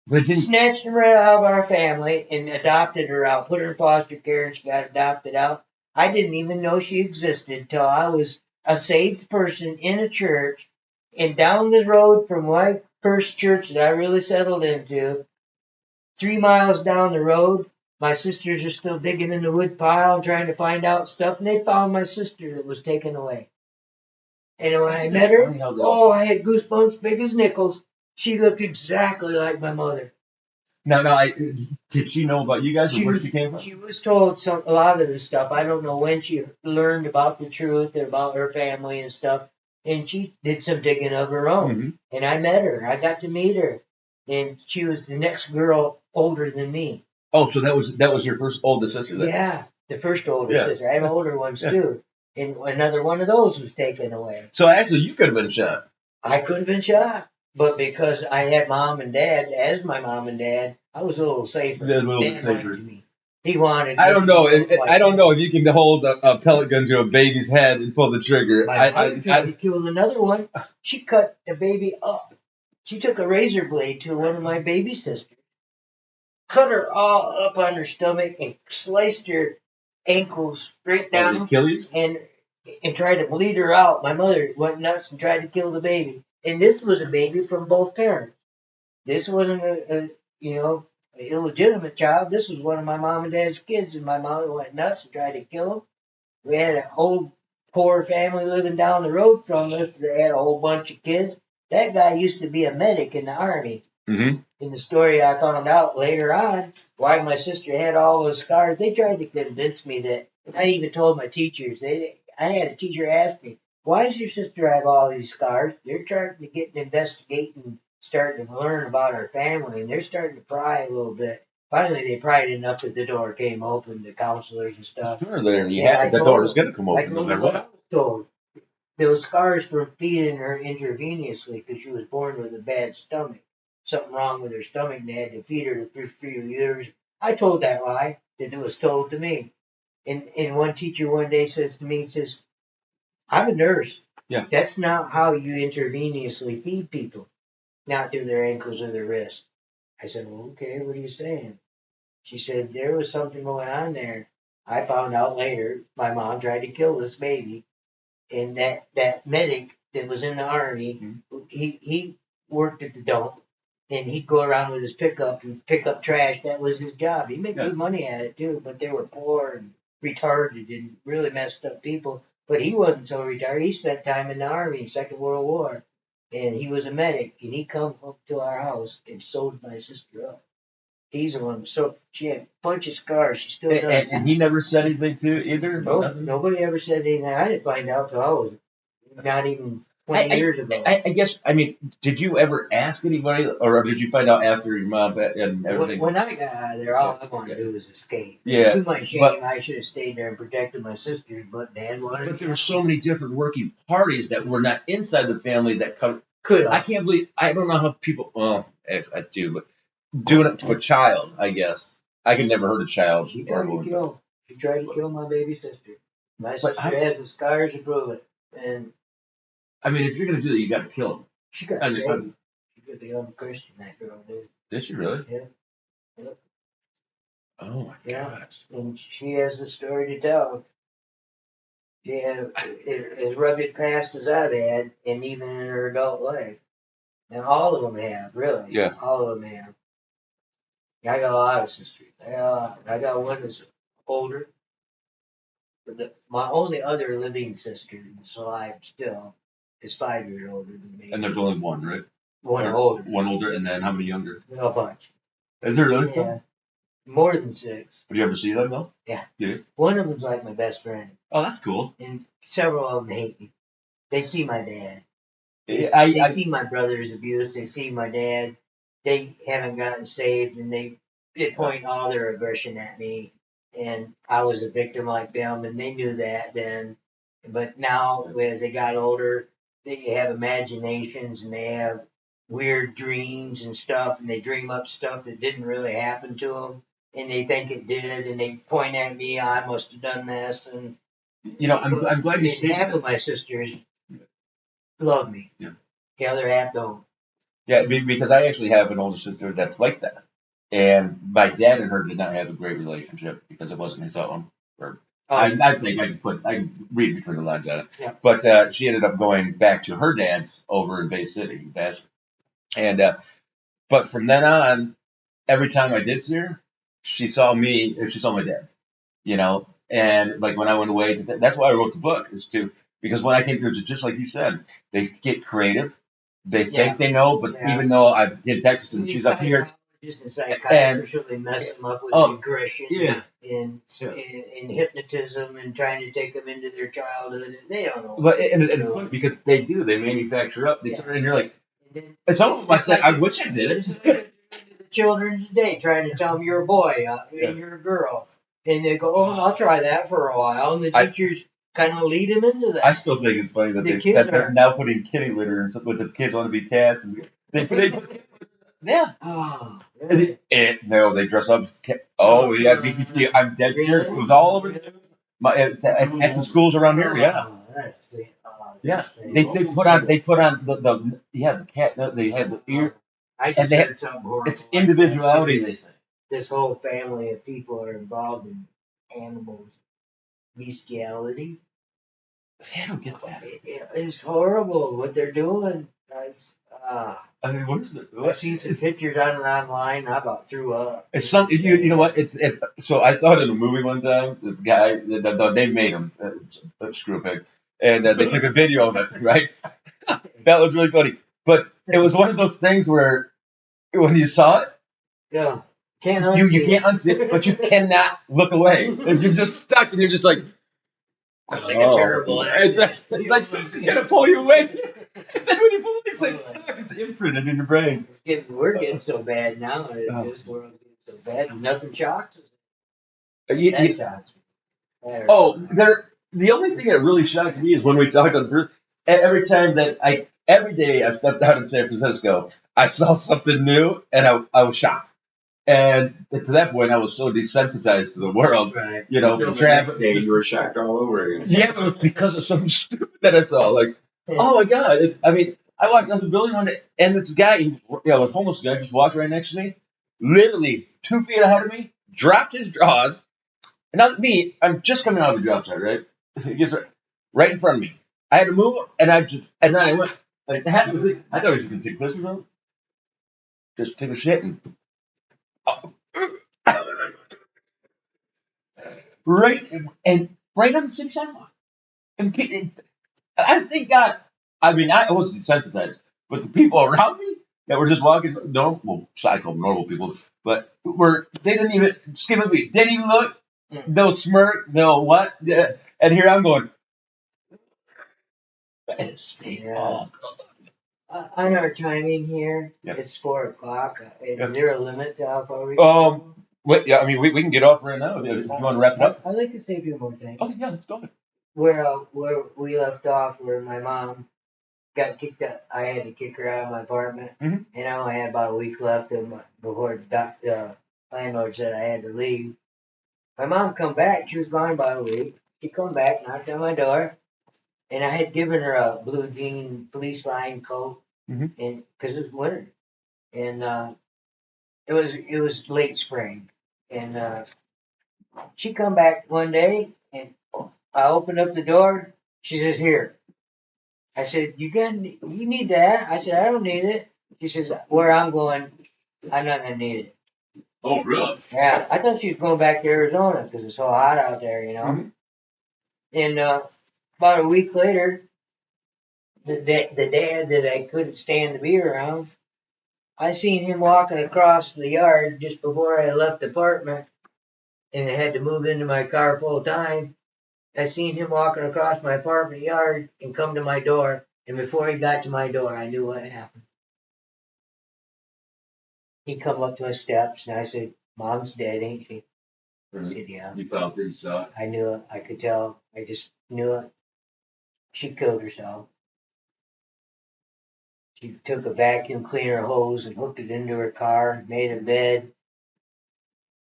But snatched her out of our family and adopted her out, put her in foster care, and she got adopted out. I didn't even know she existed till I was a saved person in a church, and down the road from my first church that I really settled into, 3 miles down the road, my sisters are still digging in the wood pile and trying to find out stuff, and they found my sister that was taken away. And when I met her, I had goosebumps big as nickels. She looked exactly like my mother. Now, did she know about you guys or where she came from? She was told a lot of this stuff. I don't know when she learned about the truth and about her family and stuff. And she did some digging of her own. And I met her. I got to meet her. And she was the next girl older than me. Oh, so that was your first oldest sister then? Yeah, the first oldest sister. I have older ones too. And another one of those was taken away. So actually, you could have been shot. I could have been shot. But because I had mom and dad, as my mom and dad, I was a little safer. A little bit safer. He wanted. I don't know. Like I don't know if you can hold a pellet gun to a baby's head and pull the trigger. My mother tried to kill another one. She cut the baby up. She took a razor blade to one of my baby sisters, cut her all up on her stomach, and sliced her ankles straight down, Achilles? and tried to bleed her out. My mother went nuts and tried to kill the baby. And this was a baby from both parents. This wasn't a an illegitimate child. This was one of my mom and dad's kids, and my mother went nuts and tried to kill him. We had an old poor family living down the road from us that had a whole bunch of kids. That guy used to be a medic in the army. Mm-hmm. In the story I found out later on why my sister had all those scars, they tried to convince me that. I even told my teachers. I had a teacher ask me, "Why does your sister have all these scars?" They're starting to get and investigate and starting to learn about our family, and they're starting to pry a little bit. Finally, they pried enough that the door came open, the counselors and stuff. Sure, the door was going to come I open no told matter her what I what. was told. Those scars from feeding her intravenously because she was born with a bad stomach. Something wrong with her stomach, and they had to feed her for a few years. I told that lie that it was told to me. And one teacher one day says to me, he says, "I'm a nurse. Yeah. That's not how you intravenously feed people, not through their ankles or their wrists." I said, "Well, okay, what are you saying?" She said, "There was something going on there. I found out later my mom tried to kill this baby, and that medic that was in the army, he worked at the dump, and he'd go around with his pickup and pick up trash. That was his job. He made good money at it too, but they were poor and retarded and really messed up people. But he wasn't so retarded. He spent time in the army, Second World War, and he was a medic. And he come up to our house and sewed my sister up. He's the one. So she had a bunch of scars. She still does. And he never said anything to either? No, nobody ever said anything. I didn't find out till I was not even 20 years ago. I guess, I mean, did you ever ask anybody, or did you find out after your mom and everything? When I got out of there, all I wanted to do was escape. Yeah, To my shame, I should have stayed there and protected my sisters, but Dad wanted But to. there were so many different working parties that were not inside the family that Could I have. can't believe, I don't know how people, well, I do, but doing it to a child, I guess. I could never hurt a child. She tried to kill my baby sister. My sister has the scars to prove it. And I mean, if you're going to do that, you got to kill him. she got saved. She could become a Christian, that girl did. Did she really? Yeah. Yep. Oh my gosh. And she has the story to tell. She had as rugged past as I've had, and even in her adult life. And all of them have, really. Yeah. All of them have. I got a lot of sisters. I got one that's older. My only other living sister that's alive still is 5 years older than me. And there's only one, right? One older. One older, and then how many younger? A bunch. Is there really? Yeah. More than 6. Have you ever seen them though? Yeah. Yeah. One of them's like my best friend. Oh, that's cool. And several of them hate me. They see my dad. They see my brother's abuse. They see my dad. They haven't gotten saved, and they point all their aggression at me. And I was a victim like them, and they knew that then. But now, as they got older, they have imaginations, and they have weird dreams and stuff, and they dream up stuff that didn't really happen to them, and they think it did, and they point at me, I must have done this, and I'm glad you stated half of my sisters love me. Yeah. The other half don't. Yeah, because I actually have an older sister that's like that. And my dad and her did not have a great relationship because it wasn't his own. I think I can read between the lines on it. Yeah. But she ended up going back to her dad's over in Bay City, Bass. And but from then on, every time I did see her, she saw me, or she saw my dad. And like when I went away, that's why I wrote the book, because when I came here, just like you said, they get creative. They think they know, but even though I did Texas and she's up here, and really mess them up with aggression and hypnotism and trying to take them into their childhood, and they don't know. But and it's funny because they do. They manufacture up. And you're like, and some of them I said, I wish I did it. The children today trying to tell them you're a boy and you're a girl, and they go, "Oh, I'll try that for a while," and the teachers kind of lead them into that. I still think it's funny that they're now putting kitty litter and stuff with the kids want to be cats, and they put Yeah. Oh, really? No, they dress up. Oh, yeah, BBQ. I'm dead serious. It was all over at the schools around here. Yeah, Oh, that's sweet. Oh, yeah. that's sweet. They put on the cat. They had the ear. I And just they heard something horrible. It's individuality. They say. This whole family of people are involved in animals bestiality. See, I don't get that. It's horrible what they're doing. That's I mean, what is it? I've seen some pictures on it online. I about threw up. It's something you know what it's so I saw it in a movie one time. This guy they made him screw pig, and they took a video of it. Right, that was really funny. But it was one of those things where when you saw it, Yeah, can't you can't unsee it, but you cannot look away, and you're just stuck, and you're just like, It's like a terrible it's like something's gonna pull you away. And then when you pull it, it's like stuck. It's imprinted in your brain. We're getting so bad now. This world getting so bad. Nothing shocks us. You- That you- shocks me. Oh, the only thing that really shocked me is when we talked on Bruce. Every time every day I stepped out in San Francisco, I saw something new, and I was shocked. And to that point, I was so desensitized to the world, Right. you know, Until from the next traffic. day, you were shocked all over again. Yeah, but it was because of something stupid that I saw. Like, oh my god! I mean, I walked out the building one day, and this guy, a homeless guy, just walked right next to me, literally 2 feet ahead of me, dropped his jaws. And now me, I'm just coming out of the job site, right? He gets right in front of me. I had to move, and then I went. Like, I thought I was going to take a piss or something. Just take a shit and right right on the city sidewalk. I think God. I mean, I was desensitized, but the people around me that were just walking normal, well, I call them normal people, but they didn't even skim a beat, didn't even look, no smirk, no what, yeah. And here I'm going. Stay Yeah. On our timing here, Yeah. it's 4 o'clock. Is Yeah. there a limit to how far we can go? What? Yeah, I mean, we can get off right now if you want to wrap it up. I'd like to say a few more things. Oh yeah, let's go. Where we left off, where my mom got kicked out, I had to kick her out of my apartment, Mhm. and I only had about a week left before the landlord said I had to leave. My mom come back. She was gone about a week. She come back, knocked on my door, and I had given her a blue jean fleece lined coat, Mhm. and because it was winter, and it was late spring, and she come back one day, and I opened up the door. She says, "Here." I said, "You need that?" I said, "I don't need it." She says, "Where I'm going, I'm not gonna need it." Oh really? Yeah, I thought she was going back to Arizona because it's so hot out there, you know. Mhm. And about a week later, the dad that I couldn't stand to be around, I seen him walking across the yard just before I left the apartment, and I had to move into my car full time. I seen him walking across my apartment yard and come to my door, and before he got to my door, I knew what happened. He come up to my steps, and I said, "Mom's dead, ain't she?" He said, "Yeah." You felt it, you saw it. I knew it. I could tell. I just knew it. She killed herself. She took a vacuum cleaner hose and hooked it into her car, made a bed.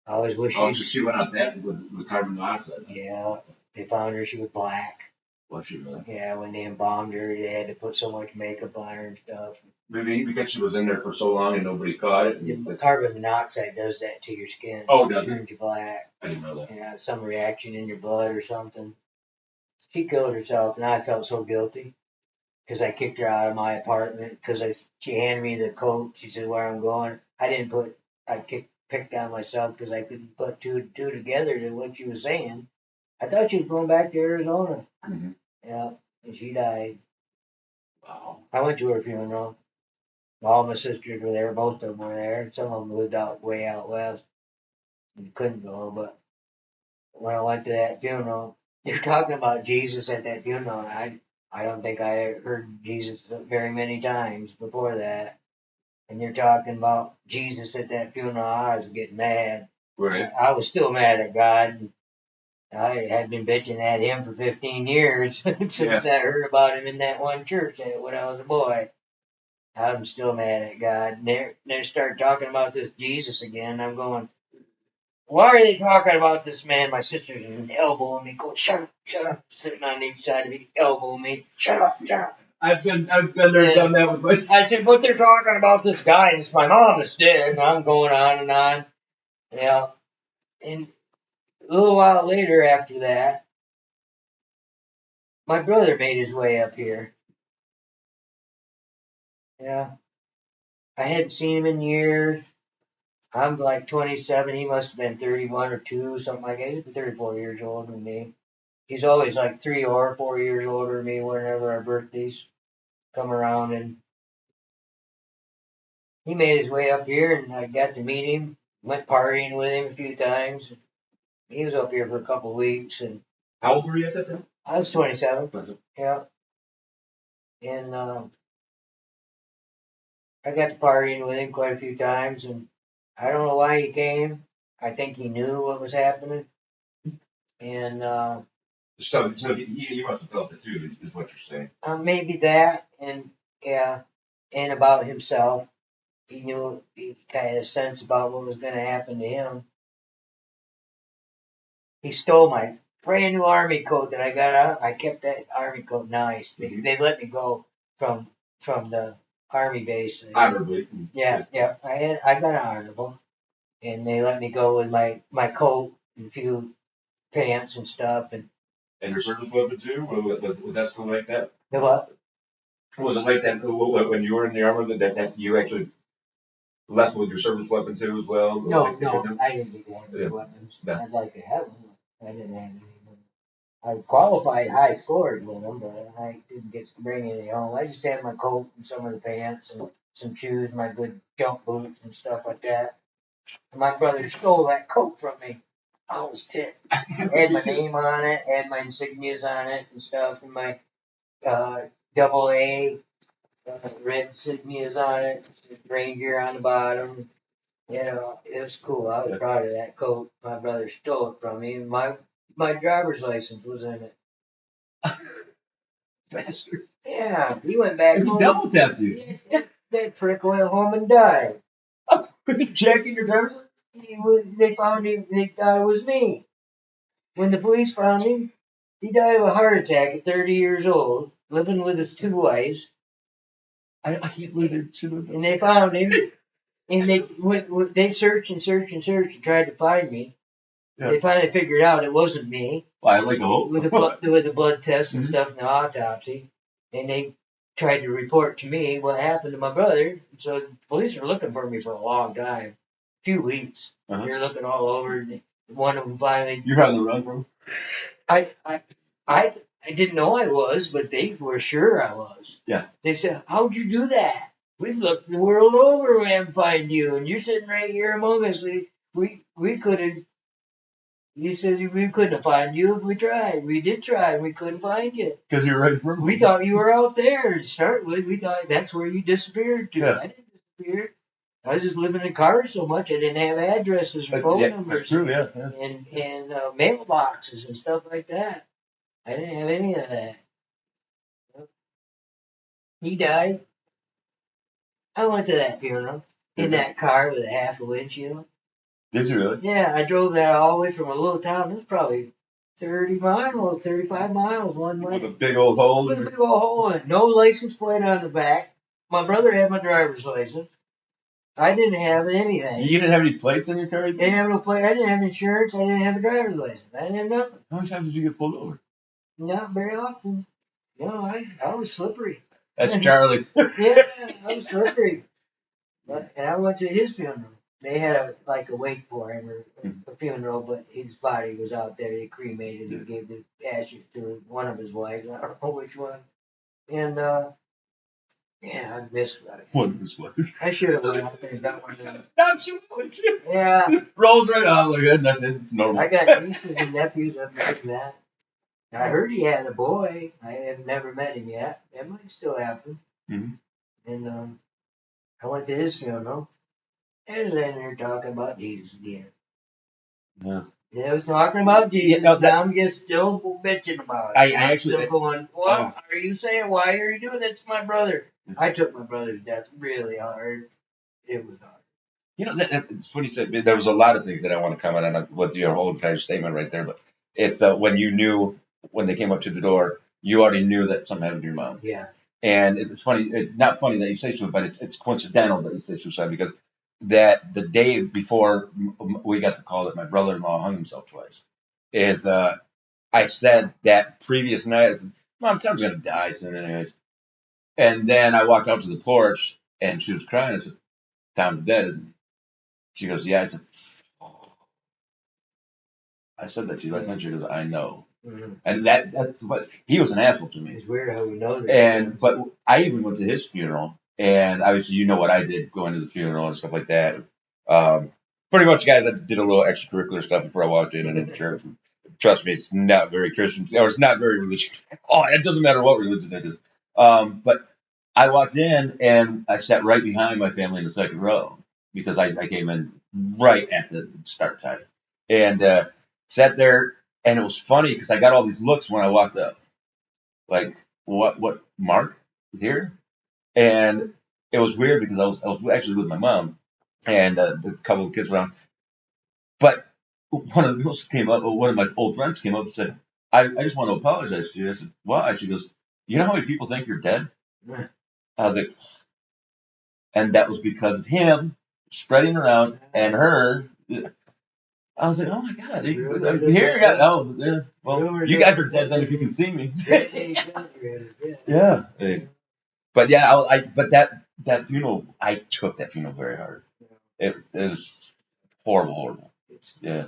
I always wish Oh, so she went out that with carbon dioxide. Yeah, they found her. She was black. Was she really? Yeah, when they embalmed her, they had to put so much makeup on her and stuff. Maybe because she was in there for so long and nobody caught it. The carbon monoxide does that to your skin. Oh, does It it? turns you black. I didn't know that. Yeah, some reaction in your blood or something. She killed herself, and I felt so guilty because I kicked her out of my apartment because she handed me the coat. She said where I'm going. Picked on myself because I couldn't put two and two together to what she was saying. I thought she was going back to Arizona. Mm-hmm. Yeah, and she died. Wow. I went to her funeral. All my sisters were there. Most of them were there. Some of them lived way out west and couldn't go. But when I went to that funeral, they're talking about Jesus at that funeral. I don't think I heard Jesus very many times before that. And they're talking about Jesus at that funeral. I was getting mad. Right. I was still mad at God. I had been bitching at him for 15 years since I heard about him in that one church when I was a boy. I'm still mad at God. And they start talking about this Jesus again. I'm going, why are they talking about this man? My sister's elbowing me, going, shut up, sitting on each side of me, elbowing me, shut up. I've been there and done that with my. I said, but they're talking about this guy, and it's my mom that's dead, and I'm going on and on. Yeah. And a little while later after that, my brother made his way up here. Yeah. I hadn't seen him in years. I'm like 27. He must have been 31 or 2, something like that. He's 34 years older than me. He's always like 3 or 4 years older than me whenever our birthdays come around. And he made his way up here, and I got to meet him. Went partying with him a few times. He was up here for a couple of weeks. And How old were you at that time? I was 27. Yeah. And I got to partying with him quite a few times. And I don't know why he came. I think he knew what was happening. And So you must have felt it too, is what you're saying. maybe that, and yeah, and about himself. He knew, he had a sense about what was going to happen to him. He stole my brand new army coat that I got out. I kept that army coat nice. They let me go from the army base. Honorably. Yeah. I got an honorable, and they let me go with my coat and a few pants and stuff. And your service weapon too? Was that still like that? the what? Was it like that when you were in the army that you actually left with your service weapon too as well? No, Like, I didn't get to have any weapons. No. I'd like to have them. I didn't have any. I qualified high scores with them, but I didn't get to bring any home. I just had my coat and some of the pants and some shoes, my good jump boots and stuff like that. And my brother stole that coat from me. I was ticked. Had my name on it, had my insignias on it and stuff, and my double A red insignias on it, Ranger on the bottom. You know, it was cool. I was proud of that coat. My brother stole it from me, and my driver's license was in it. Bastard. Yeah, he went back He home. double tapped you. That prick went home and died. With you checking your driver's license? They found him. They thought it was me. When the police found him, he died of a heart attack at 30 years old, living with his 2 wives. I can't believe it. And they found him, and they searched and searched and searched and tried to find me. Yeah. They finally figured out it wasn't me. Well, I like the whole with the blood test and stuff and the autopsy, and they tried to report to me what happened to my brother. So the police were looking for me for a long time, a few weeks. Uh-huh. They're looking all over. And one of them finally. You're on the run, bro. I didn't know I was, but they were sure I was. Yeah. They said, "How'd you do that? We've looked the world over and find you, and you're sitting right here among us. We couldn't." He said, "We couldn't have found you if we tried. We did try, and we couldn't find you. Because you were ready for We thought you were out there to start with. We thought that's where you disappeared to. Yeah. I didn't disappear. I was just living in cars so much I didn't have addresses or phone numbers That's true, yeah. and mailboxes and stuff like that. I didn't have any of that. He died. I went to that funeral in that car with a half a windshield. Did you really? Yeah, I drove that all the way from a little town. It was probably 30 miles, 35 miles one way. With a big old hole. With a big old hole in it. No license plate on the back. My brother had my driver's license. I didn't have anything. You didn't have any plates on your car? I didn't have no plate. I didn't have insurance. I didn't have a driver's license. I didn't have nothing. How many times did you get pulled over? Not very often. No, I was slippery. That's Charlie. Yeah, I was slippery. And I went to his funeral. They had a wake for him or a funeral, but his body was out there. They cremated and gave the ashes to one of his wives. I don't know which one. And yeah, I missed that. One of his wives. I should have went out there and done one of them. Not you would you? Yeah, Rolls right off like that. It's normal. I got nieces and nephews up there and that. I heard he had a boy. I have never met him yet. That might still happen. Mhm. And I went to his funeral. And then they're talking about Jesus again. Yeah. I was talking about Jesus. no, Now I'm just still bitching about it. I I'm actually- still going, what are you saying? Why are you doing this to my brother? I took my brother's death really hard. It was hard. It's funny you said there was a lot of things that I want to comment on with your whole entire statement right there, but it's when you knew when they came up to the door, you already knew that something happened to your mom. Yeah. And it's funny. It's not funny that you say suicide, but it's coincidental that you say suicide because that the day before we got the call that my brother-in-law hung himself twice is I said that previous night, I said, Mom, Tom's gonna die soon anyways. And then I walked out to the porch and she was crying. I said, Tom's dead, isn't he? She goes, yeah. I said that to you last night. She goes, I know. Mm-hmm. And that's what he was an asshole to me. It's weird how we know that. And but I even went to his funeral, and obviously you know what I did going to the funeral and stuff like that. Pretty much, guys, I did a little extracurricular stuff before I walked in and into church. Trust me, it's not very Christian, or it's not very religious. Oh, it doesn't matter what religion it is. But I walked in and I sat right behind my family in the second row because I came in right at the start time and sat there. And it was funny because I got all these looks when I walked up, like what Mark here, and it was weird because I was actually with my mom and there's a couple of kids around, but one of the girls came up, or one of my old friends came up and said, I just want to apologize to you. I said, why? She goes, you know how many people think you're dead? I was like, and that was because of him spreading around and her. I was like, oh my God, here you go. Oh, yeah, well, you guys are dead then if you can see me. Yeah. But yeah, but that funeral, I took that funeral very hard. It was horrible. Yeah.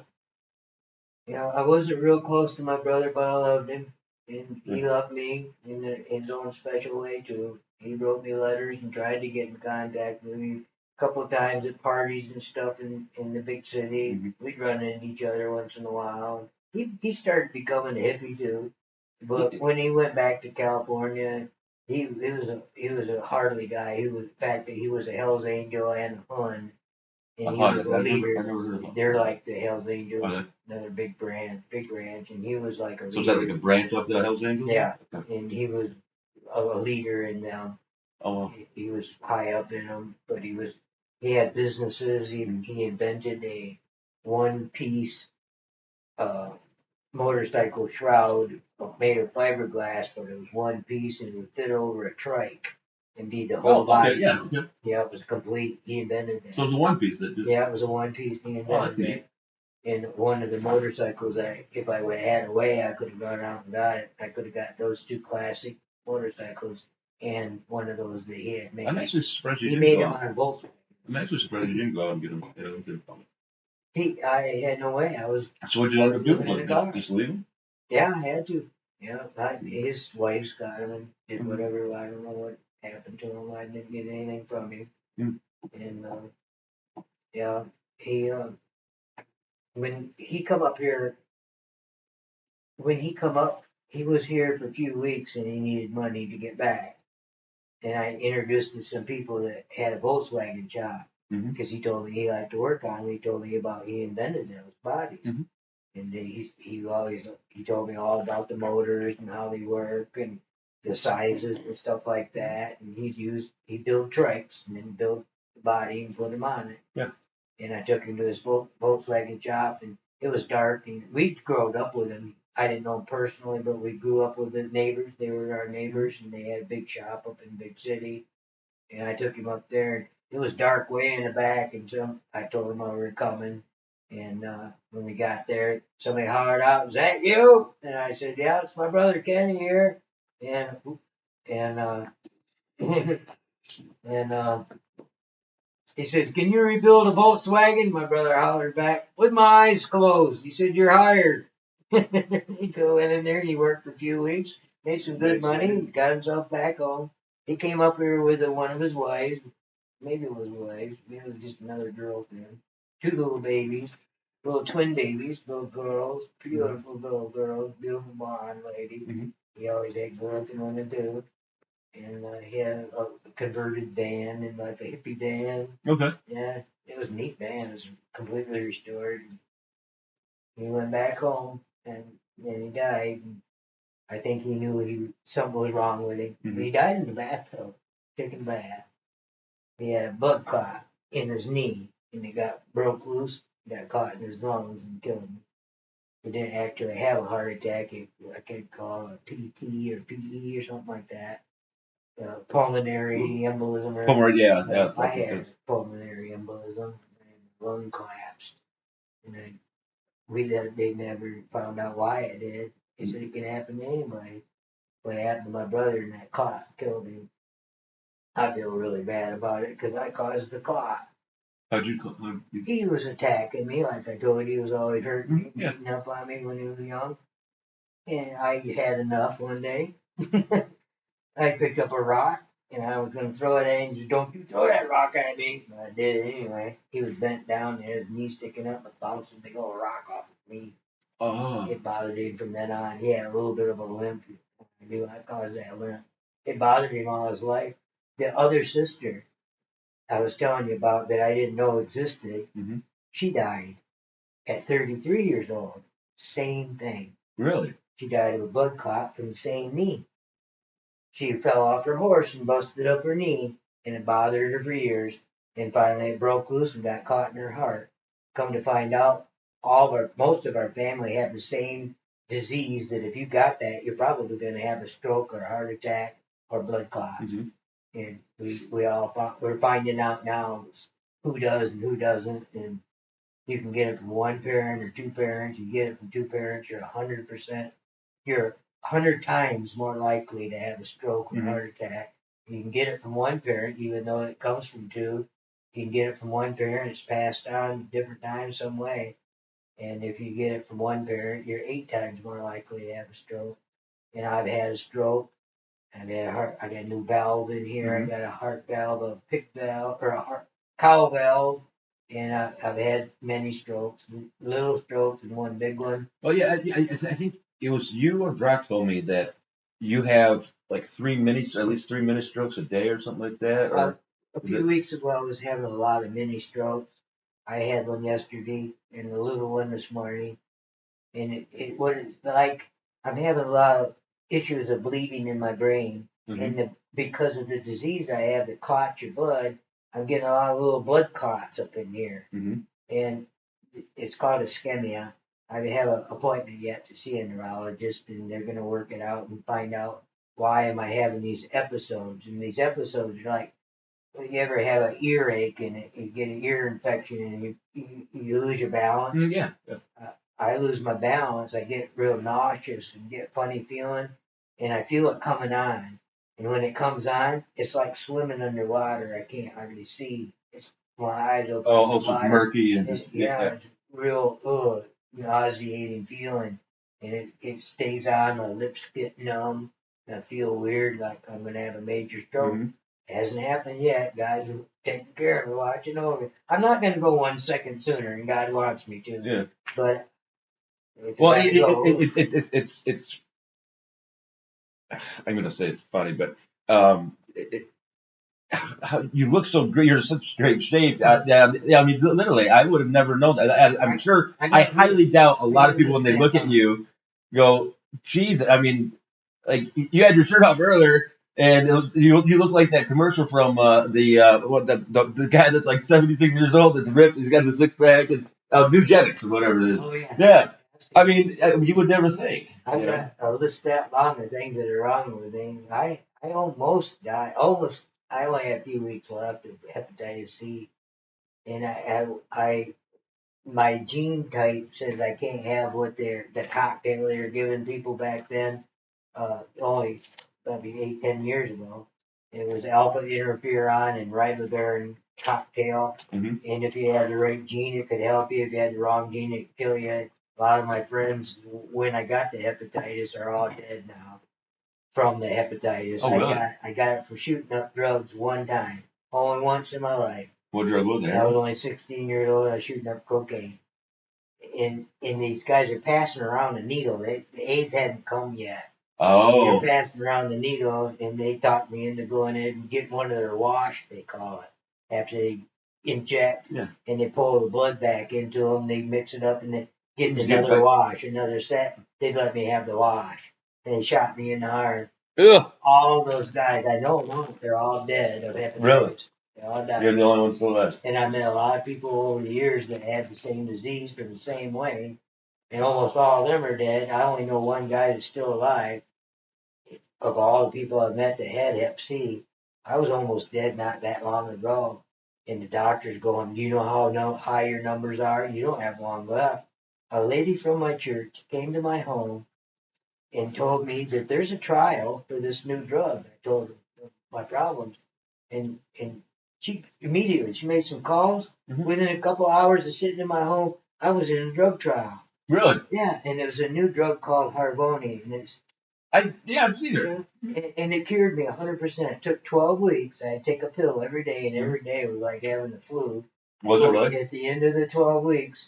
Yeah, I wasn't real close to my brother, but I loved him, and he loved me in his own special way too. He wrote me letters and tried to get in contact with me a couple of times at parties and stuff in the big city. Mm-hmm. We'd run into each other once in a while. He started becoming a hippie too, but when he went back to California, he was a Harley guy. He was, in fact, he was a Hell's Angel and a Hun. And he was a leader. I never heard of them. They're like the Hells Angels, Are another big ranch, and he was like a leader. So is that like a branch of the Hells Angels? Yeah, Okay. and he was a leader in them. Oh, well. He was high up in them, but he had businesses. He invented a one-piece motorcycle shroud made of fiberglass, but it was one piece and it would fit over a trike and be the whole body. Yeah, okay. Yeah, it was complete. He invented that. So it's a one piece that just. Yeah, it was a one piece. He invented that. And one of the motorcycles, if I would have had a way, I could have gone out and got it. I could have got those two classic motorcycles and one of those that he had made. I'm actually surprised you He didn't made go them out. on both. I'm actually surprised you didn't go out and get them. I had no way. I was. So what did you end up living in the car. doing? Just leave them? Yeah, I had to. Yeah, his wife's got him and did whatever. I don't know what happened to him. I didn't get anything from him. And yeah, he when he come up here, he was here for a few weeks and he needed money to get back. And I introduced to some people that had a Volkswagen shop because he told me he liked to work on them. He told me about he invented those bodies. And then he told me all about the motors and how they work and the sizes and stuff like that. And he built trikes and then built the body and put them on it. Yeah. And I took him to his Volkswagen shop and it was dark and we'd grown up with him. I didn't know him personally, but we grew up with his neighbors. They were our neighbors and they had a big shop up in a big city. And I took him up there and it was dark way in the back and I told him I were coming. And when we got there, somebody hollered out, "Is that you?" And I said, "Yeah, it's my brother Kenny here." And and he said, "Can you rebuild a Volkswagen?" My brother hollered back, "With my eyes closed." He said, "You're hired." He go in there and he worked for a few weeks, made some good money, got himself back home. He came up here with one of his wives. Maybe it was wife. Maybe it was just another girlfriend. Two little babies. Little twin babies, little girls, beautiful little girls, beautiful blonde lady. He always had girls he wanted to do. And he had a converted van and like a hippie van. Okay. Yeah, it was a neat van. It was completely restored. He went back home, and then he died. And I think he knew something was wrong with him. Mhm. He died in the bathtub, taking a bath. He had a blood clot in his knee, and it broke loose, got caught in his lungs, and killed him. He didn't actually have a heart attack. I could call it a PT or PE or something like that. Pulmonary embolism. Yeah. I had pulmonary embolism and lung collapsed. And then they never found out why it did. They said it can happen to anybody. What happened to my brother and that clot killed him. I feel really bad about it because I caused the clot. How'd you? He was attacking me, like I told you, he was always hurting me, Yeah. beating up on me when he was young. And I had enough one day. I picked up a rock and I was going to throw it at him. He said, "Don't you throw that rock at me." But I did it anyway. He was bent down and his knee sticking up and bounced a big old rock off his knee. Oh. It bothered him from then on. He had a little bit of a limp. I knew I caused that limp. It bothered him all his life. The other sister I was telling you about that I didn't know existed, Mm-hmm. she died at 33 years old. Same thing. Really? She died of a blood clot from the same knee. She fell off her horse and busted up her knee, and it bothered her for years. And finally, it broke loose and got caught in her heart. Come to find out, most of our family have the same disease. That if you got that, you're probably going to have a stroke or a heart attack or blood clots. Mm-hmm. And we're finding out now who does and who doesn't. And you can get it from one parent or two parents. You get it from two parents, you're 100%. You're 100 times more likely to have a stroke or Mhm. heart attack. You can get it from one parent, even though it comes from two. You can get it from one parent, it's passed on different times some way. And if you get it from one parent, you're 8 times more likely to have a stroke. And I've had a stroke. I got a new valve in here. I got a heart valve, a pig valve, or a cow valve. And I've had many strokes, little strokes and one big one. Well, yeah, I think it was you or Brock told me that you have like at least 3 mini strokes a day or something like that. Or A few weeks ago, I was having a lot of mini strokes. I had one yesterday and a little one this morning. And it was like I'm having a lot of issues of bleeding in my brain. And because of the disease I have that clots your blood, I'm getting a lot of little blood clots up in here. And it's called ischemia. I have an appointment yet to see a neurologist, and they're going to work it out and find out why am I having these episodes. And these episodes are like, you ever have an earache and you get an ear infection and you lose your balance? Yeah. I lose my balance. I get real nauseous and get funny feeling, and I feel it coming on. And when it comes on, it's like swimming underwater. I can't hardly see. My eyes open. Oh, so it's murky and it's real nauseating feeling, and it stays on. My lips get numb, and I feel weird, like I'm gonna have a major stroke. Hasn't happened yet. Guys are taking care of me, watching over me. I'm not gonna go 1 second sooner, and God wants me to. Yeah. But well, it's. I'm gonna say it's funny, but how you look so great. You're in such great shape. I mean, literally, I would have never known that. I'm sure. I highly doubt a lot of people when they look at you, go, "Geez." I mean, like you had your shirt off earlier, and you look like that commercial from the guy that's like 76 years old that's ripped. He's got the six pack and Nugenics or whatever it is. Oh yeah. Yeah. I mean, you would never think. I've got a list that long of things that are wrong with me. I almost died. I only have a few weeks left of hepatitis C, and my gene type says I can't have the cocktail they were giving people back then. Only maybe 8-10 years ago. It was alpha interferon and ribavirin cocktail. And if you had the right gene, it could help you. If you had the wrong gene, it could kill you. A lot of my friends, when I got the hepatitis, are all dead now from the hepatitis. Oh, really? I got it from shooting up drugs one time, only once in my life. What drug was that? I was only 16 years old. I was shooting up cocaine. And these guys are passing around a needle. The AIDS hadn't come yet. Oh. They're passing around the needle, and they talked me into going in and getting one of their wash, they call it, after they inject. Yeah. And they pull the blood back into them. They mix it up, and get Just get another back. wash, another set. They'd let me have the wash. They shot me in the arm. Ugh, All those guys, I know them all. They're all dead of hepatitis. Really? They all died. you're the only one still left. And I met a lot of people over the years that had the same disease from the same way, and almost all of them are dead. I only know one guy that's still alive. Of all the people I've met that had Hep C, I was almost dead not that long ago. And the doctor's going, "Do you know how high your numbers are? You don't have long left." A lady from my church came to my home and told me that there's a trial for this new drug. I told her my problems, and she immediately she made some calls. Mhm. Within a couple hours of sitting in my home, I was in a drug trial. Really? Yeah, and it was a new drug called Harvoni, and it's I've seen her. and it cured me 100%. It took 12 weeks. I had to take a pill every day, and every day was like having the flu. Was it really? At the end of the 12 weeks,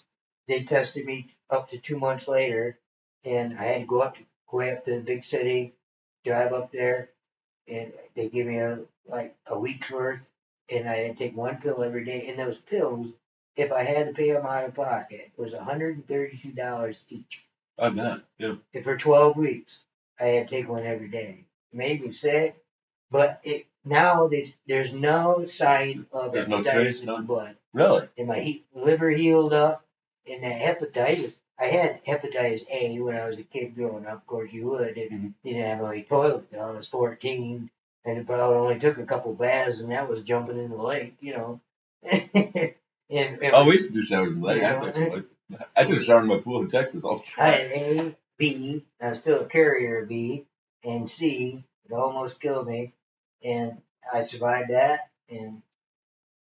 they tested me up to 2 months later, and I had to go up to the big city, drive up there, and they give me like a week's worth, and I had to take one pill every day. And those pills, if I had to pay them out of pocket, was $132 each. I bet. Yeah. And for 12 weeks, I had to take one every day. It made me sick, but now there's no sign of There's no hepatitis trace, in no? my blood. Really? And my liver healed up, and that hepatitis. I had hepatitis A when I was a kid growing up. Of course, you would. It Mhm. didn't have any toilet till I was 14, and it probably only took a couple baths, and that was jumping in the lake, Oh, we used to do showers in the lake. Yeah. I took a shower in my pool in Texas all the I time. had A, B, I was still a carrier of B, and C. It almost killed me, and I survived that, and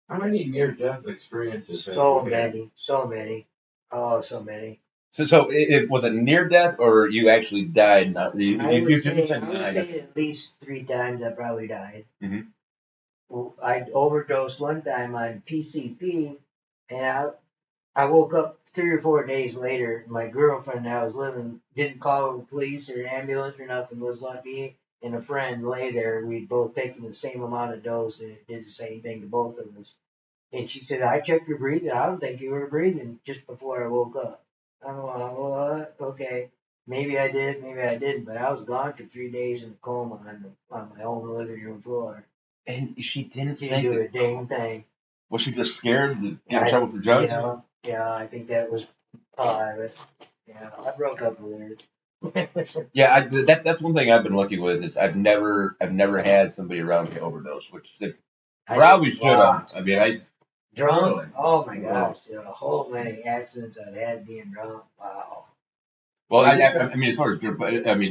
How many near-death experiences have so you had? many, so many, oh, so many. So it was a near death, or you actually died? Not you. I You would didn't say, say died. at least 3 times I probably died. Mhm. I overdosed one time on PCP, and I woke up 3 or 4 days later. My girlfriend that I was living didn't call the police or an ambulance or nothing. Was lucky, and a friend lay there. We'd both taken the same amount of dose, and it did the same thing to both of us. And she said, "I checked your breathing. I don't think you were breathing just before I woke up." I'm like, "What? Okay. Maybe I did, maybe I didn't." But I was gone for 3 days in a coma on my own living room floor. And she didn't She didn't think do a that. dang thing. Was she just scared to get in trouble for drugs? Yeah, I think that was part of it. Yeah, I broke up with her. Yeah, that's one thing I've been lucky with is I've never had somebody around me overdose, which they probably should have. I mean, Drunk? Really? Oh my gosh, a whole many accidents I've had being drunk. Wow. well, I mean, as far as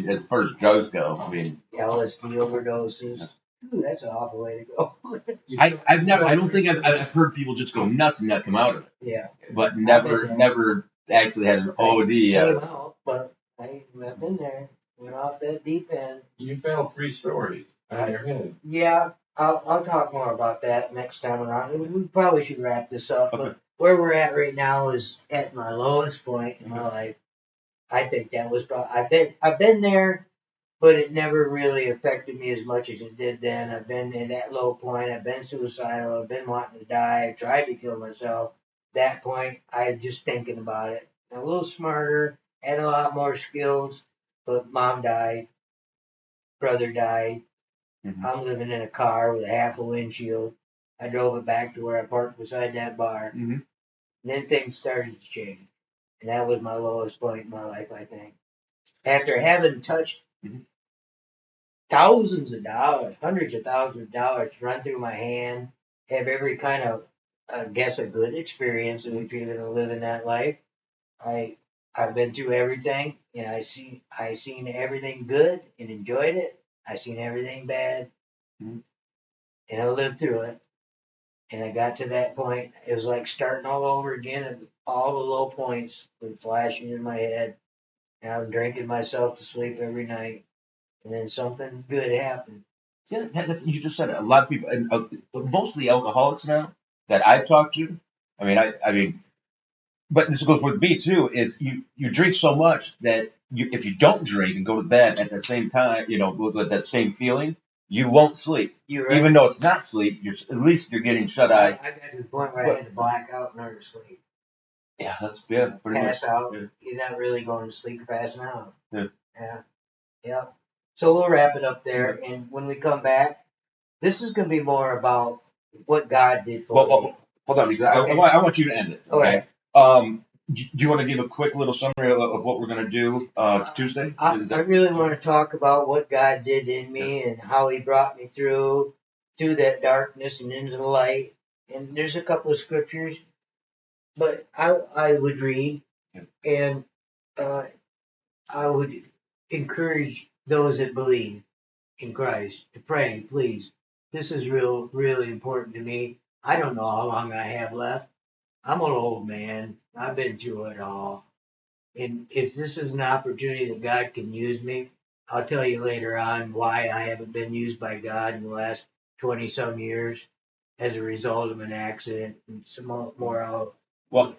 as far as drugs go, I mean, LSD overdoses. Ooh, that's an awful way to go. I've never. I don't think I've heard people just go nuts and not come out of it, Yeah. but never actually had an OD. Came out, but I've been there. Went off that deep end. You fell 3 stories on your head. Yeah, I'll talk more about that next time around. We probably should wrap this up. Okay. But where we're at right now is at my lowest point in my life. I think that was probably I've been there, but it never really affected me as much as it did then. I've been in that low point. I've been suicidal. I've been wanting to die. I've tried to kill myself. That point, I'm just thinking about it. I'm a little smarter, had a lot more skills, but mom died, brother died. Mhm. I'm living in a car with half a windshield. I drove it back to where I parked beside that bar. Mhm. Then things started to change. And that was my lowest point in my life, I think. After having touched Mhm. thousands of dollars, hundreds of thousands of dollars run through my hand, have every kind of, I guess, a good experience if you're going to live in that life. I've been through everything, and I seen everything good and enjoyed it. I seen everything bad, Mhm. and I lived through it. And I got to that point. It was like starting all over again, and all the low points were flashing in my head. And I'm drinking myself to sleep every night, and then something good happened. Yeah, that's you just said it. A lot of people, and mostly alcoholics now that I've talked to. I mean, but this goes with me too. Is you drink so much that if you don't drink and go to bed at the same time, with that same feeling, you won't sleep. You're right. Even though it's not sleep, at least you're getting shut eye. I got to the point where I had to black out in order to sleep. Yeah, that's pretty pass much. out. Yeah. You're not really going to sleep, you're passing out. Yeah. Yeah. Yep. So we'll wrap it up there, and when we come back, this is going to be more about what God did for me. Well, hold on, because Okay. I want you to end it. All Okay. right. Do you want to give a quick little summary of what we're going to do Tuesday? I really want to talk about what God did in me and how He brought me through that darkness and into the light. And there's a couple of scriptures, but I would read, and I would encourage those that believe in Christ to pray, please. This is really important to me. I don't know how long I have left. I'm an old man. I've been through it all. And if this is an opportunity that God can use me, I'll tell you later on why I haven't been used by God in the last 20 some years as a result of an accident. And some more I'll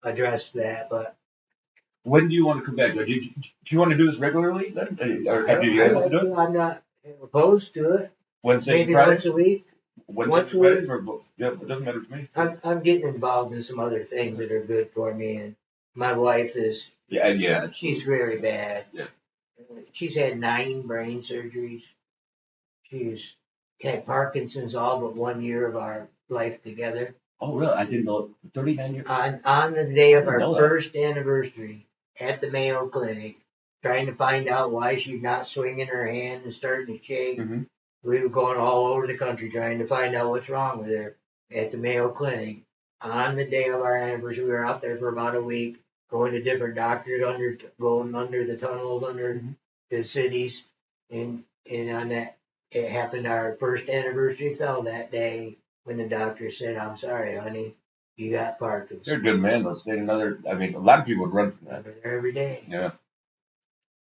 address that. But when do you want to come back? Do you want to do this regularly then? Or are you able to do it? I'm not opposed to it. Wednesday, Maybe Friday? once a week. Once a week? Yeah, it doesn't matter to me. I'm getting involved in some other things that are good for me, and my wife is. Yeah. She's very bad. Yeah. She's had 9 brain surgeries. She's had Parkinson's all but 1 year of our life together. Oh, really? I didn't know. 39 years? On the day of our know that. first anniversary at the Mayo Clinic, trying to find out why she's not swinging her hand and starting to shake. Mm-hmm. We were going all over the country trying to find out what's wrong with her at the Mayo Clinic. On the day of our anniversary, we were out there for about a week, going to different doctors, going under the tunnels, under the cities, and on that, it happened. Our first anniversary fell that day when the doctor said, "I'm sorry, honey, you got Parkinson's." You're a good man, though. Staying another. I mean, a lot of people would run from that. Over there every day. Yeah.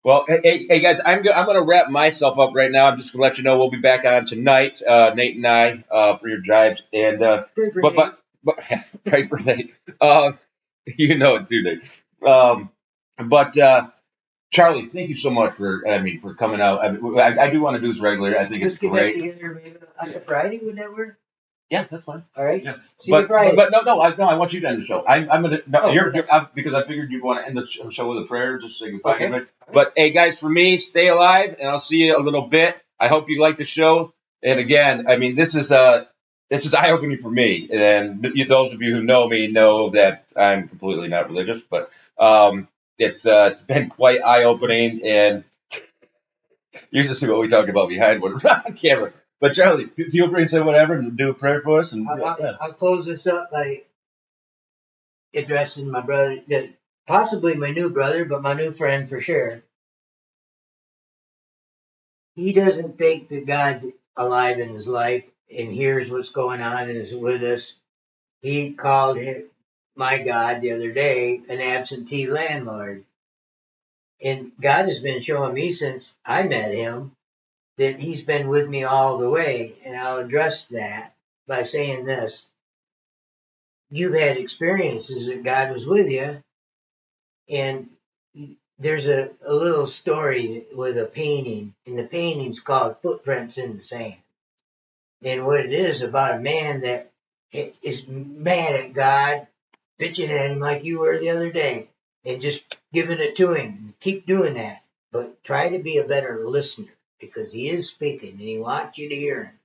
Well, hey guys, I'm going to wrap myself up right now. I'm just going to let you know we'll be back on tonight, Nate and I, for your drives. And but pray for Nate. You know it, too, Nate. But Charlie, thank you so much for coming out. I do want to do this regularly. I think it's great. Get back together maybe on the Friday. Would that work? Yeah, that's fine. All right. Yeah. See you Friday. But no, I want you to end the show. I'm gonna. No, because I figured you'd want to end the show with a prayer, just say goodbye. Okay. But hey, guys, for me, stay alive, and I'll see you a little bit. I hope you like the show. And again, I mean, this is eye opening for me. And those of you who know me know that I'm completely not religious, but it's been quite eye opening. And you should see what we talk about behind what on camera. But Charlie, feel free to say whatever and do a prayer for us. And I'll close this up by addressing my brother, possibly my new brother, but my new friend for sure. He doesn't think that God's alive in his life and hears what's going on and is with us. He called my God the other day an absentee landlord. And God has been showing me since I met him that he's been with me all the way. And I'll address that by saying this. You've had experiences that God was with you, and there's a little story with a painting, and the painting's called Footprints in the Sand. And what it is about a man that is mad at God, bitching at him like you were the other day, and just giving it to him. Keep doing that, but try to be a better listener, because he is speaking and he wants you to hear him.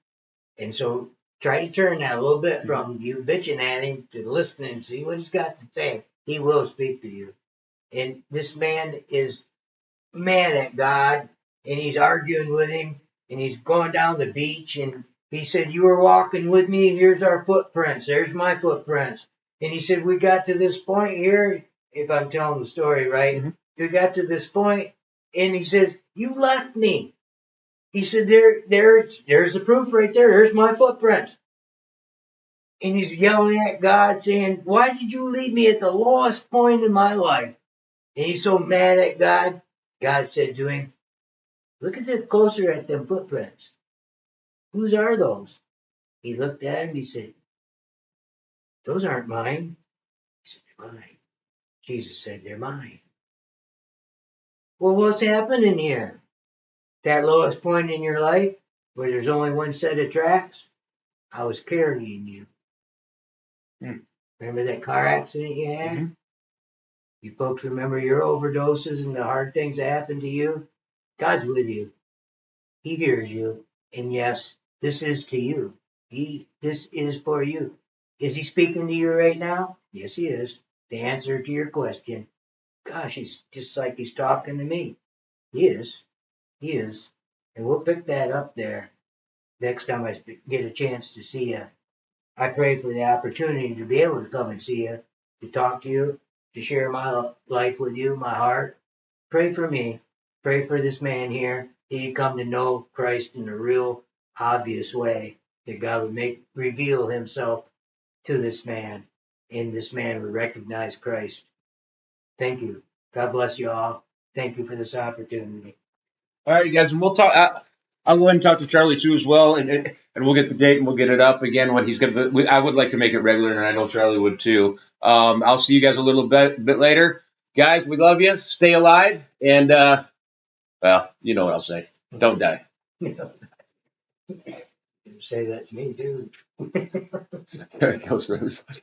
And so try to turn that a little bit from you bitching at him to listening and see what he's got to say. He will speak to you. And this man is mad at God, and he's arguing with him, and he's going down the beach, and he said, "You were walking with me. Here's our footprints. There's my footprints." And he said, "We got to this point here," if I'm telling the story right. We got to this point, and he says, "You left me." He said, there's the proof right there. There's my footprint. And he's yelling at God saying, "Why did you leave me at the lowest point in my life?" And he's so mad at God. God said to him, "Look at it closer at them footprints. Whose are those?" He looked at him. He said, "Those aren't mine." He said, "They're mine." Jesus said, "They're mine." Well, what's happening here? That lowest point in your life where there's only one set of tracks? I was carrying you. Remember that car accident you had? Mhm. You folks remember your overdoses and the hard things that happened to you? God's with you. He hears you. And yes, this is to you. This is for you. Is he speaking to you right now? Yes, he is. The answer to your question. Gosh, he's just like he's talking to me. He is. He is. And we'll pick that up there next time I get a chance to see you. I pray for the opportunity to be able to come and see you, to talk to you, to share my life with you, my heart. Pray for me. Pray for this man here. That he come to know Christ in a real obvious way. That God would reveal himself to this man. And this man would recognize Christ. Thank you. God bless you all. Thank you for this opportunity. All right, you guys, and we'll talk. I'll go ahead and talk to Charlie too as well, and we'll get the date and we'll get it up again when he's gonna. I would like to make it regular, and I know Charlie would too. I'll see you guys a little bit later, guys. We love you. Stay alive, and well, you know what I'll say. Don't die. You say that to me too. There it goes for everybody.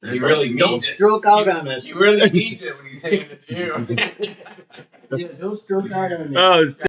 He really Don't means it. stroke out on us. He really means it when he's saying it to you. Yeah, don't stroke out on me. Oh,